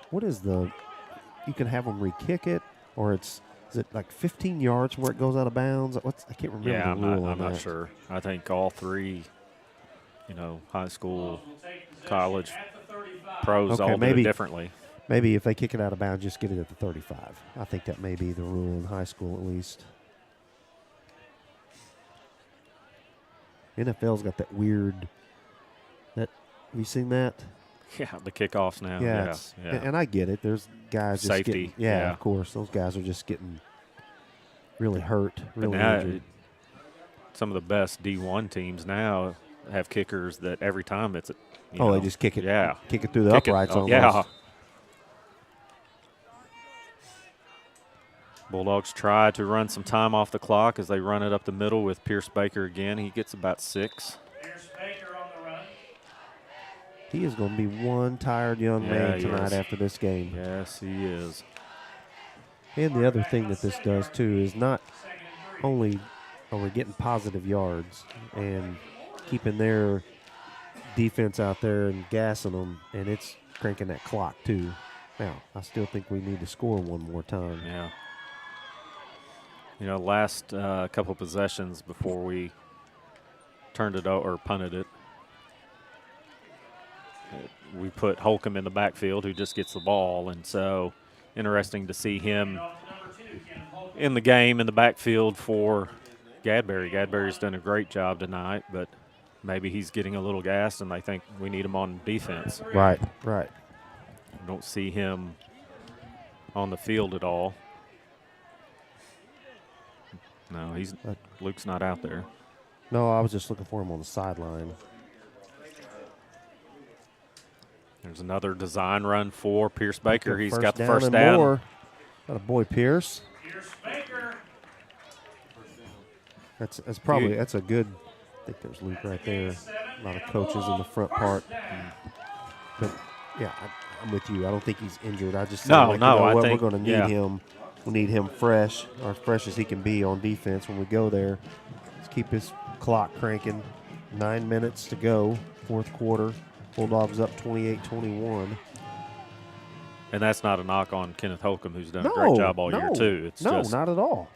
What is you can have them re-kick it, or is it like 15 yards from where it goes out of bounds? I can't remember the rule I'm not sure. I think all three, high school, college, pros all do it differently. Maybe if they kick it out of bounds, just get it at the 35. I think that may be the rule in high school at least. NFL's got that weird. Have you seen that? Yeah, the kickoffs now. Yeah. And I get it. There's guys just safety. Of course. Those guys are just getting really hurt, really injured. Some of the best D1 teams now have kickers that every time it's they just kick it. Yeah. Kick it through the uprights almost. Yeah. Bulldogs try to run some time off the clock as they run it up the middle with Pierce Baker again. He gets about 6. Pierce Baker on the run. He is going to be one tired young man tonight after this game. Yes, he is. And the other thing that this does, too, is not only are we getting positive yards and keeping their defense out there and gassing them, and it's cranking that clock, too. Now, I still think we need to score one more time. Yeah. Last couple possessions before we turned it or punted it, we put Holcomb in the backfield, who just gets the ball, and so interesting to see him in the game in the backfield for Gadberry. Gadberry's done a great job tonight, but maybe he's getting a little gassed, and they think we need him on defense. Right. Don't see him on the field at all. No, Luke's not out there. No, I was just looking for him on the sideline. There's another design run for Pierce Baker. He's got the first down. down. Got a boy Pierce. Pierce Baker. That's a good. I think there's Luke right there. A lot of coaches in the front part. But yeah, I'm with you. I don't think he's injured. I just I think we're going to need him. We need him fresh, or as fresh as he can be on defense when we go there. Let's keep his clock cranking. 9 minutes to go, fourth quarter. Bulldogs up 28-21. And that's not a knock on Kenneth Holcomb, who's done a great job all year, too. It's just not at all.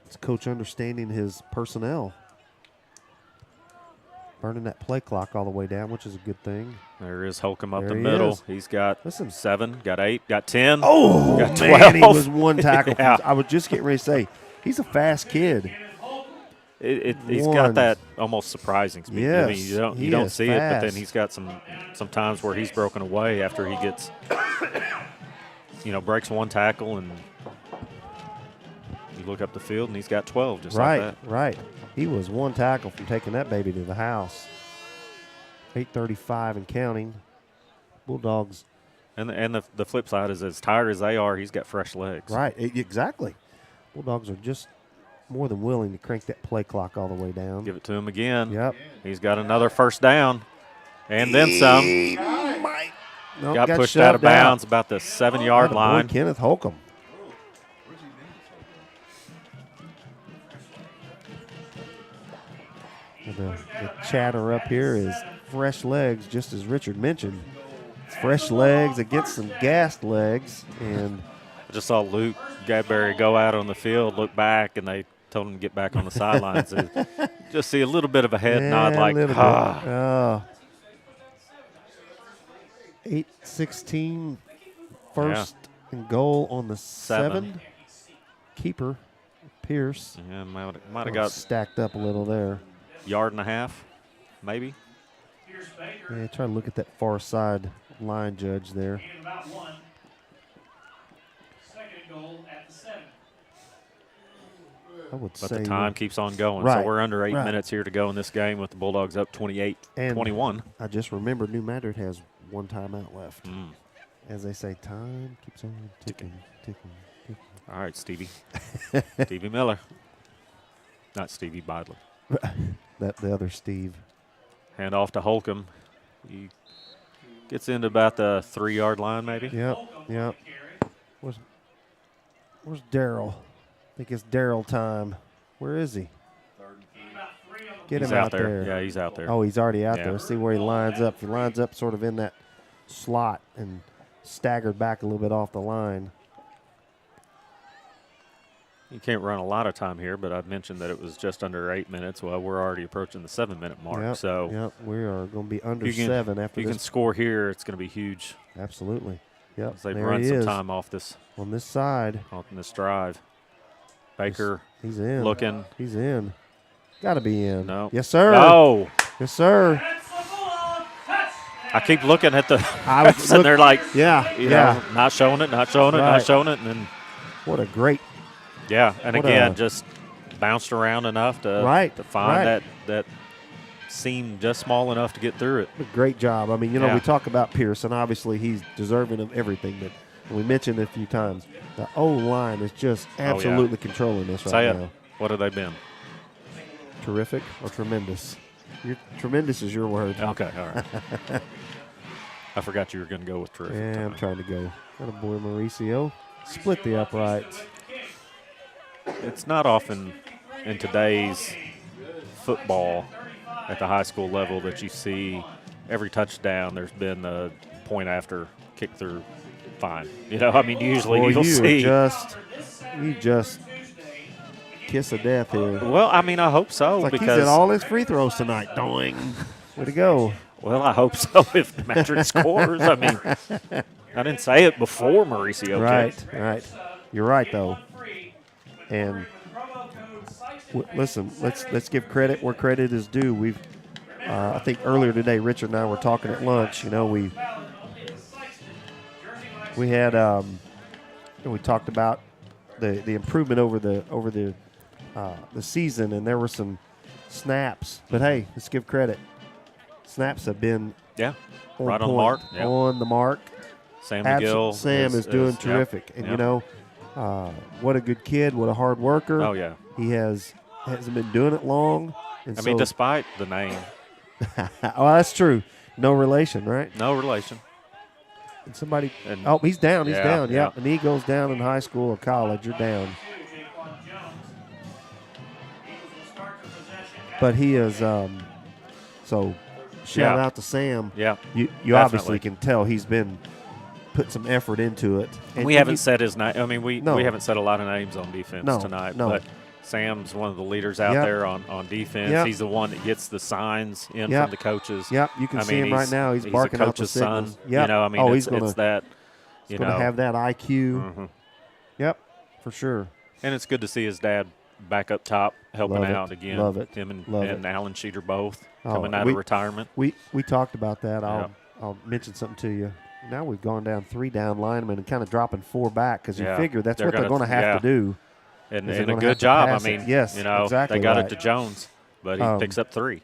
It's coach understanding his personnel. Burning that play clock all the way down, which is a good thing. There is Holcomb up the middle. He's got 7, got 8, got 10. Oh, got 12. Man, he was one tackle. Yeah. I was just getting ready to say, he's a fast kid. He's got that almost surprising speed. Yes, I mean, you don't see it, but then he's got some times where he's broken away after he gets, breaks one tackle, and you look up the field and he's got 12 just like that. Right. He was one tackle from taking that baby to the house. 8:35 and counting. Bulldogs. And the flip side is, as tired as they are, he's got fresh legs. Right, exactly. Bulldogs are just more than willing to crank that play clock all the way down. Give it to him again. Yep. He's got another first down and then some. He Nope, got pushed shoved out of bounds about the 7-yard Attaboy, line. Kenneth Holcomb. The chatter up here is fresh legs, just as Richard mentioned. It's fresh legs against some gassed legs. And I just saw Luke Gadberry go out on the field, look back, and they told him to get back on the sidelines. Just see a little bit of a head nod like, 8-16, first and goal on the 7. Keeper, Pierce. Yeah, might have got stacked up a little there. Yard and a half, maybe. Yeah, try to look at that far side line judge there. About 1. Second goal at the 7. I would But say the time keeps on going. Right, So we're under 8 right. minutes here to go in this game with the Bulldogs up 28-21. I just remembered New Madrid has 1 timeout left. As they say, time keeps on ticking, ticking, ticking. All right, Stevie. Stevie Miller. Not Stevie Bodley. The other Steve. Hand off to Holcomb. He gets into about the 3-yard line, maybe. Yep. Where's Daryl? I think it's Daryl time. Where is he? Get He's him out out there. Yeah, he's out there. Oh, he's already out Yeah. there. See where he lines up. If he lines up sort of in that slot and staggered back a little bit off the line. You can't run a lot of time here, but I've mentioned that it was just under 8 minutes. Well, we're already approaching the 7-minute mark. We are going to be under 7 after if you this. can score here, it's going to be huge. Absolutely. Yep. As they've there run he some is. time off this On this side. on this drive. Baker He's in. looking. He's in. Got to be in. No. Yes, sir. No. Yes, sir. I keep looking at the I was refs and they're like, you know, yeah. not showing it, not showing it, not Right. showing it. And then, What a great. and What again, a- just bounced around enough to Right, find that seam just small enough to get through it. A great job. I mean, you know, Yeah. we talk about Pierce, and obviously he's deserving of everything, but we mentioned it a few times. The O-line is just absolutely controlling this right Say now. it. What have they been? Terrific or tremendous? Tremendous is your word. Okay, all right. I forgot you were going to go with terrific. Yeah, I'm trying to go. Got a boy, Mauricio. Split the uprights. It's not often in today's football at the high school level that you see every touchdown there's been a point after kick through fine. You know, I mean, usually Boy, you'll see. You just kiss of death here. Well, I mean, I hope so. It's like because he's at all his free throws tonight. Doing. Way to go. Well, I hope so if Madrid scores. I mean, I didn't say it before Mauricio kicked. Right. You're right, though. And listen, let's give credit where credit is due. We've, I think earlier today, Richard and I were talking at lunch. You know, we had we talked about the improvement over the season, and there were some snaps. But hey, let's give credit. Snaps have been right on on the point, mark. Yeah. on the mark. Sam McGill. Sam is doing terrific, and you know, what a good kid, what a hard worker. Oh yeah. He hasn't been doing it long. And I mean, despite the name, oh, that's true. No relation, right? no relation. And somebody. And Oh, he's down. He's yeah, down. yeah. Yep. An Eagles down in high school or college. You're down. But he is. So, shout Yeah. out to Sam. Yeah. You Definitely. obviously can tell he's been put some effort into it. And we haven't said his name. I mean, we No. haven't said a lot of names on defense No, tonight. no. But Sam's one of the leaders out Yep. there on defense. Yep. He's the one that gets the signs in Yep. from the coaches. Yep, you can I see mean, him right now. He's barking a out the coach's son. signals. Yep. You know, I mean, Oh, it's he's that. He's going to have that IQ. Mhm. Yep, for sure. And it's good to see his dad back up top helping Love it. out again. Love it. Him and, Love and it. Alan Sheeter both Oh, coming out we- of retirement. We talked about that. Yeah. I'll mention something to you. Now we've gone down 3 down linemen and kind of dropping 4 back because you Yeah. figure that's They're what they're gonna- going to have yeah. to do. And, is they're and a gonna good have to job. I pass it. mean, Yes, you know, exactly they got right. it to Jones, but he picks up 3.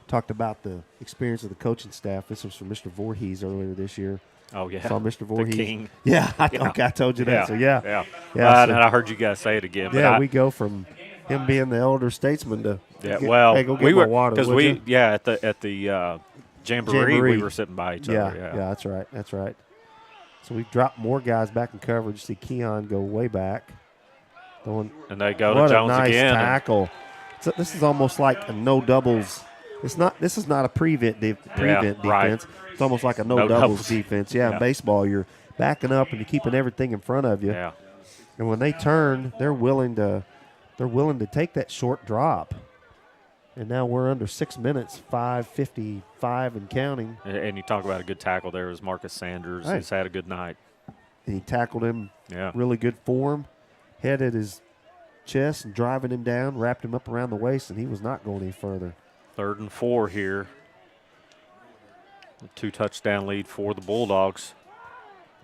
Talked about the experience of the coaching staff. This was from Mr. Voorhees earlier this year. Oh, yeah. Saw Mr. Voorhees. The king. Yeah, I told you that. So, yeah. And I heard you guys say it again. Yeah, but we go from him being the elder statesman to Yeah, get- well, hey, go get we my were water, would you? at the Jamboree, we were sitting by each other. Yeah, that's right. That's right. So we've dropped more guys back in coverage. See Keon go way back. And they go to what Jones a nice again. Tackle. So this is almost like a no doubles. This is not a prevent defense. Right. It's almost like a no doubles defense. Yeah, in baseball, you're backing up and you're keeping everything in front of you. Yeah. And when they turn, they're willing to take that short drop. And now we're under 6 minutes, 5:55 and counting. And you talk about a good tackle there was Marcus Sanders. Right. He's had a good night. And he tackled him Yeah. really good form, head at his chest and driving him down, wrapped him up around the waist, and he was not going any further. 3rd and 4 here. A 2-touchdown lead for the Bulldogs.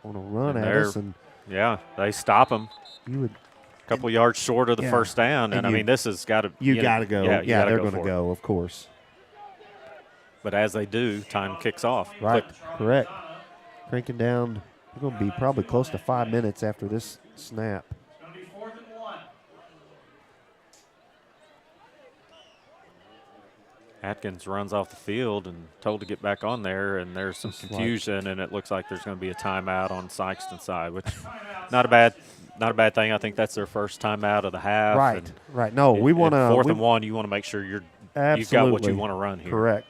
On a run And at us, and yeah, they stop him. you would A couple yards short of the first down, and I mean, this has got to. You got to go. Yeah, they're going to go, of course. But as they do, time kicks off. Right, Click. correct. Cranking down. We're going to be probably close to 5 minutes after this snap. It's going to be 4th and 1. Atkins runs off the field and told to get back on there, and there's some confusion, and it looks like there's going to be a timeout on Sikeston side, which not a bad thing. I think that's their first timeout of the half. Right, right. No, we want to 4th and 1. You want to make sure you've got what you want to run here. Correct.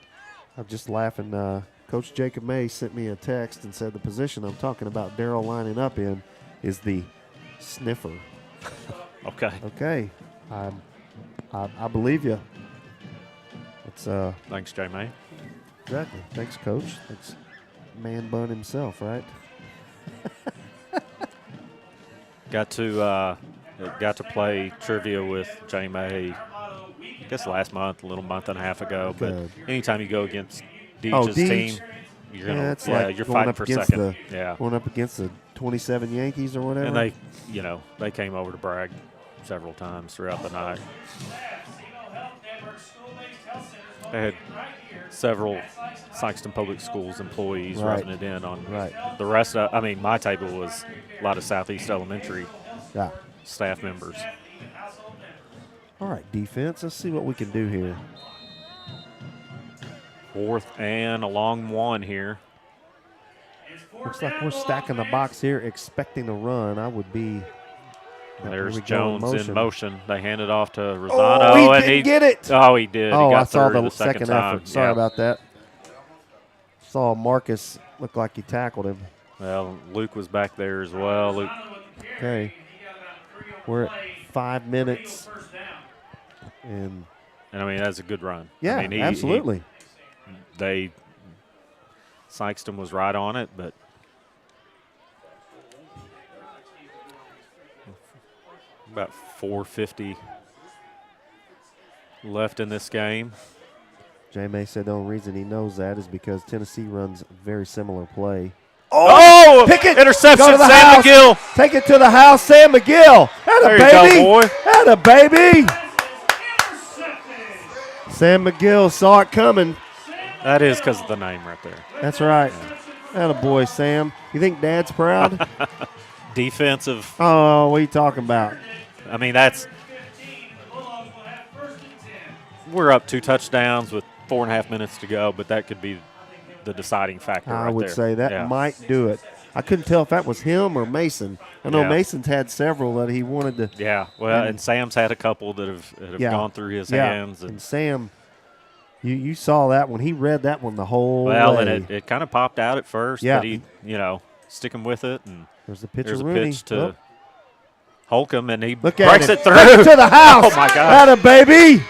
I'm just laughing. Coach Jacob May sent me a text and said the position I'm talking about Darryl lining up in is the sniffer. Okay. Okay. I believe you. It's Thanks, J. May. Exactly. Thanks, Coach. Thanks, Man Bun himself, right? Got to play trivia with J. May, I guess last month, a little month and a half ago. Good. But anytime you go against Deej's team, you're like you're going fighting up for against second. Going up against the 27 Yankees or whatever. And they came over to brag several times throughout the night. They had several Sikeston Public Schools employees rubbing it in on the rest of. I mean, my table was a lot of Southeast Elementary staff members. All right, defense. Let's see what we can do here. 4th and a long 1 here. Looks like we're stacking the box here, expecting a run. I would be. There's Jones in motion. They hand it off to Rosano. Oh, he didn't get it. Oh, he did. Oh, he got I saw through the second time. effort. Sorry about that. Saw Marcus look like he tackled him. Well, Luke was back there as well. Luke. Okay. We're at 5 minutes. And I mean, that's a good run. Yeah, I mean, absolutely. Sikeston was right on it, but about 4:50 left in this game. Jay May said the only reason he knows that is because Tennessee runs a very similar play. Oh, pick it. Interception, Go to the Sam house. McGill. Take it to the house, Sam McGill. There you go, boy. Atta baby. Sam McGill saw it coming. That is because of the name right there. That's right. Atta boy, Sam. You think Dad's proud? Defensive. Oh, what are you talking about? I mean, we're up 2 touchdowns with 4.5 minutes to go, but that could be the deciding factor I right would there. say that might do it. I couldn't tell if that was him or Mason. I know Mason's had several that he wanted to. Yeah, well, and Sam's had a couple that have gone through his hands. And Sam, you saw that one. He read that one the whole way. And it kind of popped out at first, but he, sticking with it. And there's a pitch to Holcomb, and he breaks it through. Take it to the house. Oh, my God. Atta baby.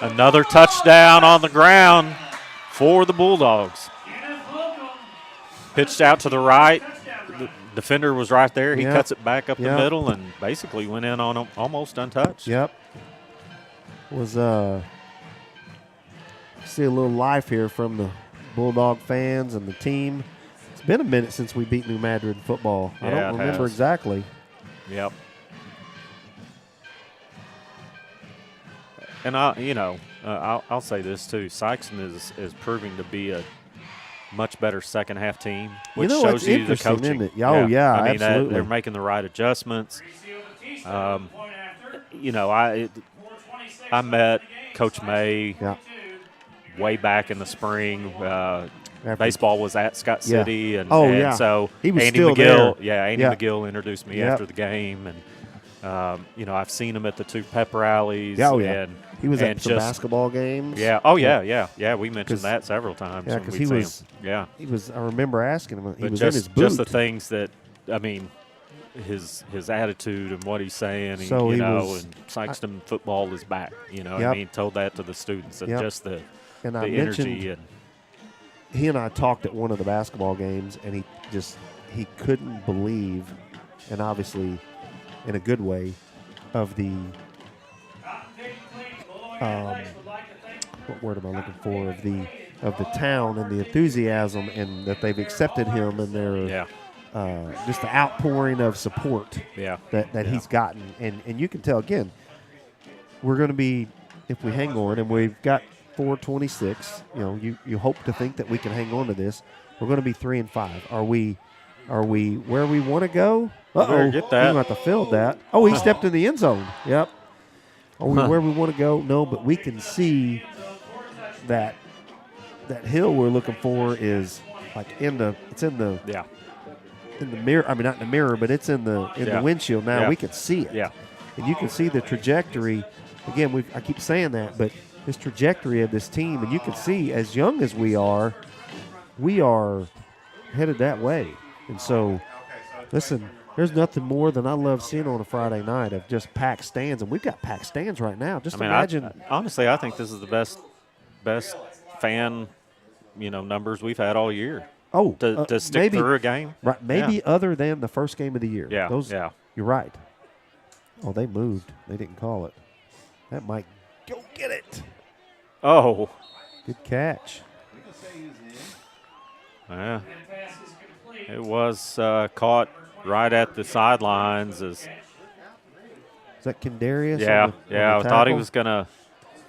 Another touchdown on the ground for the Bulldogs. Pitched out to the right. The defender was right there. He cuts it back up the middle and basically went in on him almost untouched. Yep. Was see a little life here from the Bulldog fans and the team. It's been a minute since we beat New Madrid in football. I don't remember exactly. Yep. And I'll say this too. Sikeston is proving to be a much better second half team, which shows you the coaching. Isn't it? Oh yeah, I mean, absolutely. They're making the right adjustments. I met Coach May way back in the spring. Baseball was at Scott City, and so he was Andy still McGill. there. Yeah, Andy McGill introduced me after the game, and I've seen him at the 2 pep rallies. And he was at some basketball games. Yeah. Oh yeah. We mentioned that several times. Yeah, because he was. Yeah, he was. I remember asking him. He was in his boot. Just the things that his attitude and what he's saying. So and Sikeston football is back. Told that to the students and just the energy and. He and I talked at one of the basketball games, and he couldn't believe, and obviously in a good way, of the what word am I looking for, of the town and the enthusiasm, and that they've accepted him, and their just the outpouring of support that he's gotten, and you can tell again, we're going to be, if we hang on, and we've got 426. You hope to think that we can hang on to this. We're going to be 3-5. Are we where we want to go? Uh-oh. Get that. We don't have to field that. Oh, he stepped in the end zone. Yep. Are we where we want to go? No, but we can see that hill we're looking for is like in the mirror. I mean, not in the mirror, but it's in the windshield now. We can see it. Yeah. And you can see the trajectory. Again, I keep saying that, but this trajectory of this team, and you can see, as young as we are headed that way. And so, listen, there's nothing more than I love seeing on a Friday night of just packed stands, and we've got packed stands right now. Imagine. Honestly, I think this is the best fan, numbers we've had all year. Oh, to stick through a game, right? Maybe other than the first game of the year. Yeah, You're right. Oh, they moved. They didn't call it. That might go get it. Oh, good catch. Yeah, it was caught right at the sidelines. Is that Kendarius? Yeah, I thought he was gonna.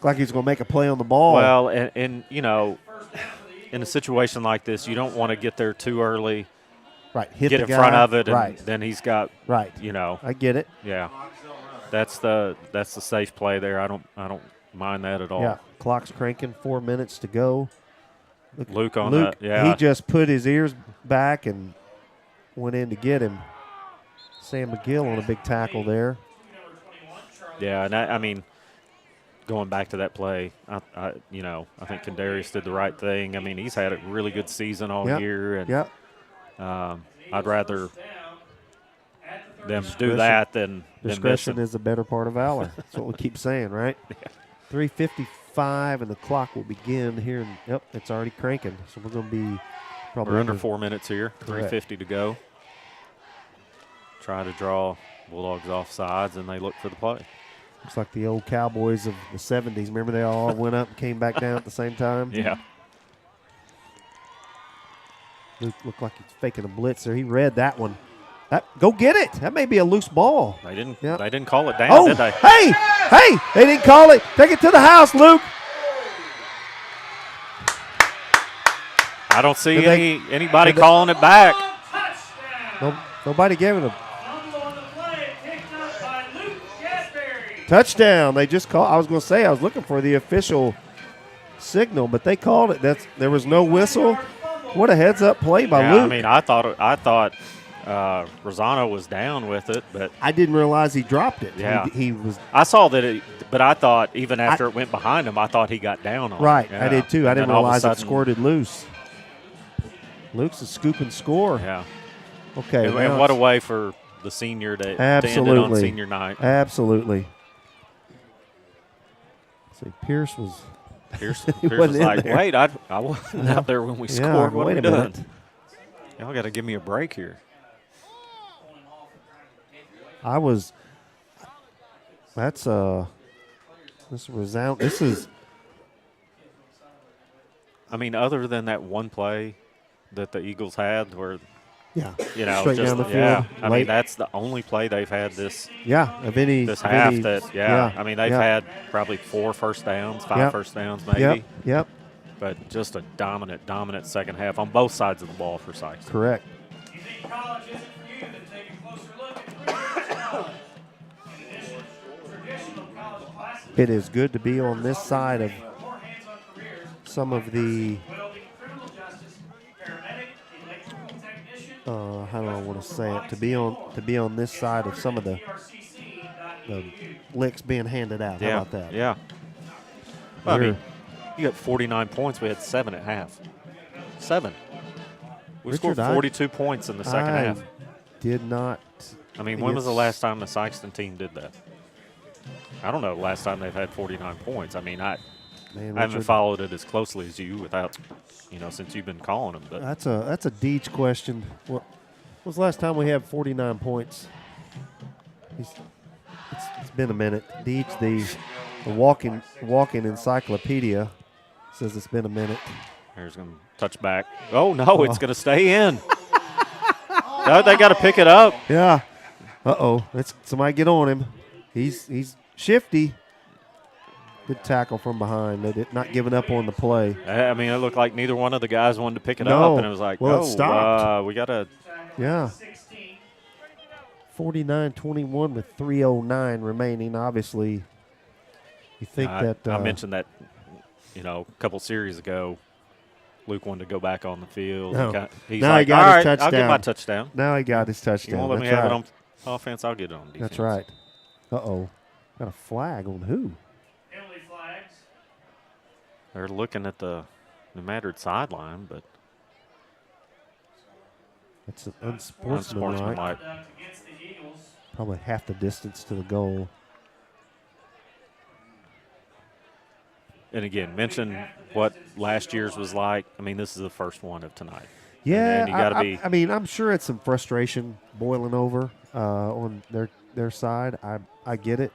Like he's gonna make a play on the ball. Well, and in a situation like this, you don't want to get there too early. Right, get in front of it, and then he's got. Right. I get it. Yeah, that's the safe play there. I don't mind that at all. Yeah, clock's cranking. 4 minutes to go. Luke on that. Yeah, he just put his ears back and went in to get him. Sam McGill on a big tackle there. Yeah, and going back to that play, I think Kendarius did the right thing. I mean, he's had a really good season all year, and I'd rather them do that than discretion is the better part of valor. That's what we keep saying, right? 3:55, and the clock will begin here. Yep, it's already cranking. So we're going to be probably under 4 minutes here. 3:50 to go. Try to draw Bulldogs off sides, and they look for the play. Looks like the old Cowboys of the 70s. Remember they all went up and came back down at the same time? Yeah. Luke looked like he's faking a blitz there. He read that one. Go get it. That may be a loose ball. They didn't call it down, did they? Hey, they didn't call it. Take it to the house, Luke. I don't see anybody calling it back. Nobody gave it a touchdown. They just called. I was going to say I was looking for the official signal, but they called it. There was no whistle. What a heads-up play by Luke. I mean, I thought Rosano was down with it, but I didn't realize he dropped it. Yeah, he was. I saw that, but I thought even after it went behind him, I thought he got down on it. Right, Yeah. I did too. I didn't realize it sudden, squirted loose. Luke's a scoop and score. Yeah. Okay. And what a way for the senior to end it on senior night. Absolutely. See, Pierce was like, wait, I wasn't out there when we scored. What are we doing? Y'all got to give me a break here. This is. I mean, other than that one play that the Eagles had where, straight down the field. Yeah, I mean, that's the only play they've had this. Yeah, of any this half. Any, I mean, they've had probably 4 first downs, 5 first downs, maybe. Yep. But just a dominant second half on both sides of the ball for Sikeston. Correct. You think college isn't for you, then take a closer look at previous college. In addition to traditional college classes, It is good to be on this side of some of the Welding, criminal justice, paramedic, electrical technician, how do I want to say it, to be on this side of some of the licks being handed out. How about that? Yeah. Well, I mean, you got 49 points. We had 7 at half. 7. We scored 42 points in the second half. Did not. I mean, when was the last time the Sikeston team did that? I don't know the last time they've had 49 points. I mean, I haven't followed it as closely as you without, since you've been calling them. But that's a Deej question. What was the last time we had 49 points? It's been a minute. Deej, the walking encyclopedia, says it's been a minute. Here's going to touch back. Oh, no, it's going to stay in. They got to pick it up. Yeah. Uh-oh. Somebody get on him. He's shifty. Good tackle from behind. They did not giving up on the play. I mean, it looked like neither one of the guys wanted to pick it up, and it was like, it stopped. We got to. Yeah. 49-21 with 3:09 remaining. Obviously, you think that. I mentioned that, a couple series ago. Luke wanted to go back on the field. No. He's now like, he got his touchdown. I'll get my touchdown. Now he got his touchdown. You won't let me have it on offense, I'll get it on defense. That's right. Uh-oh. Got a flag on who? penalty flags. They're looking at the Madrid sideline, but it's an unsportsmanlike. Against the Eagles. Probably half the distance to the goal. And again, mention what last year's was like. I mean, this is the first one of tonight. Yeah, and you got to be. I mean, I'm sure it's some frustration boiling over on their side. I get it.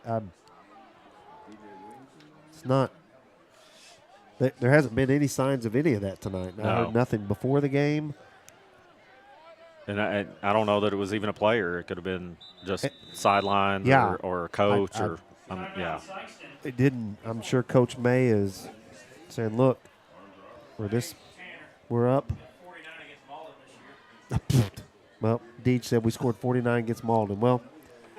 It's not. There hasn't been any signs of any of that tonight. No. I heard nothing before the game. And I don't know that it was even a player. It could have been just sidelines or a coach yeah. It didn't. I'm sure Coach May is saying, "Look, we're up." Well, Deej said we scored 49 against Malden. Well,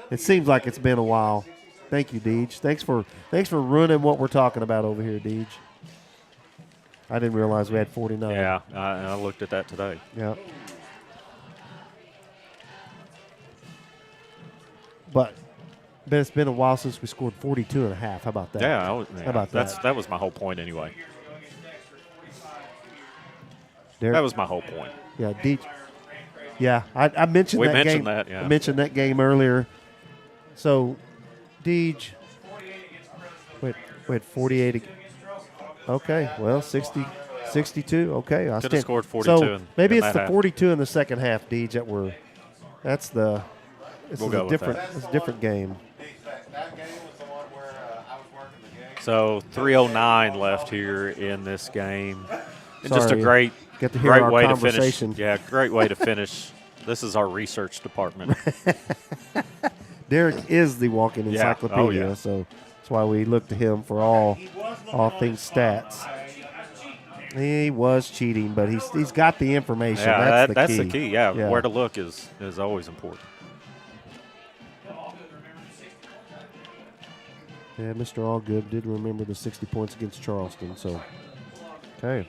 it seems like it's been a while. Thank you, Deej. Thanks for ruining what we're talking about over here, Deej. I didn't realize we had 49. Yeah, I looked at that today. Yeah. But it's been a while since we scored 42 and a half. How about that? Yeah, How about that? That was my whole point anyway. Derek, that was my whole point. Yeah, Deej. Yeah, I mentioned that game. Yeah. I mentioned that game earlier. So, Deej, wait, 48. Okay, well, 62. Okay, I could have scored 42. So maybe it's the half. 42 in the second half, Deej. This we'll is go a different game. That game was the one where I was working the game. So 3:09 left here in this game. And just a Sorry, get to hear great our way to conversation. finish. Yeah, great way to finish. This is our research department. Derek is the walking encyclopedia, yeah. so that's why we look to him for all things stats. He was cheating, but he's got the information. Yeah, that's the key. Yeah, where to look is always important. Yeah, Mr. Allgood did remember the 60 points against Charleston. So, okay.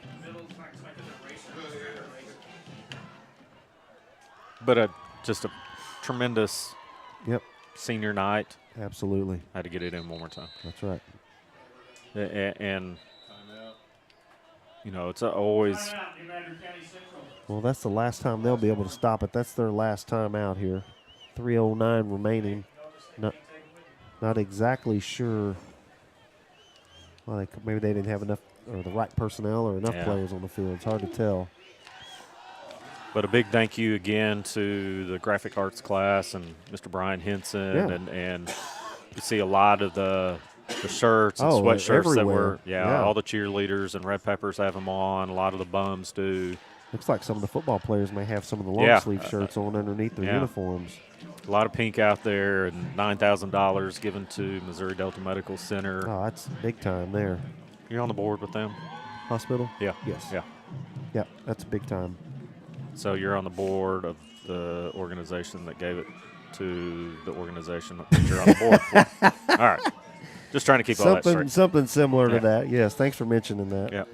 But just a tremendous senior night. Absolutely. I had to get it in one more time. That's right. And it's always. Well, that's the last time they'll be able to stop it. That's their last time out here. 3:09 remaining. Not exactly sure. Well, maybe they didn't have enough or the right personnel or enough players on the field. It's hard to tell. But a big thank you again to the graphic arts class and Mr. Brian Henson. And you see a lot of the shirts and sweatshirts that were, all the cheerleaders and Red Peppers have them on. A lot of the bums do. Looks like some of the football players may have some of the long sleeve shirts on underneath their uniforms. A lot of pink out there, and $9,000 given to Missouri Delta Medical Center. Oh, that's big time there. You're on the board with them? Hospital? Yeah. Yes. Yeah. Yeah, that's big time. So you're on the board of the organization that gave it to the organization that you're on the board for. All right. Just trying to keep all that straight. Something similar to that. Yes, thanks for mentioning that. Yeah.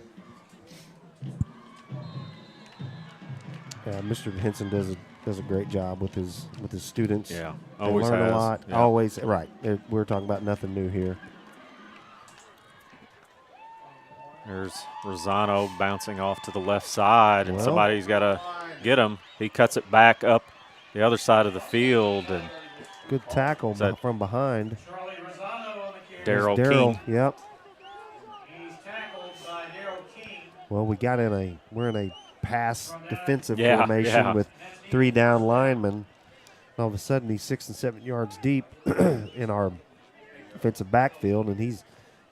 Yeah, Mr. Henson does a great job with his students. Yeah, they always learn has. a lot. Yeah. Always right. We're talking about nothing new here. There's Rosano bouncing off to the left side, and somebody's got to get him. He cuts it back up the other side of the field, and good tackle from behind. Daryl King. Yep. He's tackled by Daryl King. Well, we're in a pass defensive formation with 3 down linemen. All of a sudden, he's 6 and 7 yards deep in our defensive backfield, and he's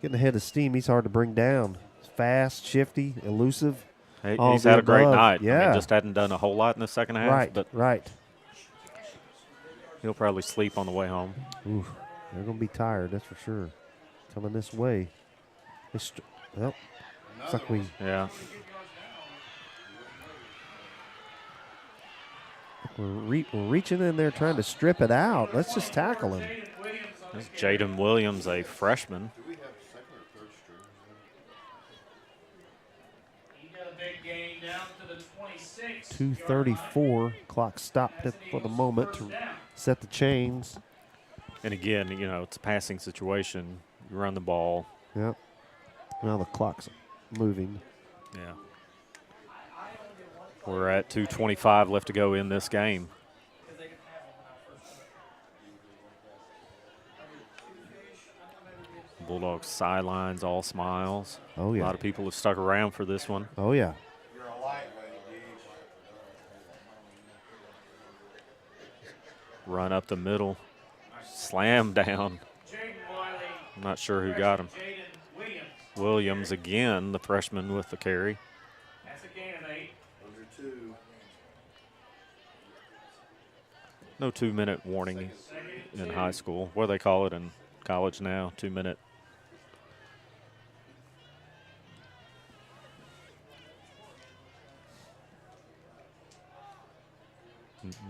getting ahead of steam. He's hard to bring down. Fast, shifty, elusive. Hey, he's had a great night. Yeah. I mean, just hadn't done a whole lot in the second half. Right. He'll probably sleep on the way home. Ooh, they're going to be tired, that's for sure. Coming this way. Well, looks like we. Yeah. We're reaching in there trying to strip it out. Let's just tackle him. That's Jaden Williams, a freshman. 2:34. Clock stopped it for the moment to set the chains. And again, it's a passing situation. You run the ball. Yep. Now the clock's moving. Yeah. We're at 2:25 left to go in this game. Bulldogs sidelines, all smiles. Oh, yeah. A lot of people have stuck around for this one. Oh, yeah. Run up the middle. Slam down. I'm not sure who got him. Williams again, the freshman with the carry. That's a gain of 8. Under 2. No 2-minute warning in high school. What do they call it in college now? 2-minute.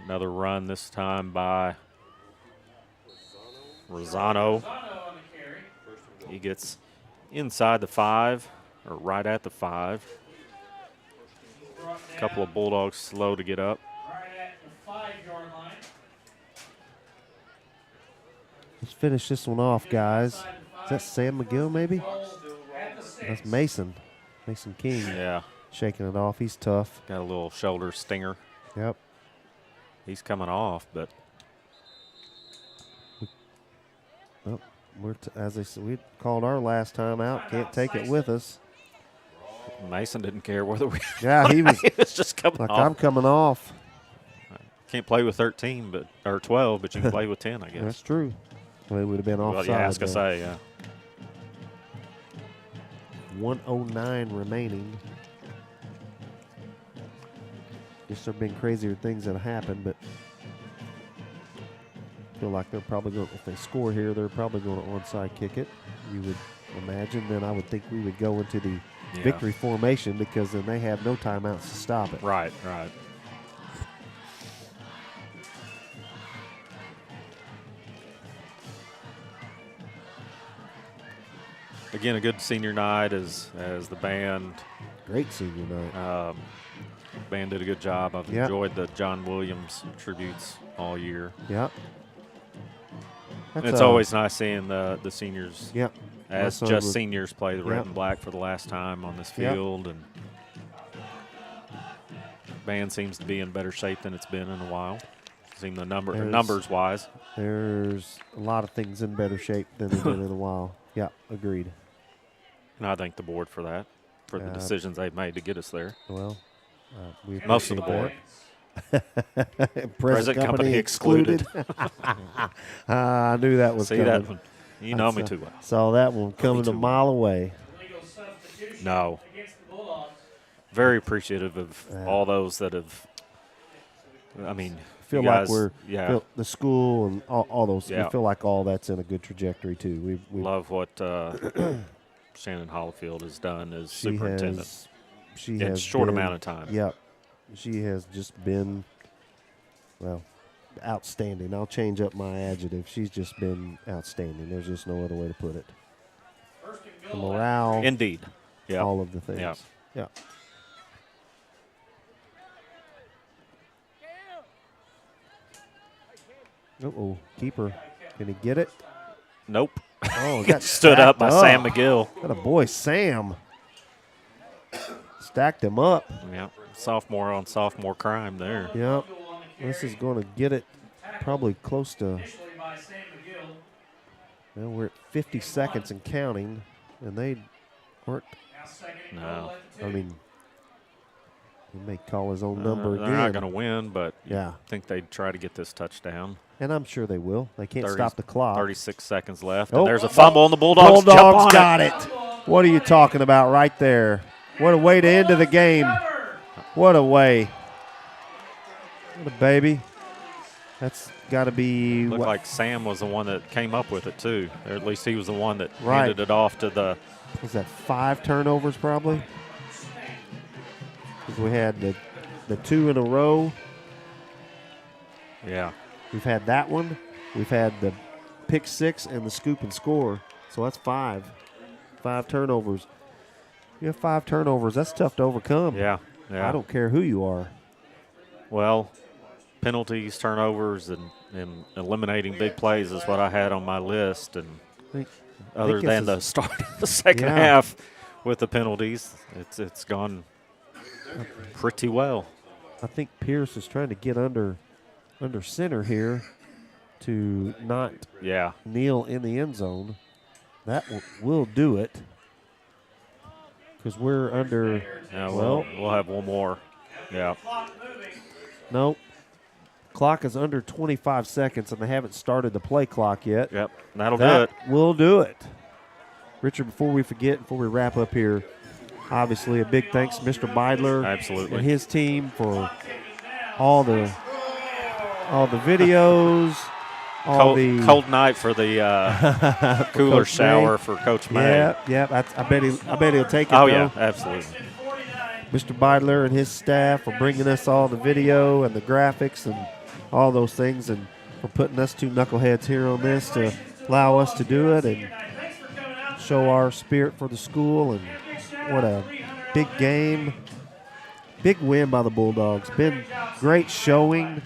Another run this time by Rosano. He gets inside the 5, or right at the 5. A couple of Bulldogs slow to get up. Right at the 5-yard line. Let's finish this one off, guys. Is that Sam McGill, maybe? That's Mason. Mason King. Yeah. Shaking it off. He's tough. Got a little shoulder stinger. Yep. He's coming off, but as they said, we called our last time out. Can't take it with us. Mason didn't care whether we. Yeah, he was just coming like, off. I'm coming off. Can't play with 13, or 12, but you can play with 10, I guess. That's true. Well, it would have been offside. Well, yeah, I was going to say, yeah. 1:09 remaining. Guess there have been crazier things that have happened, but I feel like they're probably going to, if they score here, they're probably going to onside kick it. You would imagine. Then I would think we would go into the victory formation because then they have no timeouts to stop it. Right. Again, a good senior night as the band. Great senior night. Band did a good job. I've enjoyed the John Williams tributes all year. Yep. It's always nice seeing the seniors. Yep. As just seniors play the red and black for the last time on this field, and band seems to be in better shape than it's been in a while. Seeing the numbers wise. There's a lot of things in better shape than they've been in a while. Yeah, agreed. And I thank the board for that, for the decisions they've made to get us there. Well, we most of the board. Present company excluded. I knew that was coming. That one. You know me too well. Saw that one coming a mile away. No. Very appreciative of all those that have. I mean, feel like we're the school and all those. Yeah. We feel like all that's in a good trajectory too. We love what Shannon Hollifield has done as superintendent. She in has a short been, amount of time. Yep, she has just been outstanding. I'll change up my adjective. She's just been outstanding. There's just no other way to put it. The morale, indeed, all of the things. Yeah. Yeah. Uh-oh, keeper. Can he get it? Nope. Oh, got stood up by Sam McGill. Got a boy, Sam. Stacked him up. Yeah, sophomore on sophomore crime there. Yep. This is going to get it probably close to. Well, we're at 50 seconds and counting, and they weren't. No. I mean, he may call his own number they're again. not going to win, but yeah, I think they'd try to get this touchdown. And I'm sure they will. They can't stop the clock. 36 seconds left, Oh. and there's a fumble on the Bulldogs. Bulldogs got it. What are you talking about right there? What a way to end the game. What a way. What a baby. That's got to be. Looked like Sam was the one that came up with it, too. Or at least he was the one that handed it off to the. Was that 5 turnovers probably? Because we had the 2 in a row. Yeah. We've had that one. We've had the pick 6 and the scoop and score. So that's 5. 5 turnovers. You have 5 turnovers. That's tough to overcome. Yeah. I don't care who you are. Well, penalties, turnovers, and eliminating big plays is what I had on my list. And other than the start of the second half with the penalties, it's gone pretty well. I think Pierce is trying to get under center here to not kneel in the end zone. That will do it because we're under. Yeah, we'll have one more. Yeah. Nope. Clock is under 25 seconds, and they haven't started the play clock yet. Yep, that'll do it. Will do it. Richard, before we forget, before we wrap up here, obviously a big thanks to Mr. Beidler and his team for all the videos. Cold night for the cooler shower for Coach May. Yeah. I bet he'll take it. Oh, yeah, absolutely. Mr. Beidler and his staff for bringing us all the video and the graphics and all those things, and for putting us 2 knuckleheads here on this to allow us to do it and show our spirit for the school. And what a big game. Big win by the Bulldogs. Been great showing.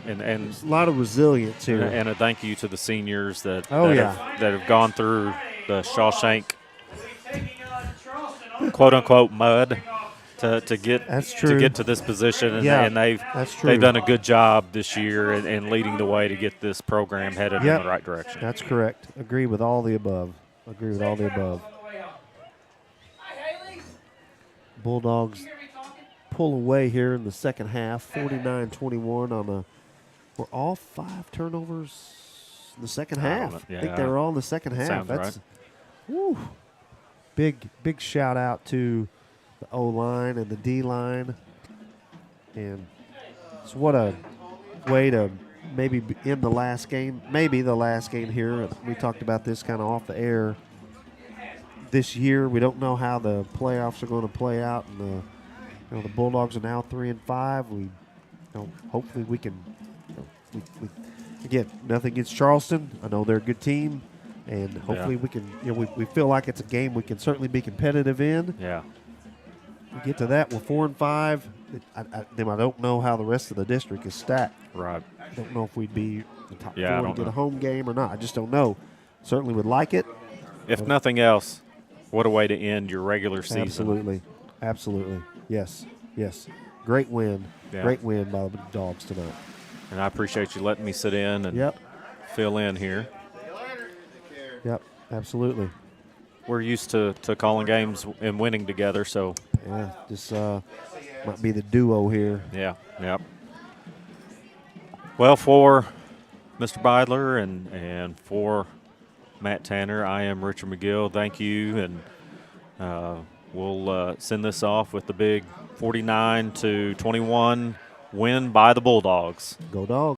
And a lot of resilience here. And a thank you to the seniors that have gone through the Shawshank quote unquote mud to get to this position, and they've done a good job this year in leading the way to get this program headed in the right direction. That's correct. Agree with all the above. Bulldogs pull away here in the second half, 49-21 on a. Were all 5 turnovers in the second half? I think they were all in the second half. Sounds That's right. Big shout out to the O-line and the D-line. And so what a way to maybe end the last game, here. We talked about this kind of off the air. This year, we don't know how the playoffs are going to play out, and the Bulldogs are now 3-5. Hopefully we can. Again, nothing against Charleston. I know they're a good team, and hopefully we can. We feel like it's a game we can certainly be competitive in. Yeah. We get to that. We're 4-5. I don't know how the rest of the district is stacked. Right. I don't know if we'd be the top 4 to get a home game or not. I just don't know. Certainly would like it. If nothing else, what a way to end your regular season. Absolutely. Yes. Great win. Yeah. Great win by the Dogs tonight. And I appreciate you letting me sit in and fill in here. Yep, absolutely. We're used to calling games and winning together, so. Yeah, this might be the duo here. Yeah, yep. Well, for Mr. Beidler and for Matt Tanner, I am Richard McGill. Thank you, and we'll send this off with the big 49-21 win by the Bulldogs. Go Dogs.